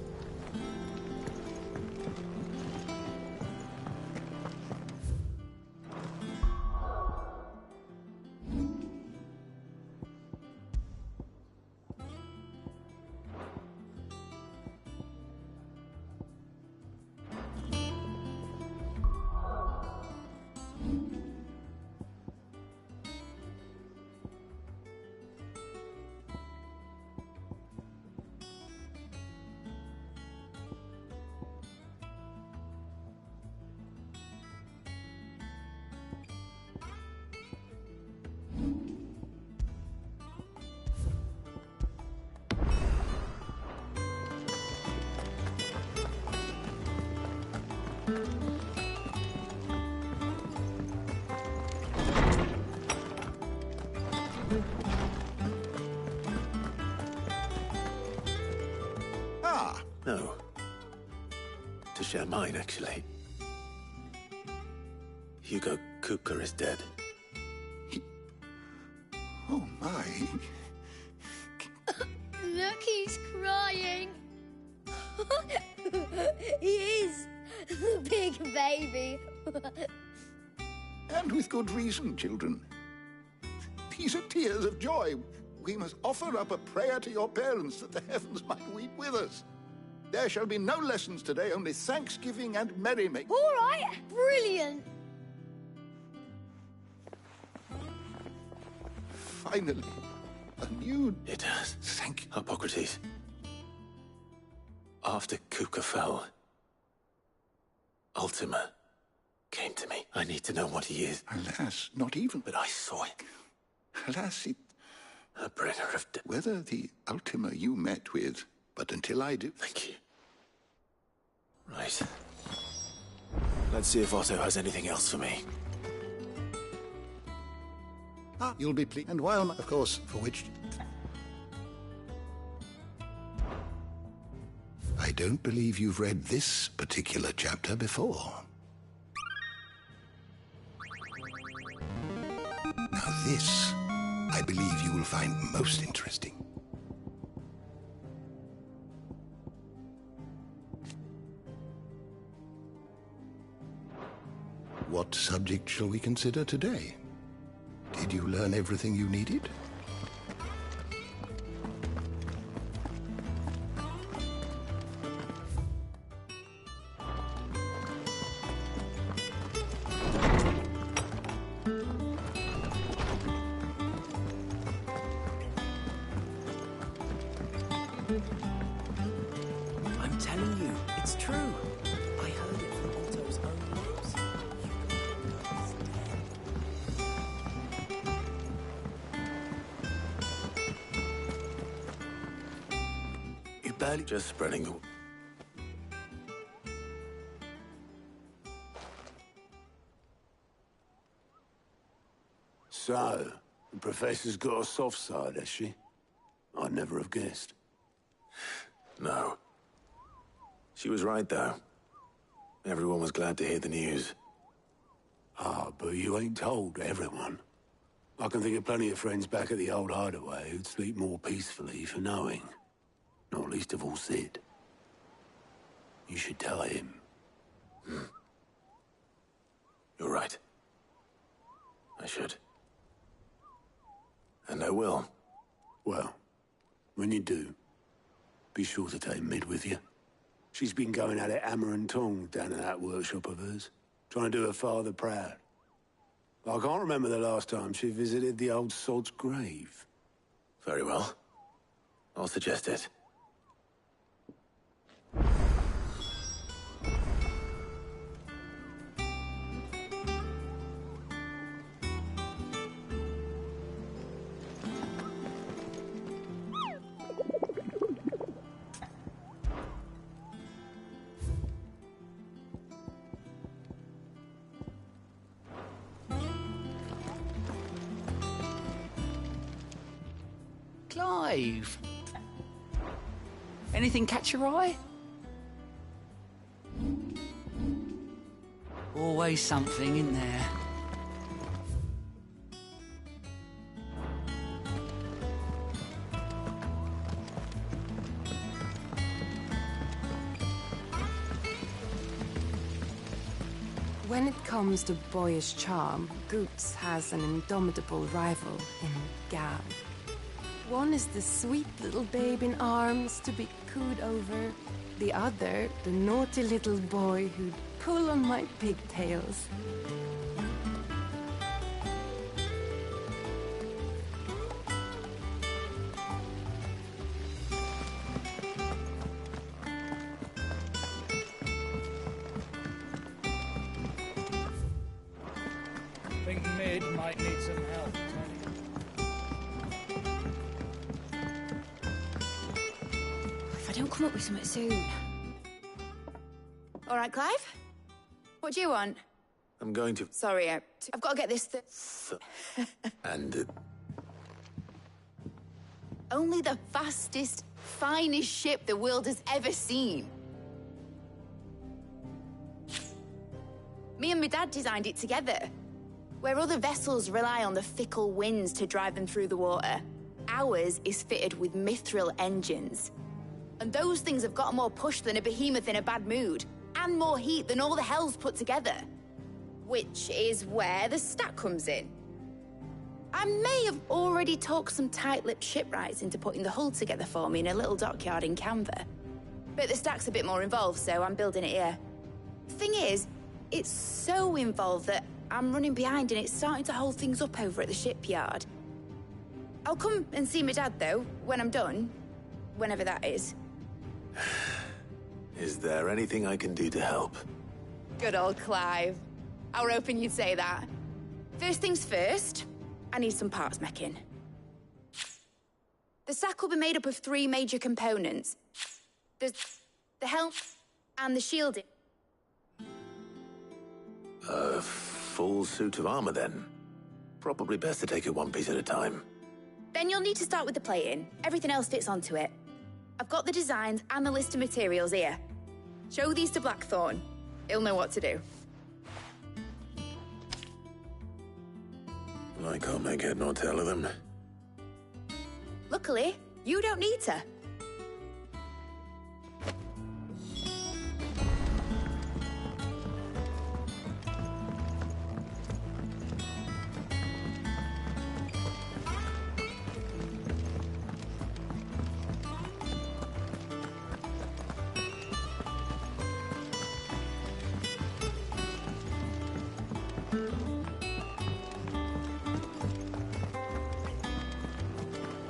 No. To share mine, actually. Hugo Kupka is dead.
Oh, my.
Look, he's crying. He is. The big baby.
And with good reason, children. These are tears of joy.
we must offer up a prayer to your parents that the heavens might weep with us. There shall be no lessons today, only thanksgiving and merrymaking.
All right, brilliant.
Finally, a new...
It does.
Thank you.
Hippocrates. After Kuka fell, Ultima came to me. I need to know what he is.
Alas, not even.
But I saw it.
Alas, it...
A bringer of death.
Whether the Ultima you met with, but until I do...
Thank you. Right. Let's see if Otto has anything else for me.
Ah, you'll be pleased. And while, of course, for which... I don't believe you've read this particular chapter before. Now this, I believe you will find most interesting. What subject shall we consider today? Did you learn everything you needed?
I'm telling you, it's true. I heard it from Otto's own lips.
You barely just spreading the...
So, the Professor's got a soft side, has she? I'd never have guessed.
No. She was right, though. Everyone was glad to hear the news.
Ah, but you ain't told everyone. I can think of plenty of friends back at the old hideaway who'd sleep more peacefully for knowing. Not least of all Sid. You should tell him.
You're right. I should. And I will.
Well, when you do, be sure to take Mid with you. She's been going at it hammer and tongs down in that workshop of hers, trying to do her father proud. I can't remember the last time she visited the old sod's grave.
Very well. I'll suggest it.
Clive! Anything catch your eye? Always something in there.
When it comes to boyish charm, Goots has an indomitable rival in Gab. One is the sweet little babe in arms to be cooed over. The other, the naughty little boy who'd pull on my pigtails.
Think Mid might need some help,
If I don't come up with something soon.
All right, Clive? What do you want?
I'm going to...
Sorry, I've got to get this...
And...
Only the fastest, finest ship the world has ever seen. Me and my dad designed it together. Where other vessels rely on the fickle winds to drive them through the water, ours is fitted with mithril engines. And those things have got more push than a behemoth in a bad mood, and more heat than all the hells put together. Which is where the stat comes in. I may have already talked some tight-lipped shipwrights into putting the hull together for me in a little dockyard in Canva. But the stack's a bit more involved, so I'm building it here. Thing is, it's so involved that I'm running behind and it's starting to hold things up over at the shipyard. I'll come and see my dad, though, when I'm done. Whenever that is.
Is there anything I can do to help?
Good old Clive. I were hoping you'd say that. First things first, I need some parts making. The stack will be made up of 3 major components. There's the helm and the shielding.
A full suit of armor, then? Probably best to take it one piece at a time.
Then you'll need to start with the plating. Everything else fits onto it. I've got the designs and the list of materials here. Show these to Blackthorn. He'll know what to do.
I can't make head nor tail of them.
Luckily, you don't need to.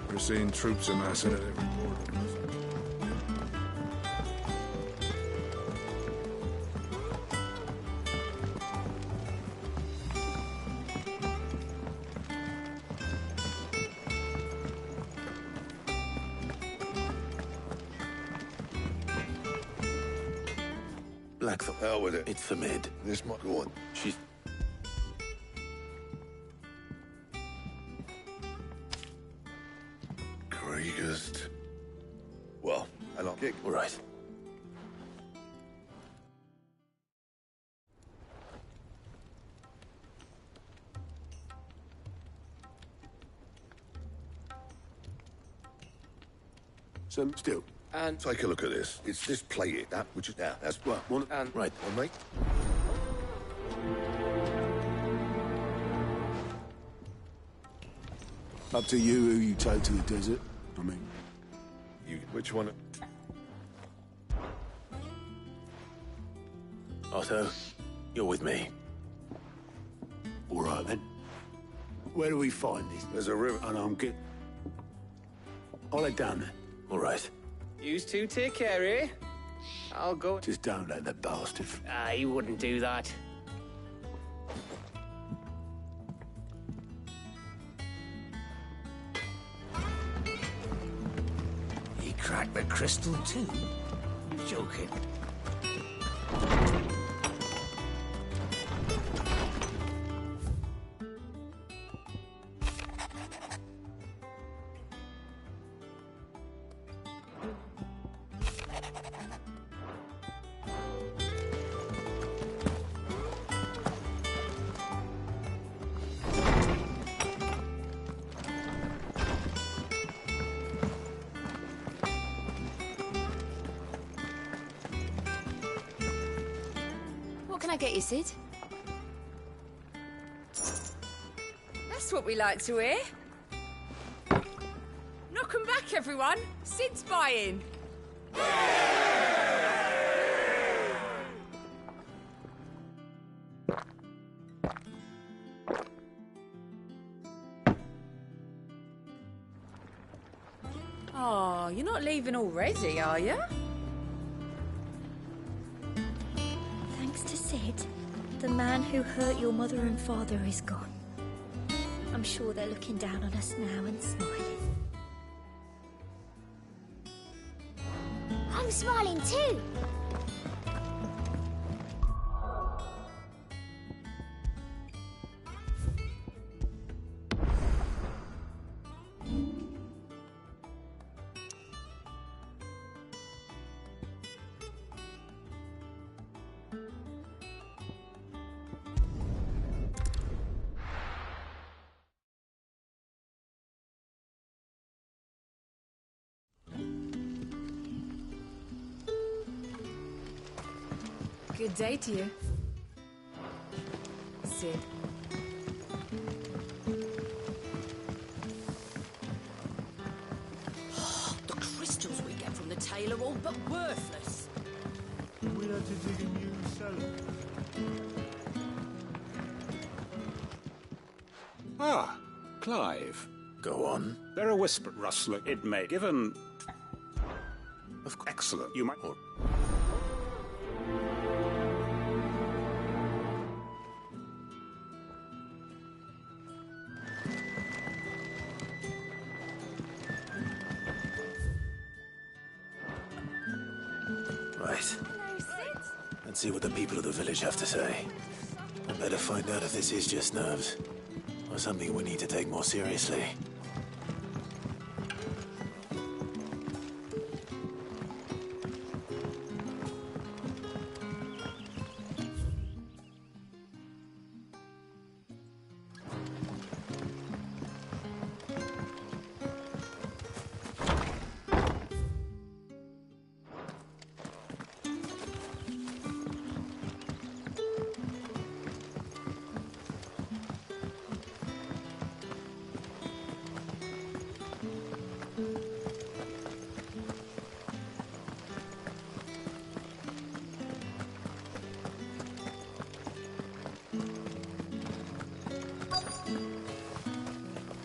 We're seeing troops amassing at every port.
Blackthorn.
Hell with it.
It's the mid.
This might go on.
She's...
Kriegest. Well, I don't kick.
All right.
Some still.
And
take a look at this. It's this plated, that which is now. That's one.
And
right,
one, mate.
Up to you who you take to the desert. I mean,
You, which one?
Otto, you're with me.
all right then. Where do we find this?
There's a river.
And I'm good. I'll head down there.
All right.
yous two take care, eh? I'll go.
Just don't let that bastard.
He wouldn't do that.
He cracked the crystal too? Joking.
What can I get you, Sid?
That's what we like to hear. Knock 'em back, everyone. Sid's buying. Oh, you're not leaving already, are you?
Thanks to Sid, the man who hurt your mother and father is gone. I'm sure they're looking down on us now and smiling.
I'm smiling too.
Good day to you. Sid.
ale are all but worthless.
We had to dig a new cellar.
Ah, Clive.
Go on.
They're a whisper rustler, it may. Given... Excellent. You might...
Right. Let's see what the people of the village have to say. I better find out if this is just nerves, or something we need to take more seriously.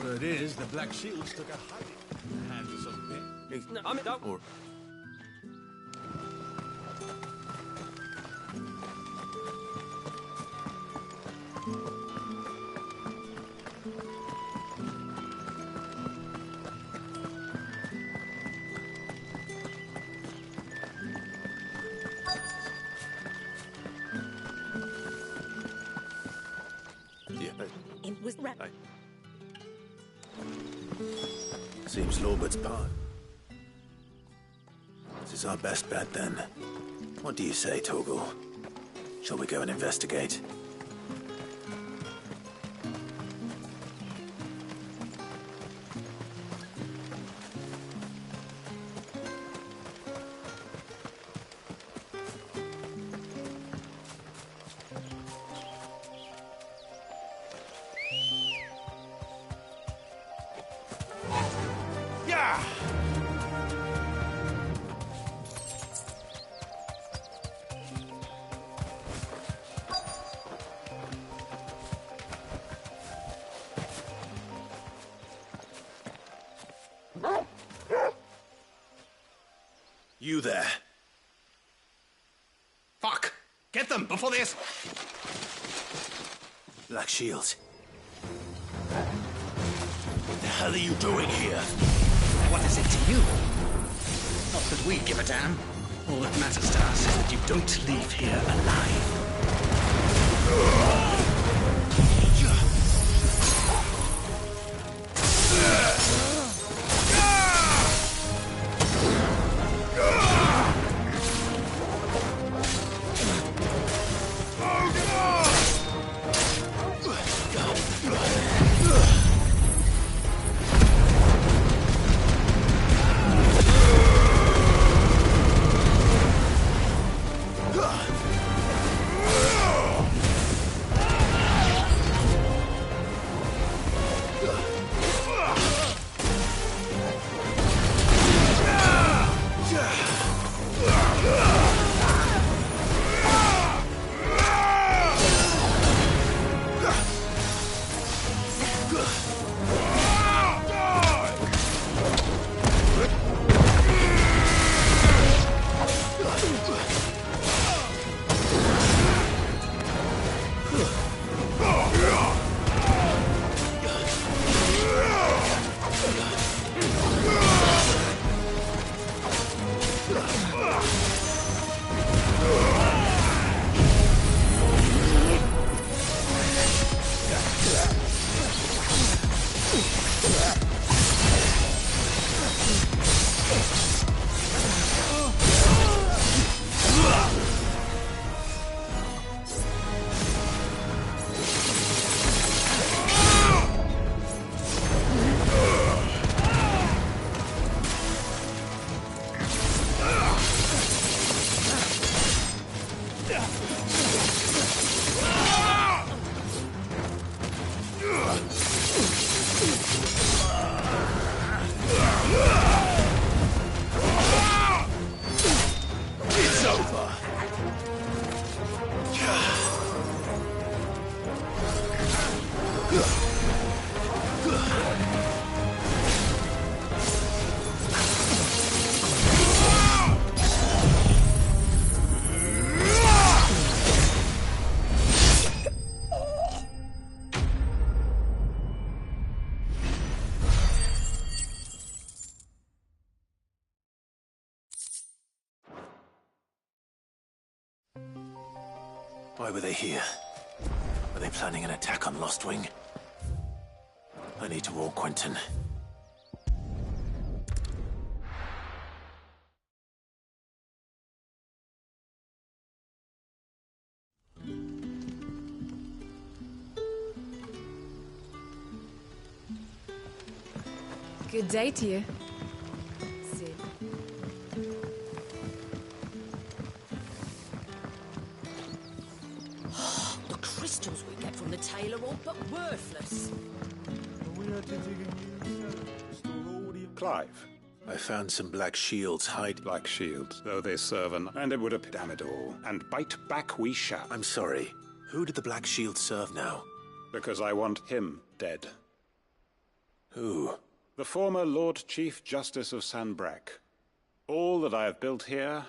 Word is, the Black Shields took a hiding in the hands of some men.
No, I'm not.
Or...
It was right.
Seems Lorbert's part. This is our best bet, then. What do you say, Torgal? Shall we go and investigate? You there.
Fuck! Get them before they...
Black Shields. What the hell are you doing here?
What is it to you? Not that we give a damn. All that matters to us is that you don't leave here alive.
Why were they here? Were they planning an attack on Lost Wing? I need to warn Quentin.
Good day to you. Sid.
The crystals we get from the tail are all but worthless.
Clive.
I found some black shields hide.
Black shields, though they serve and it would have damn it all. And bite back we shall.
I'm sorry. Who did the black shields serve now?
Because I want him dead.
Who?
The former Lord Chief Justice of Sanbreque. All that I have built here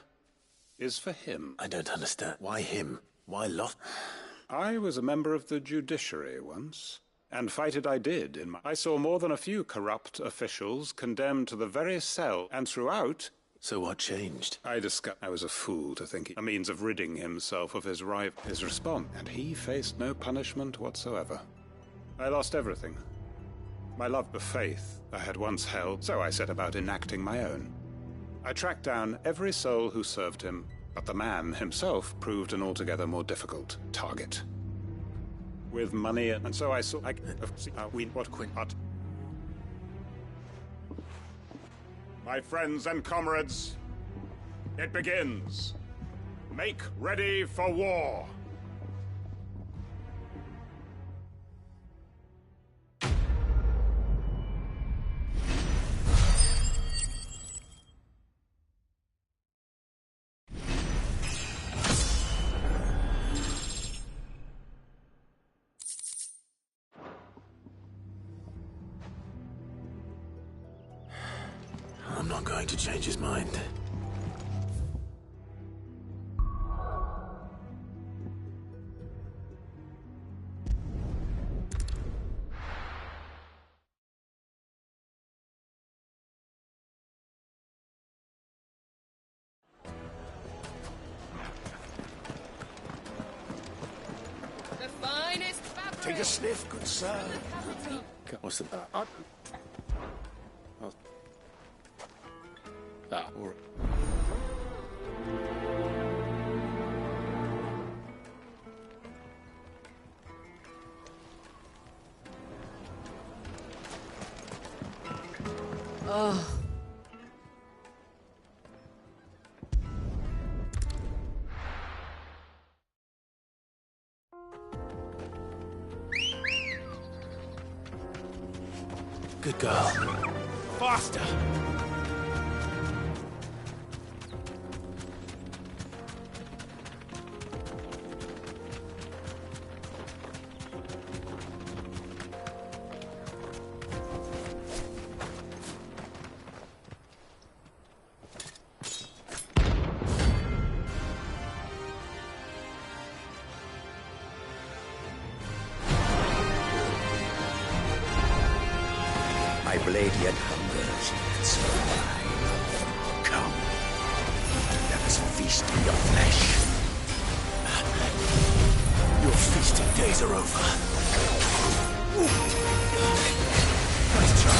is for him.
I don't understand. Why him? Why Lost?
I was a member of the judiciary once, and fight it I did. I saw more than a few corrupt officials condemned to the very cell, and throughout...
So what changed?
I discovered I was a fool to think a means of ridding himself of his rival, his response, and he faced no punishment whatsoever. I lost everything. My love, the faith I had once held, so I set about enacting my own. I tracked down every soul who served him, but the man himself proved an altogether more difficult target. With money, and so I saw... My friends and comrades, it begins. Make ready for war.
I'm not going to change his mind.
The finest fabric.
Take a sniff, good sir.
What's the... all right.
Oh.
Good girl.
Faster!
My blade yet hungers, and so do I. Come, let us feast on your flesh.
Your feasting days are over. Nice try.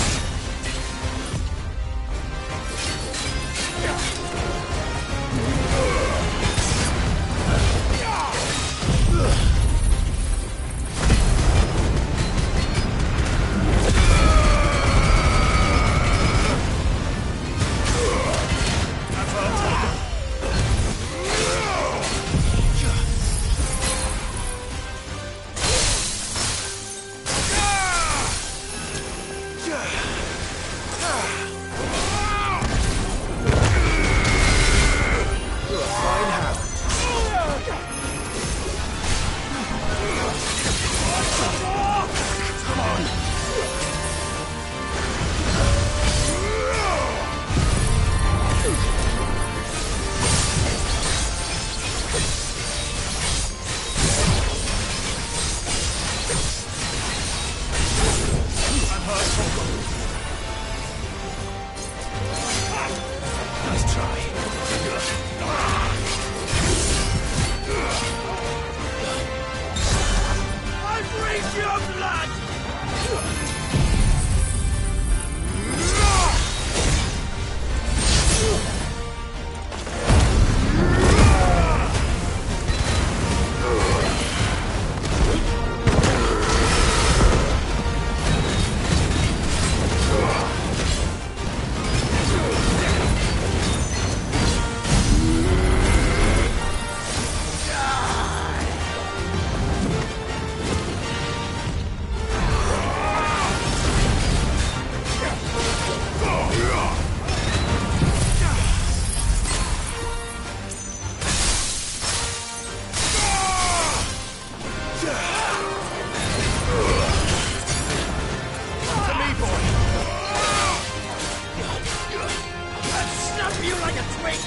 you like a twig!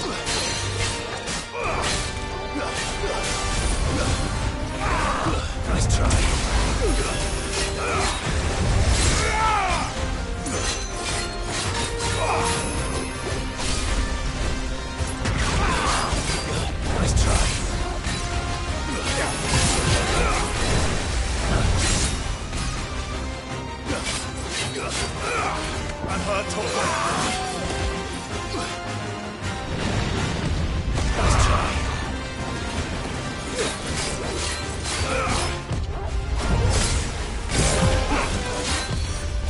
Nice try. Nice try.
I'm hurt, Torvald.
Nice try.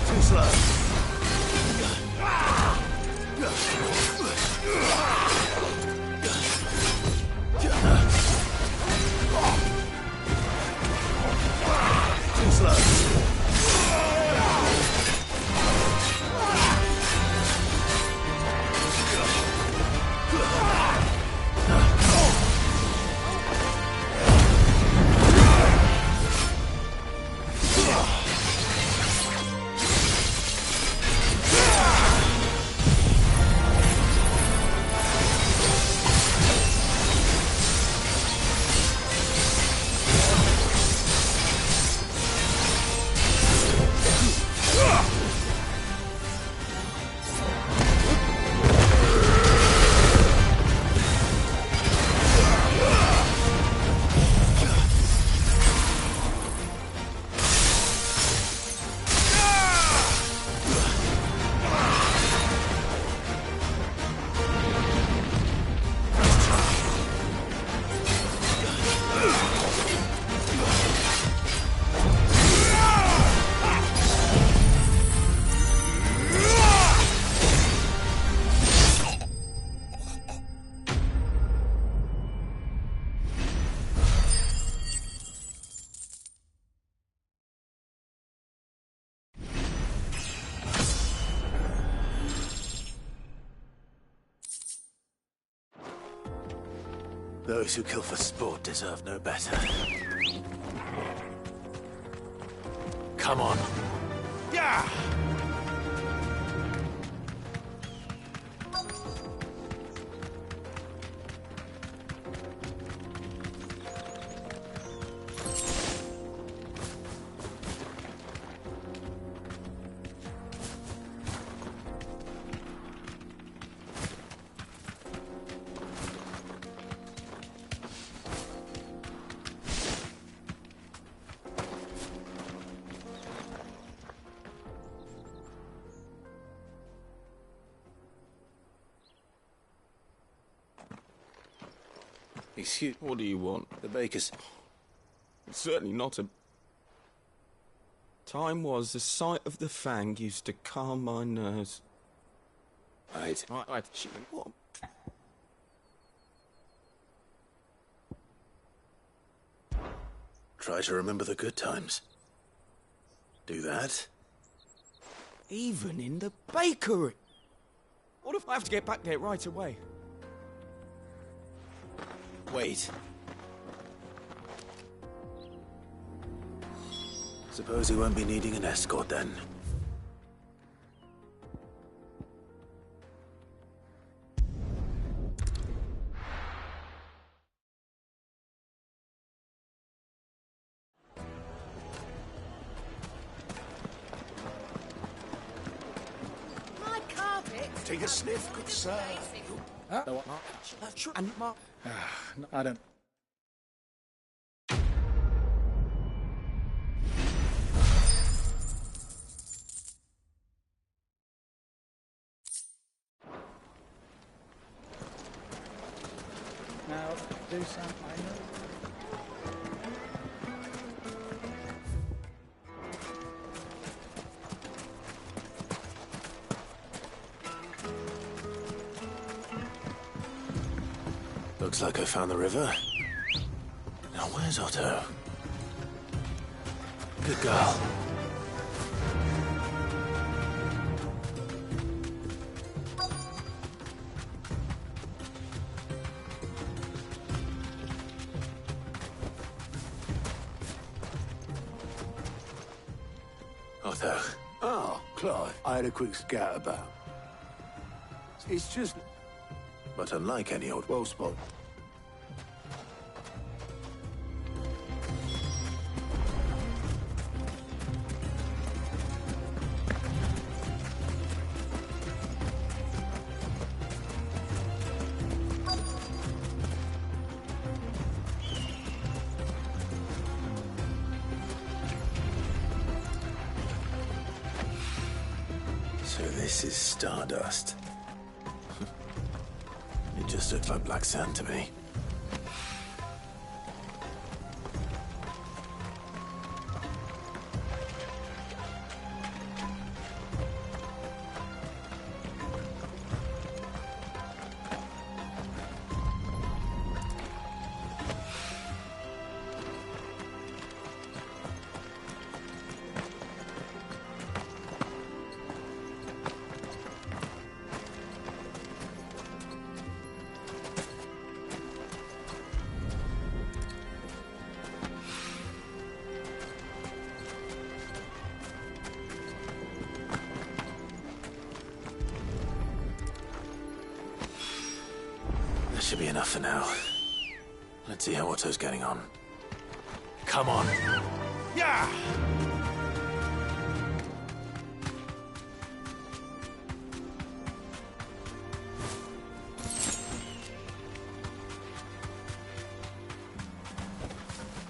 Too slow. Too slow. Those who kill for sport deserve no better. Come on.
Yeah!
Excuse.
What do you want?
The baker's.
It's certainly not a... Time was the sight of the fang used to calm my nerves.
Right.
Right. What?
Try to remember the good times. Do that.
Even in the bakery. What if I have to get back there right away?
Wait. Suppose he won't be needing an escort then.
My carpet.
Take a sniff, good sir.
Huh?
No, and Mark.
No, I don't. Now, do something I know.
Looks like I found the river. Now where's Otto? Good girl. Otto.
Oh, Clive. I had a quick scout about. It's just...
But unlike any old...
Well spotted.
So this is stardust. It just looks like black sand to me. That should be enough for now. Let's see how Otto's getting on. Come on.
Yeah!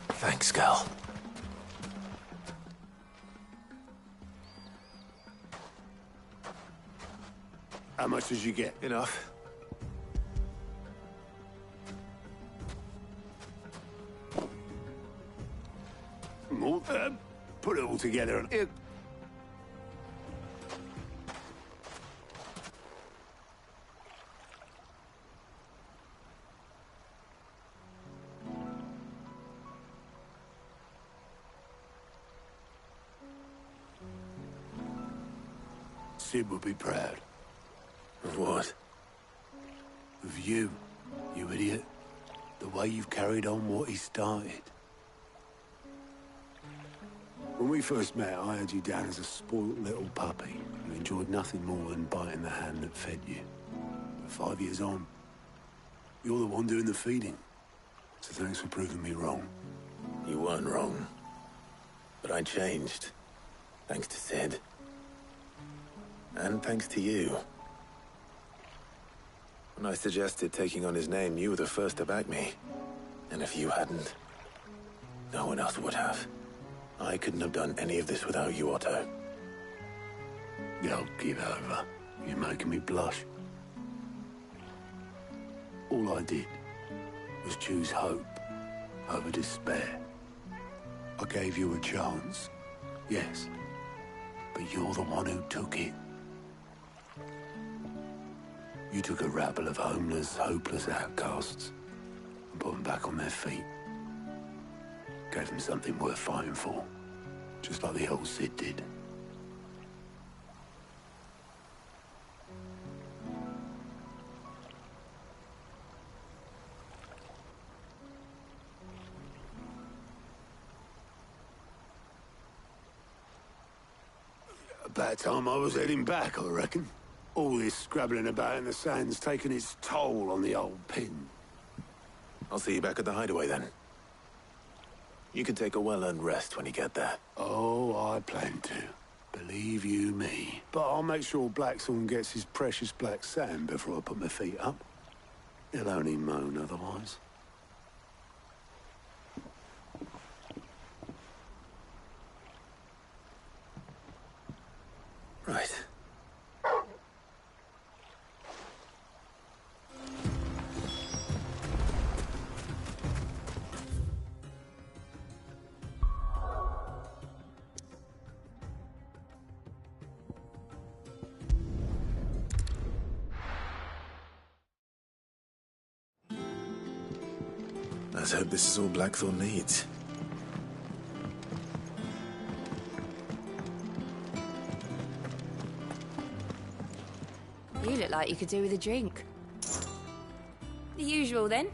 Thanks, Gal.
How much did you get?
Enough.
Put it all together and... Sid would be proud.
Of what?
Of you, you idiot. The way you've carried on what he started. When we first met, I had you down as a spoilt little puppy who enjoyed nothing more than biting the hand that fed you. But 5 years on, you're the one doing the feeding. So thanks for proving me wrong.
You weren't wrong. But I changed. Thanks to Sid. And thanks to you. When I suggested taking on his name, you were the first to back me. And if you hadn't, no one else would have. I couldn't have done any of this without you, Otto.
Don't give over. You're making me blush. All I did was choose hope over despair. I gave you a chance, yes, but you're the one who took it. You took a rabble of homeless, hopeless outcasts and put them back on their feet. Gave them something worth fighting for, just like the old Sid did. About time I was heading back, I reckon. All this scrabbling about in the sand's taken its toll on the old pin.
I'll see you back at the hideaway then. You can take a well-earned rest when you get there.
Oh, I plan to. Believe you me. But I'll make sure Blackthorn gets his precious black sand before I put my feet up. He'll only moan otherwise.
Right. Let's hope this is all Blackthorn needs.
You look like you could do with a drink. The usual, then.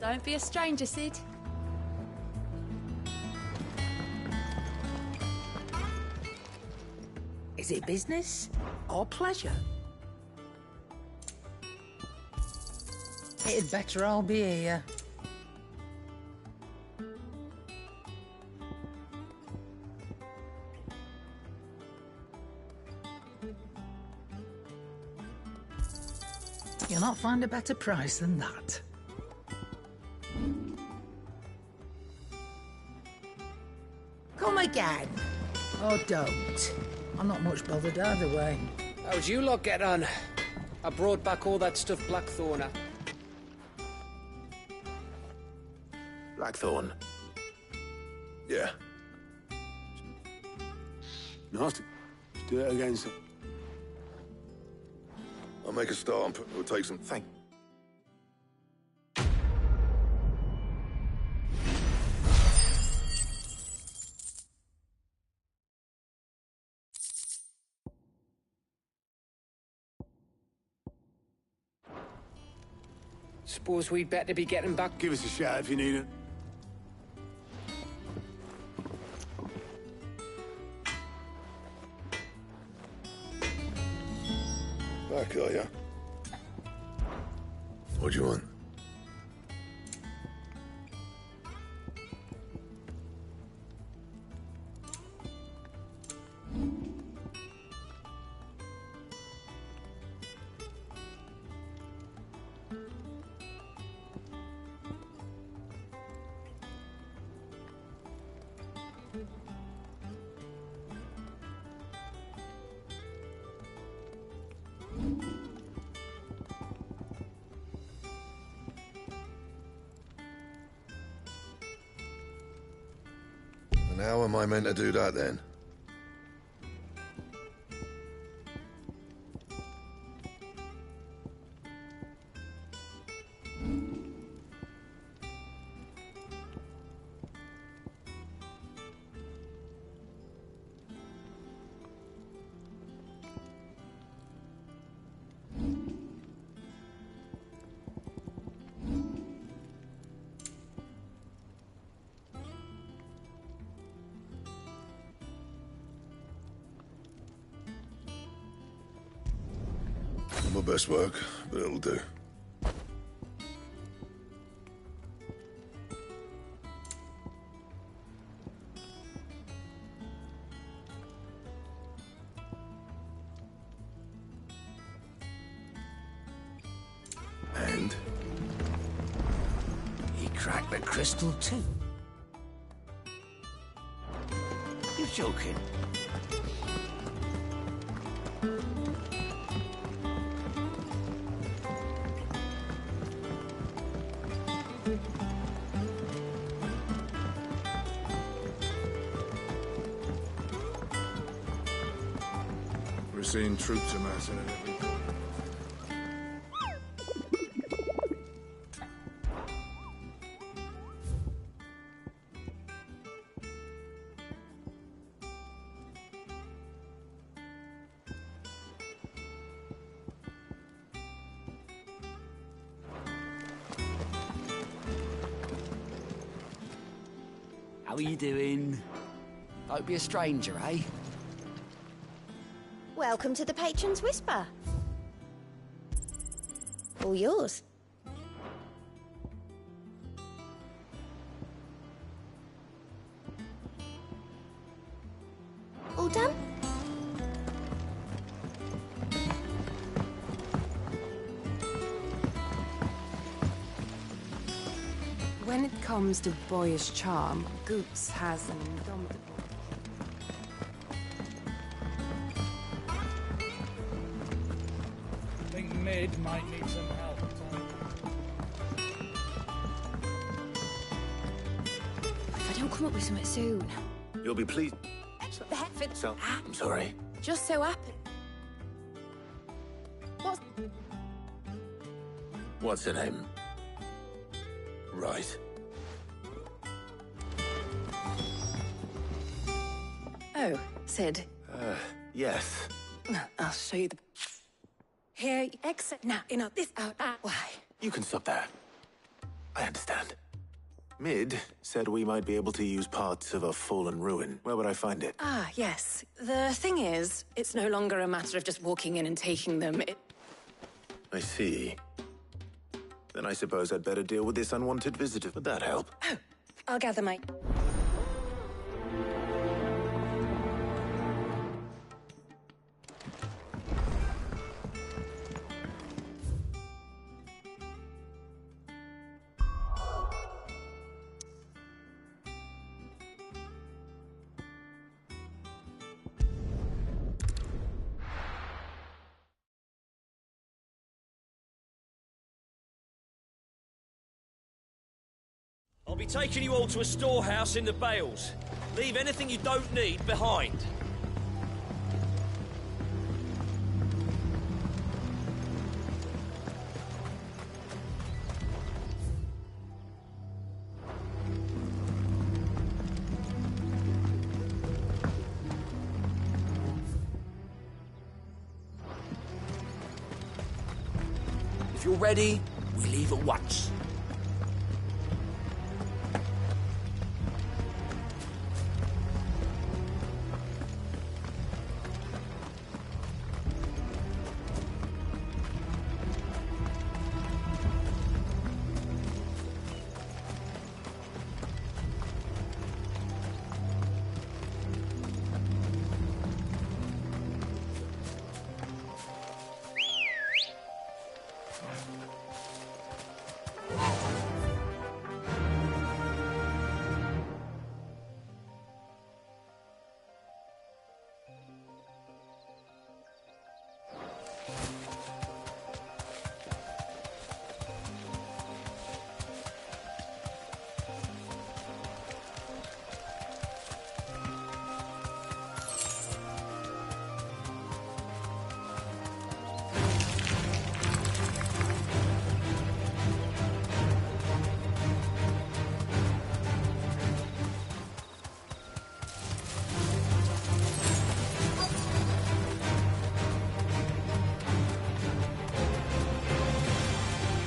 Don't be a stranger, Sid.
Is it business or pleasure? It'd better all be here. You'll not find a better price than that. Come again. Oh, don't. I'm not much bothered either way.
How'd you lot get on? I brought back all that stuff Blackthorn had.
Blackthorn?
Yeah.
Nasty. Let's do it again, sir.
I'll make a start. We'll take some...
Thank...
Suppose we'd better be getting back.
Give us a shout if you need it.
Back, are ya? What do you want? And how am I meant to do that, then? Not my best work, but it'll do. And?
He cracked the crystal too. You're joking.
We're seeing troops amassing at every corner.
How are you doing? Don't be a stranger, eh?
Welcome to the Patron's Whisper. All yours. All done?
When it comes to boyish charm, Goots has an indomitable...
I think Mid might need some help.
If I don't come up with something soon.
You'll be pleased.
The head
So, I'm sorry.
just so happen. What's...
What's her name? Right.
Oh, Sid.
Yes.
I'll show you the... Here, exit now. This out that way.
You can stop that. I understand. Mid said we might be able to use parts of a fallen ruin. Where would I find it?
Ah, yes. The thing is, it's no longer a matter of just walking in and taking them.
I see. Then I suppose I'd better deal with this unwanted visitor. Would that help?
Oh, I'll gather my...
I'll be taking you all to a storehouse in the Bales. Leave anything you don't need behind.
If you're ready, we leave at once.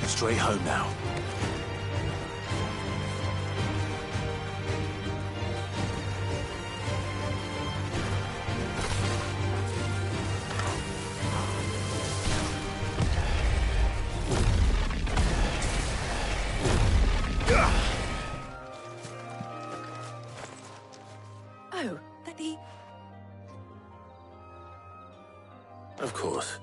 Straight home now.
Oh, that he...
Of course.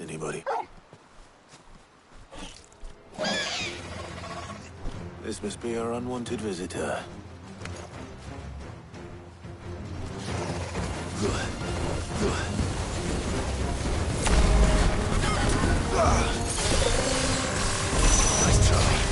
Anybody? This must be our unwanted visitor. Nice try.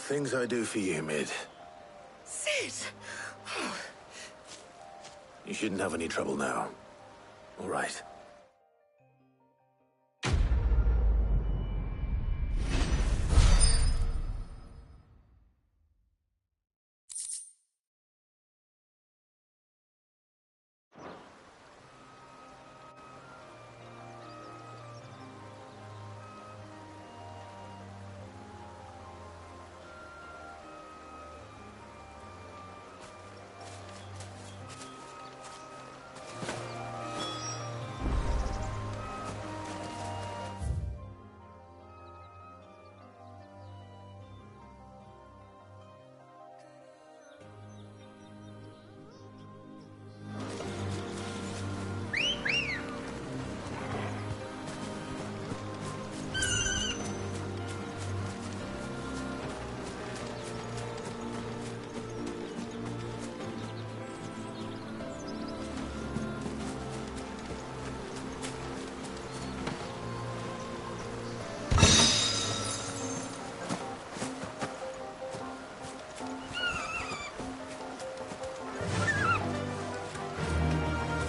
things I do for you, Mid.
Sid! Oh.
You shouldn't have any trouble now. All right.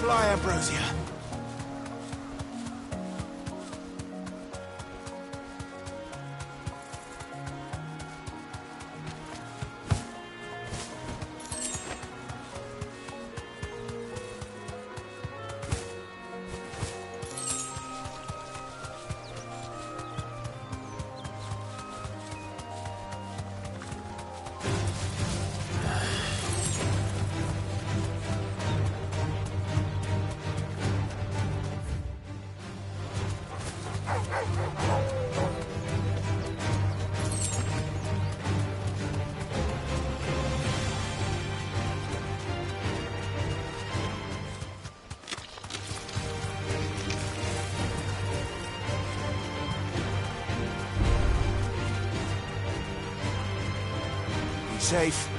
Fly, Ambrosia. Safe.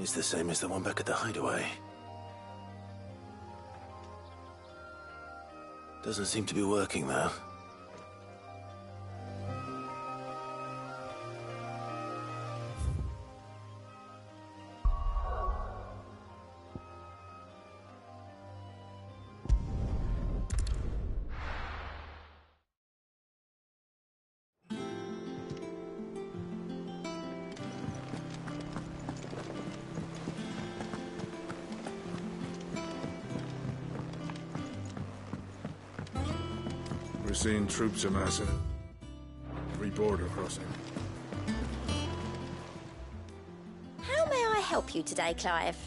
It's the same as the one back at the hideaway. Doesn't seem to be working, though.
We're seeing troops amassing. Free border crossing.
How may I help you today, Clive?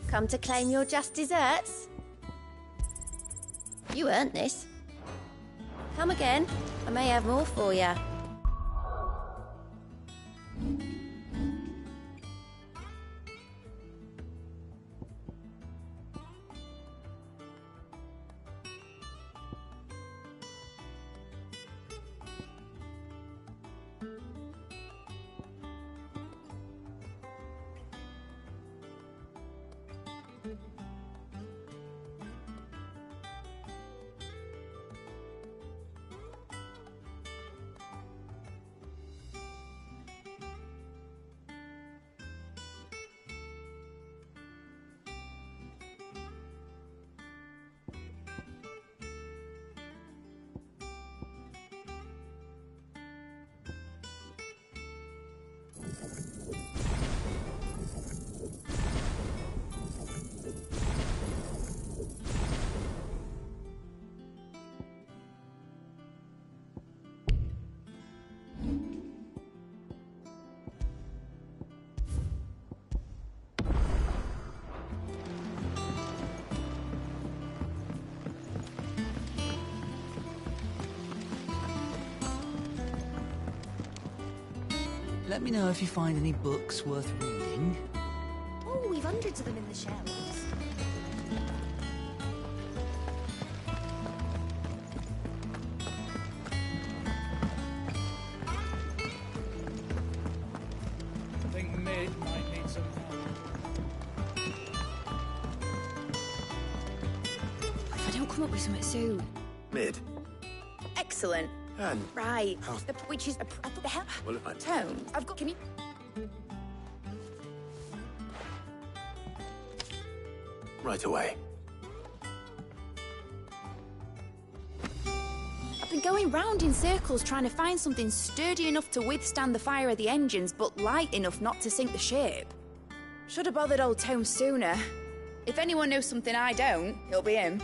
Come to claim your just desserts? You earned this. Come again. I may have more for you.
Let me know if you find any books worth reading.
Oh, we've hundreds of them in the shelves.
I think Mid might need some help.
If I don't come up with something soon.
Mid.
Excellent.
And
Right. Which is the hell?
Well,
Tone. I've got. Can you?
right away.
I've been going round in circles trying to find something sturdy enough to withstand the fire of the engines, but light enough not to sink the ship. Should have bothered old Tone sooner. If anyone knows something I don't, it'll be him.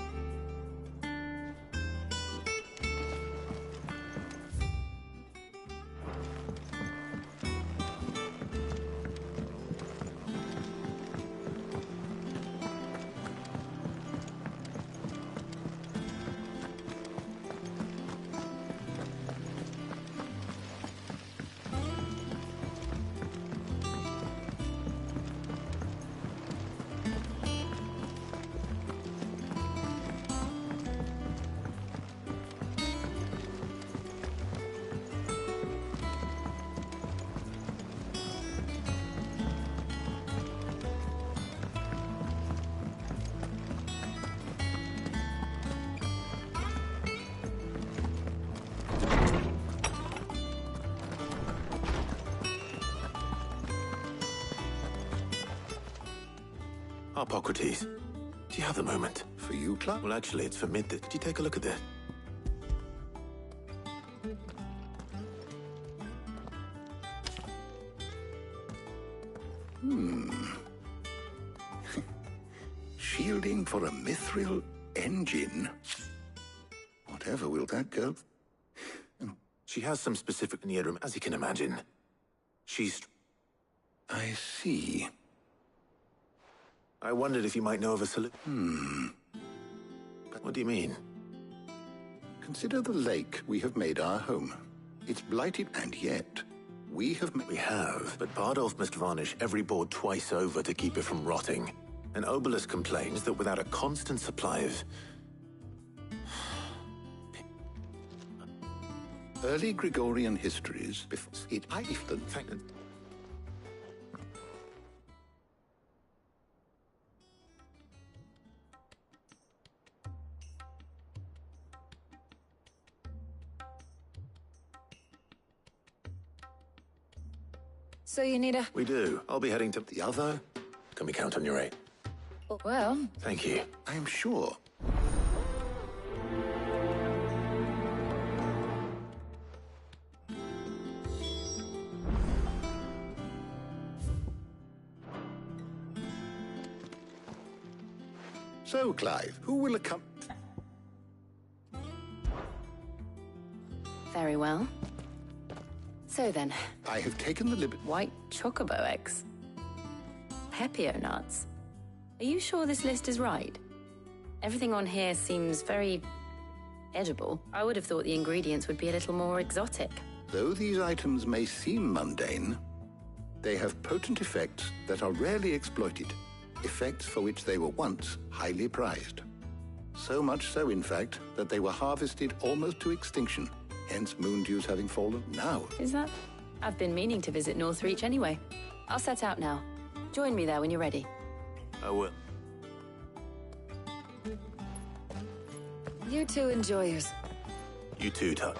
Hippocrates, do you have the moment?
For you, Clark?
Well, actually, it's for Mid. Could you take a look at this?
Shielding for a mithril engine? Whatever will that go?
She has some specific near room, as you can imagine. She's...
I see.
I wondered if you might know of a solution. What do you mean?
Consider the lake we have made our home. It's blighted, and yet we have...
We have, but Bardolph must varnish every board twice over to keep it from rotting. And Obelus complains that without a constant supply of...
Early Gregorian histories before it Iceland.
So you need a...
We do. I'll be heading to the other. Can we count on your aid?
Well...
Thank you.
I am sure. So, Clive, who will accompany...
Very well. So then...
I have taken the liberty...
White chocobo eggs. Pepio nuts. Are you sure this list is right? Everything on here seems very... edible. I would have thought the ingredients would be a little more exotic.
Though these items may seem mundane, they have potent effects that are rarely exploited. Effects for which they were once highly prized. So much so, in fact, that they were harvested almost to extinction. Hence moon dews having fallen now.
Is that? I've been meaning to visit Northreach anyway. I'll set out now. Join me there when you're ready.
I will.
You two enjoy yours.
You too, Tut.